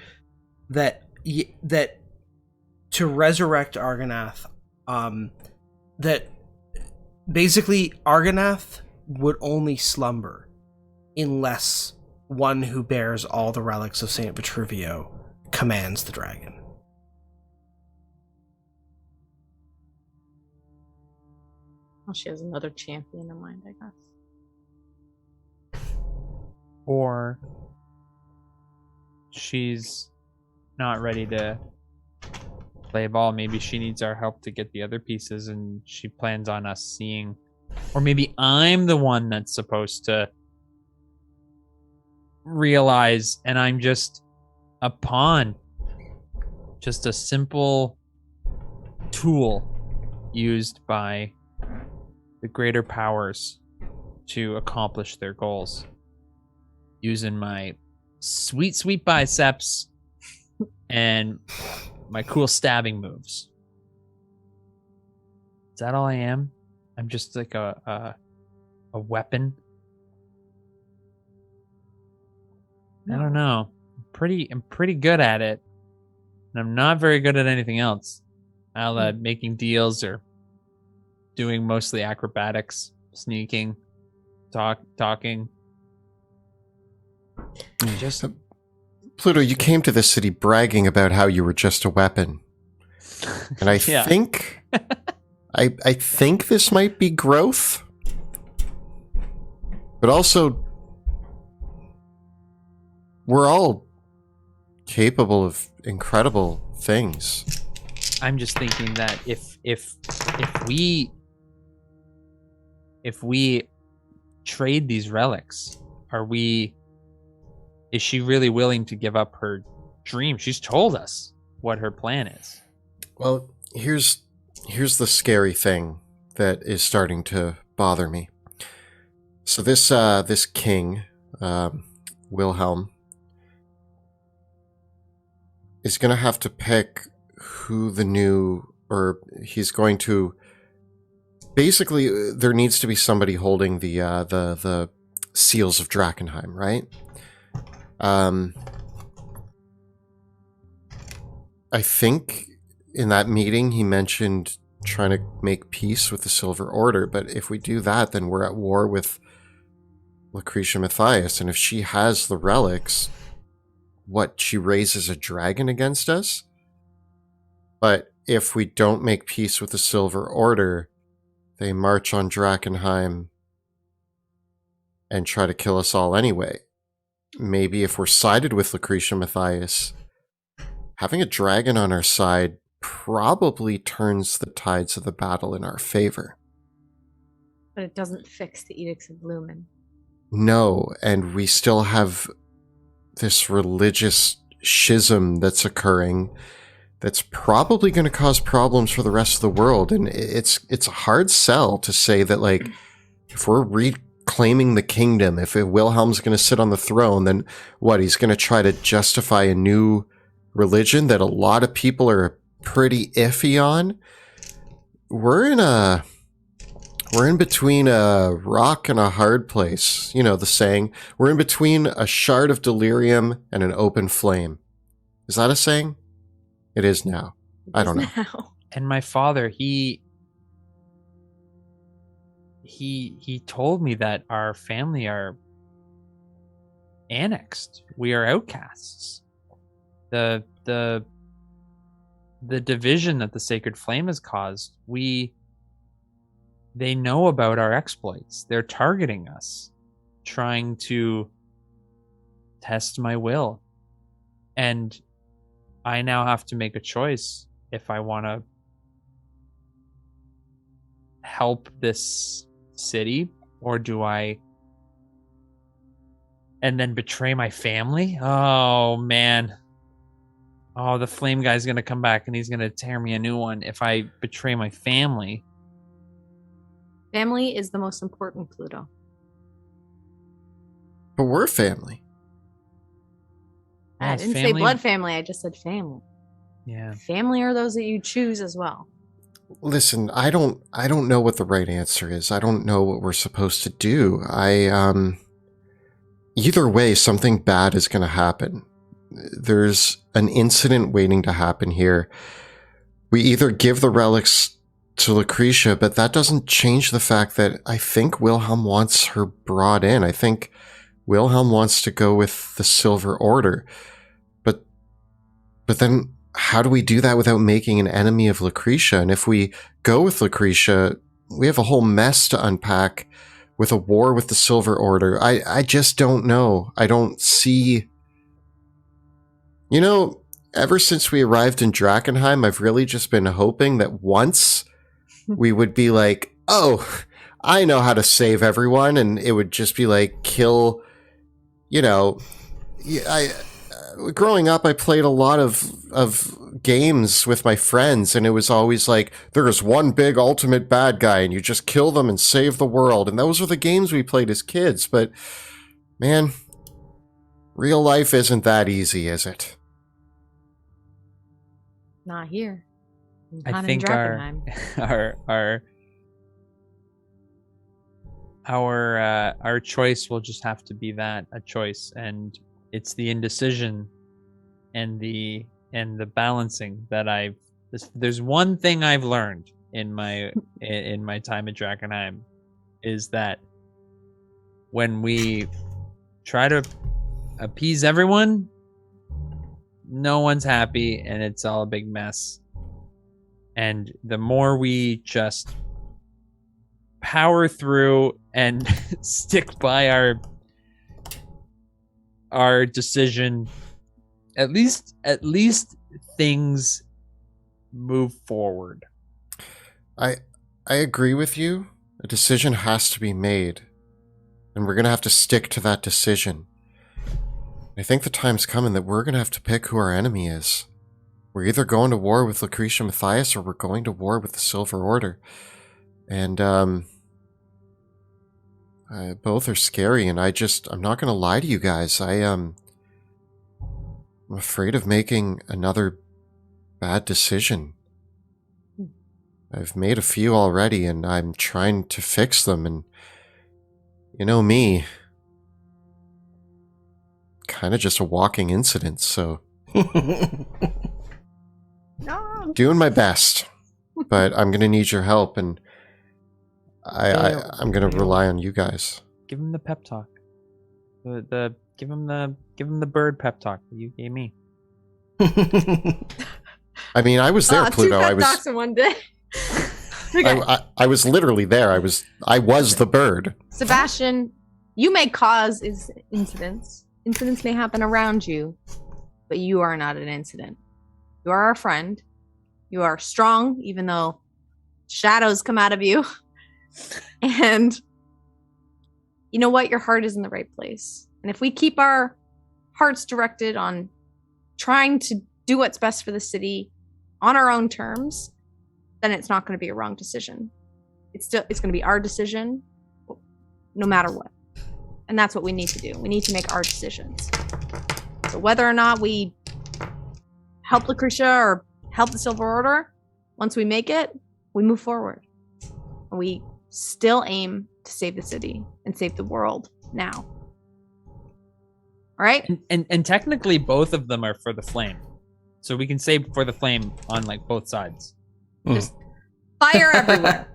that that to resurrect Argonath, that basically Argonath would only slumber unless one who bears all the relics of Saint Vitruvio commands the dragon. Well, she has another champion in mind, I guess. Or she's not ready to play ball. Maybe she needs our help to get the other pieces, and she plans on us seeing. Or maybe I'm the one that's supposed to realize, and I'm just a pawn. Just a simple tool used by the greater powers to accomplish their goals. Using my sweet, sweet biceps and my cool stabbing moves. Is that all I am? I'm just like a weapon. I don't know. I'm pretty good at it, and I'm not very good at anything else. Making deals or doing mostly acrobatics, sneaking, talking. Just Pluto, you came to this city bragging about how you were just a weapon. And I Yeah. think I think this might be growth. But also we're all capable of incredible things. I'm just thinking that if we trade these relics, is she really willing to give up her dream? She's told us what her plan is. Well, here's the scary thing that is starting to bother me. So this king, Wilhelm, is going to have to pick who the new, or he's going to. Basically, there needs to be somebody holding the seals of Drakkenheim, right? I think in that meeting he mentioned trying to make peace with the Silver Order, but if we do that, then we're at war with Lucretia Matthias, and if she has the relics, she raises a dragon against us? But if we don't make peace with the Silver Order, they march on Drakkenheim and try to kill us all anyway. Maybe if we're sided with Lucretia Matthias, having a dragon on our side probably turns the tides of the battle in our favor. But it doesn't fix the Edicts of Lumen. No, and we still have this religious schism that's occurring that's probably going to cause problems for the rest of the world. And it's a hard sell to say that, like, if we're reclaiming the kingdom, if Wilhelm's going to sit on the throne, then what, he's going to try to justify a new religion that a lot of people are pretty iffy on? We're in between a rock and a hard place. You know the saying, we're in between a shard of delirium and an open flame. Is that a saying? It is now. I don't know. Now. And my father, he told me that our family are annexed. We are outcasts. The division that the Sacred Flame has caused, they know about our exploits. They're targeting us, trying to test my will. And I now have to make a choice if I want to help this city, or do I and then betray my family? Oh man. Oh, the flame guy's gonna come back and he's gonna tear me a new one if I betray my family. Family is the most important, Pluto. But we're family. I didn't say blood family, I just said family. Yeah. Family are those that you choose as well. Listen, I don't know what the right answer is. I don't know what we're supposed to do. Either way, something bad is going to happen. There's an incident waiting to happen here. We either give the relics to Lucretia, but that doesn't change the fact that I think Wilhelm wants her brought in. I think Wilhelm wants to go with the Silver Order. But then how do we do that without making an enemy of Lucretia? And if we go with Lucretia, we have a whole mess to unpack with a war with the Silver Order. I just don't know. I don't see... You know, ever since we arrived in Drakkenheim, I've really just been hoping that once we would be like, oh, I know how to save everyone, and it would just be like, kill, growing up, I played a lot of games with my friends, and it was always like, there's one big ultimate bad guy, and you just kill them and save the world. And those were the games we played as kids. But, man, real life isn't that easy, is it? Not here. Not I think in Drakkenheim. our choice will just have to be that, a choice, and it's the indecision and the balancing that there's one thing I've learned in my time at Drakkenheim, is that when we try to appease everyone, no one's happy and it's all a big mess. And the more we just power through and stick by our decision, at least things move forward. I agree with you. A decision has to be made, and we're going to have to stick to that decision. I think the time's coming that we're going to have to pick who our enemy is. We're either going to war with Lucretia Matthias, or we're going to war with the Silver Order. And both are scary, and I'm not going to lie to you guys. I'm afraid of making another bad decision. I've made a few already, and I'm trying to fix them, and you know me, kind of just a walking incident, so No. doing my best, but I'm going to need your help, and I'm going to rely on you guys. Give him the pep talk. Give him the bird pep talk that you gave me. I mean, I was there, Pluto. Two pep talks in one day. Okay. I was literally there. I was the bird. Sebastian, you may cause incidents. Incidents may happen around you, but you are not an incident. You are our friend. You are strong, even though shadows come out of you. And you know what? Your heart is in the right place. And if we keep our hearts directed on trying to do what's best for the city on our own terms, then it's not going to be a wrong decision. It's going to be our decision no matter what. And that's what we need to do. We need to make our decisions. So whether or not we help Lucretia or help the Silver Order, once we make it, we move forward. And we still aim to save the city and save the world now. All right? And technically both of them are for the flame. So we can save for the flame on like both sides. Just fire everywhere.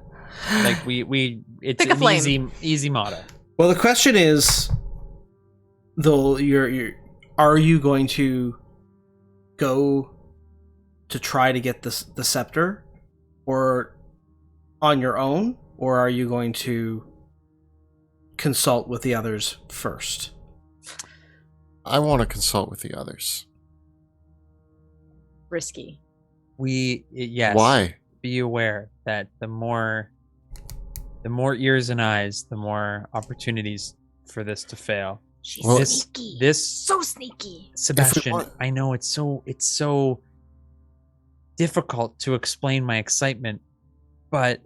Like we it's Pick a an flame. easy motto. Well, the question is, though, are you going to go to try to get the scepter, or on your own, or are you going to consult with the others first? I want to consult with the others. Risky. Yes. Why? Be aware that the more ears and eyes, the more opportunities for this to fail. She's Well, sneaky. This So sneaky. Sebastian, want- I know it's so difficult to explain my excitement, but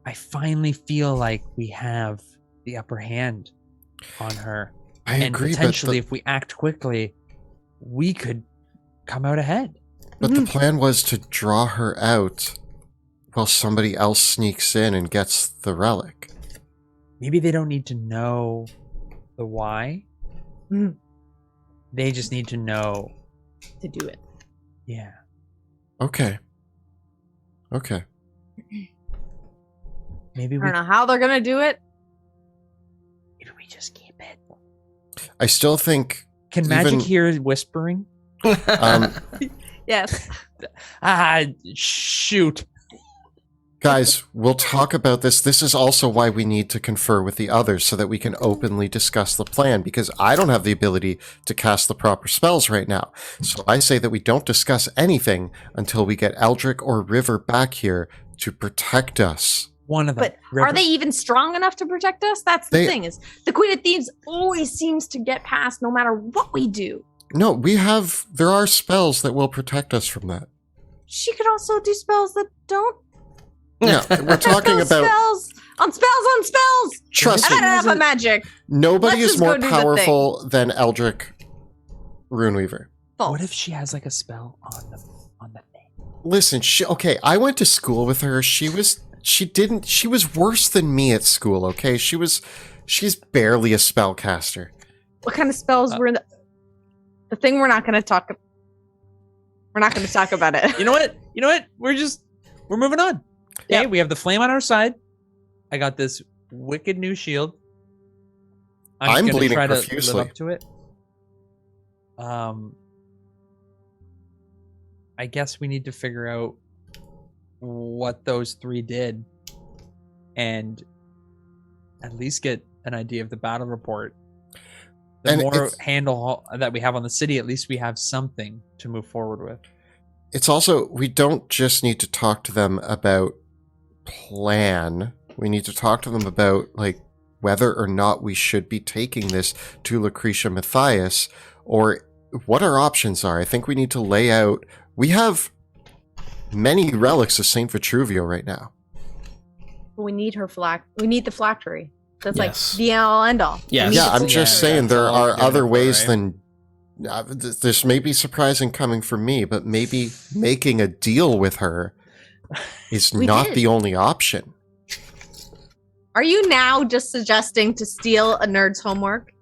I finally feel like we have the upper hand on her. I And agree, potentially, if we act quickly, we could come out ahead. but the plan was to draw her out while somebody else sneaks in and gets the relic. Maybe they don't need to know the why. They just need to know. To do it. Yeah. Okay. Maybe I we don't know how they're gonna do it. just keep it. I still think Can magic even- hear whispering? Yes. Shoot. guys, we'll talk about this. This is also why we need to confer with the others so that we can openly discuss the plan, because I don't have the ability to cast the proper spells right now. So I say that we don't discuss anything until we get Eldrick or River back here to protect us. One of them. But River. are they even strong enough to protect us? That's the They- thing, is the Queen of Thieves always seems to get past no matter what we do. No, there are spells that will protect us from that. She could also do spells that don't No, we're talking those about, spells on spells on spells. trust And me, I don't have a magic. nobody Let's is just more go do the powerful than Eldrick Runeweaver. False. What if she has like a spell on the thing? Listen, okay, I went to school with her. She was worse than me at school, okay? She's barely a spellcaster. What kind of spells were in the thing? We're not going to talk. We're not going to talk about it. You know what? We're moving on. Okay, Yep. we have the flame on our side. I got this wicked new shield. I'm gonna bleeding try to profusely. live up to it. I guess we need to figure out what those three did, and at least get an idea of the battle report. The And more it's- handle that we have on the city, at least we have something to move forward with. It's also, we don't just need to talk to them about plan. We need to talk to them about, like, whether or not we should be taking this to Lucretia Matthias, or what our options are. I think we need to lay out. We have many relics of Saint Vitruvio right now. We need her we need the phylactery. That's Yes. like the all end all. Yes. We need Yeah, the I'm just phylactery. saying there That's all are we're doing other it for, ways right? than. This may be surprising coming from me, but maybe making a deal with her is We not did. the only option. Are you now just suggesting to steal a nerd's homework?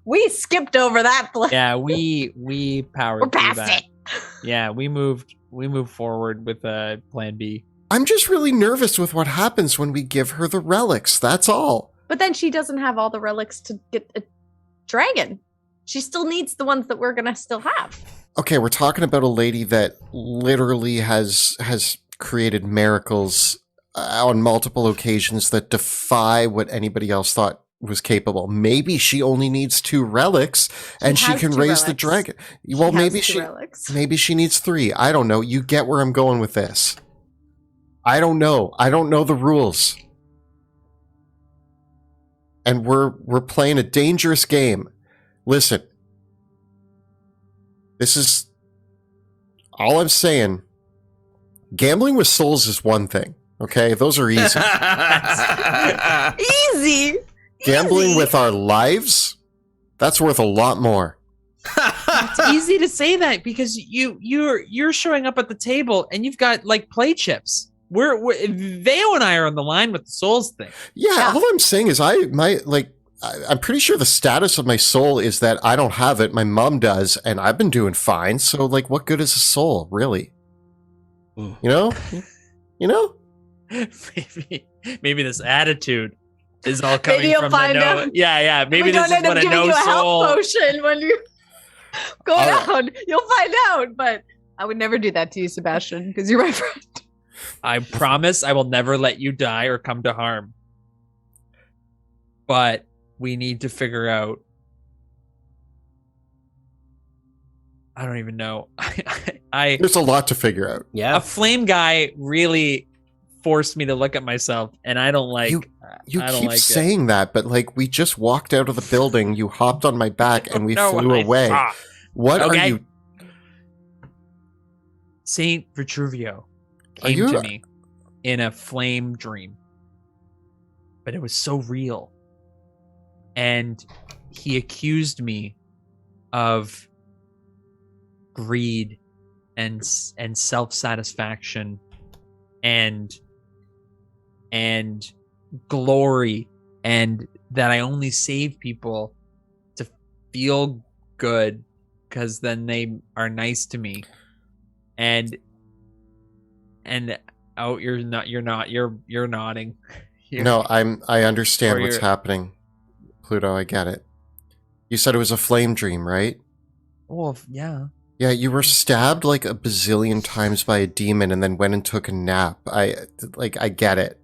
We skipped over that. Yeah, we powered We're through past that. it. Yeah, we moved forward with plan B. I'm just really nervous with what happens when we give her the relics. That's all. But then she doesn't have all the relics to get a dragon. She still needs the ones that we're gonna still have. Okay, we're talking about a lady that literally has created miracles on multiple occasions that defy what anybody else thought was capable. Maybe she only needs 2 relics and she has can 2 raise the relics. dragon. She Well, has maybe 2 she relics. maybe she needs 3. I don't know. You get where I'm going with this. I don't know. I don't know the rules. And we're playing a dangerous game. Listen. This is all I'm saying. Gambling with souls is one thing. Okay? Those are easy. Easy. Gambling Easy. with our lives, that's worth a lot more. It's easy to say that because you're showing up at the table and you've got like play chips. We're Veo and I are on the line with the souls thing. Yeah, all I'm saying is I'm pretty sure the status of my soul is that I don't have it. My mom does, and I've been doing fine. So, like, what good is a soul, really? Mm. You know? You know? Maybe this attitude is all coming Maybe you'll from find the no. out. Yeah. Maybe we this don't is end what up a giving no you a soul. health potion when you go All right. down. You'll find out, but I would never do that to you, Sebastian, because you're my friend. I promise I will never let you die or come to harm. But we need to figure out. I don't even know. There's a lot to figure out. Yeah. A flame guy really forced me to look at myself, and I don't like. You I don't keep like saying that, but like we just walked out of the building, you hopped on my back, and we know flew what I away. saw. What are Okay. you? Saint Vitruvio Are came you- to me in a flame dream, but it was so real, and he accused me of greed and self-satisfaction and glory, and that I only save people to feel good because then they are nice to me. And oh, you're nodding. No, I understand Or what's you're- happening, Pluto. I get it. You said it was a flame dream, right? Well, yeah. Yeah, you were stabbed like a bazillion times by a demon, and then went and took a nap. I get it.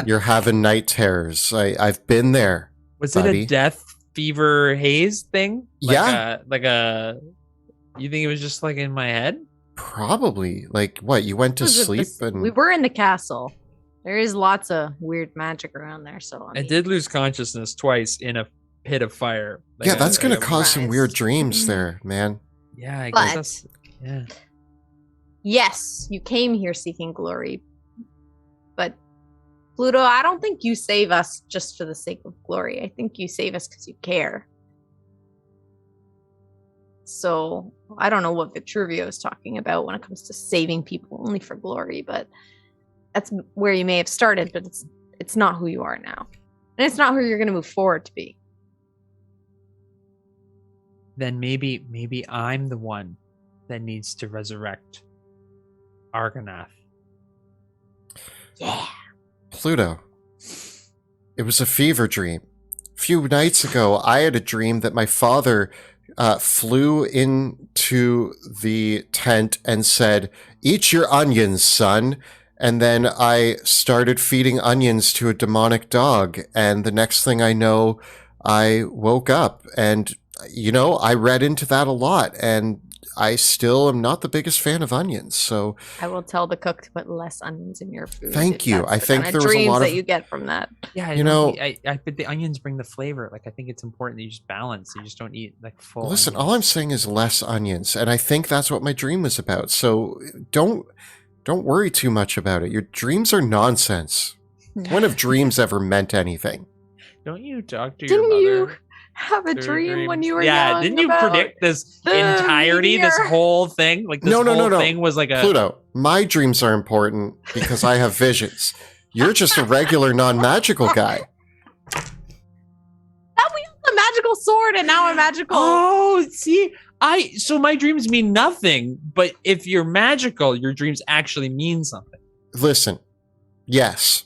You're having night terrors. I've been there. Was buddy. it a death fever haze thing? Yeah. You think it was just like in my head? Probably. Like what? You went to Was it sleep this- and we were in the castle. There is lots of weird magic around there, so I did lose consciousness twice in a pit of fire. Like, yeah, that's gonna I'm cause some weird surprised. dreams there, man. Yeah, I But- guess that's yeah. Yes, you came here seeking glory, but Pluto, I don't think you save us just for the sake of glory. I think you save us because you care. So I don't know what Vitruvio is talking about when it comes to saving people only for glory, but that's where you may have started, but it's not who you are now, and it's not who you're going to move forward to be. Then maybe I'm the one that needs to resurrect Argonath. Yeah. Pluto. It was a fever dream. A few nights ago, I had a dream that my father flew into the tent and said, "Eat your onions, son." And then I started feeding onions to a demonic dog. And the next thing I know, I woke up. And, you know, I read into that a lot. And I still am not the biggest fan of onions. So I will tell the cook to put less onions in your food. Thank if you. that's I the think kinda there was a dreams lot that of- you get from that. Yeah, You know- I but the onions bring the flavor. Like I think it's important that you just balance. You just don't eat like full. listen, onions. all I'm saying is less onions. And I think that's what my dream was about. So don't worry too much about it. Your dreams are nonsense. When have dreams ever meant anything? Don't you talk to your Didn't mother? you have a through dream when dreams? you were yeah, young? didn't you about predict this the entirety, this meteor? whole thing? Like this No, whole no. thing was like a Pluto, my dreams are important because I have visions. You're just a regular non-magical guy. That we have a magical sword and now a magical. Oh, see, so my dreams mean nothing, but if you're magical, your dreams actually mean something. Listen, yes.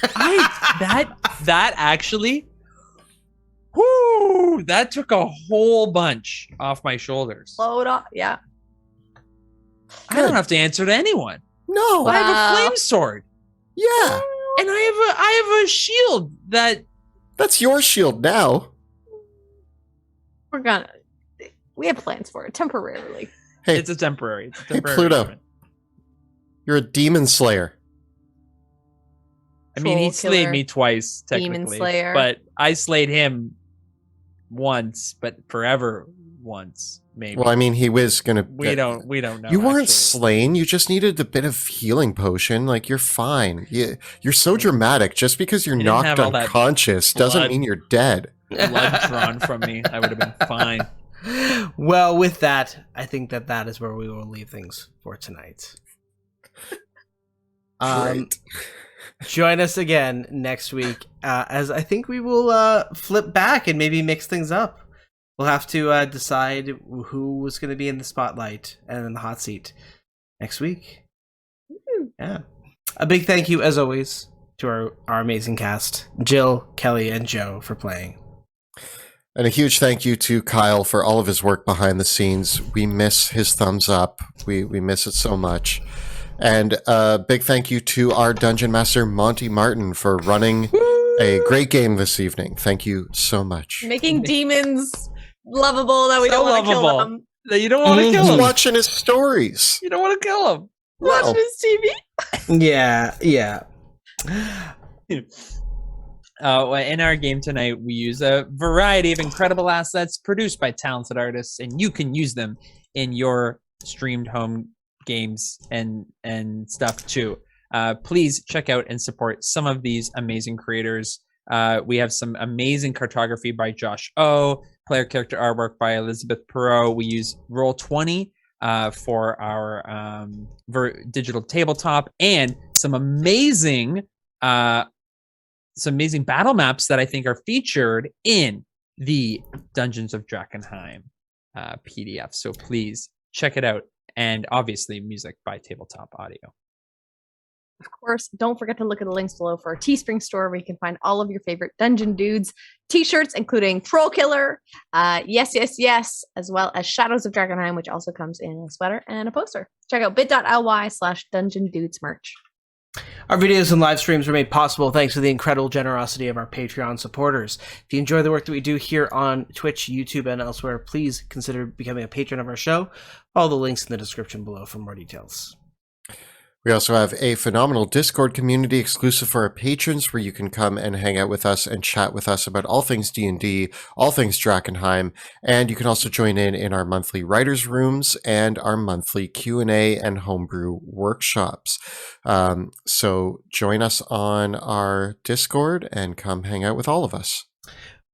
That actually, whoo, that took a whole bunch off my shoulders. Load up. Yeah. I don't have to answer to anyone. No. I have a Wow. flame sword, Yeah. and I have a shield that. That's your shield now. We have plans for it temporarily. Hey, It's a temporary. It's a Hey, temporary Pluto. arrangement. you're a demon slayer. I mean, he Troll slayed killer, me twice, demon technically, slayer. but I slayed him once, but forever once, maybe. Well, I mean, he was gonna. we don't know. You weren't actually. slain. You just needed a bit of healing potion. Like you're fine. You're so dramatic. Just because you're I didn't have knocked all that unconscious doesn't blood. mean you're dead. Blood drawn from me. I would have been fine. Well, with that, I think that is where we will leave things for tonight. Great. Join us again next week, as I think we will flip back and maybe mix things up. We'll have to decide who was going to be in the spotlight and in the hot seat next week. Yeah. A big thank you, as always, to our amazing cast, Jill, Kelly, and Joe, for playing. And a huge thank you to Kyle for all of his work behind the scenes. We miss his thumbs up. We miss it so much. And a big thank you to our Dungeon Master, Monty Martin, for running a great game this evening. Thank you so much. Making demons lovable that we So don't want to kill lovable. them. You don't want to kill He's him. watching his stories. You don't want to kill him. Watching his TV. Yeah. In our game tonight, we use a variety of incredible assets produced by talented artists, and you can use them in your streamed home games and stuff too. Please check out and support some of these amazing creators. We have some amazing cartography by Josh O, player character artwork by Elizabeth Perot. We use Roll20 for our digital tabletop, and some amazing battle maps that I think are featured in the Dungeons of Drakkenheim PDF. So please check it out. And obviously music by Tabletop Audio. Of course, don't forget to look at the links below for our Teespring store, where you can find all of your favorite Dungeon Dudes t-shirts, including Troll Killer, Yes, as well as Shadows of Drakkenheim, which also comes in a sweater and a poster. Check out bit.ly/Dungeon Dudes merch. Our videos and live streams are made possible thanks to the incredible generosity of our Patreon supporters. If you enjoy the work that we do here on Twitch, YouTube, and elsewhere, please consider becoming a patron of our show. Follow the links in the description below for more details. We also have a phenomenal Discord community exclusive for our patrons, where you can come and hang out with us and chat with us about all things D&D, all things Drakkenheim, and you can also join in our monthly writers' rooms and our monthly Q&A and homebrew workshops. So join us on our Discord and come hang out with all of us.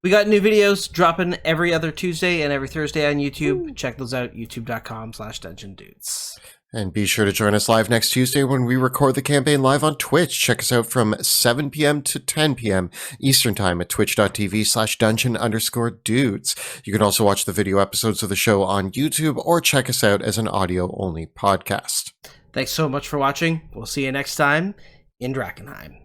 We got new videos dropping every other Tuesday and every Thursday on YouTube. Check those out, youtube.com/Dungeon Dudes. And be sure to join us live next Tuesday when we record the campaign live on Twitch. Check us out from 7 p.m. to 10 p.m. Eastern Time at twitch.tv/dungeon_dudes. You can also watch the video episodes of the show on YouTube, or check us out as an audio-only podcast. Thanks so much for watching. We'll see you next time in Drakkenheim.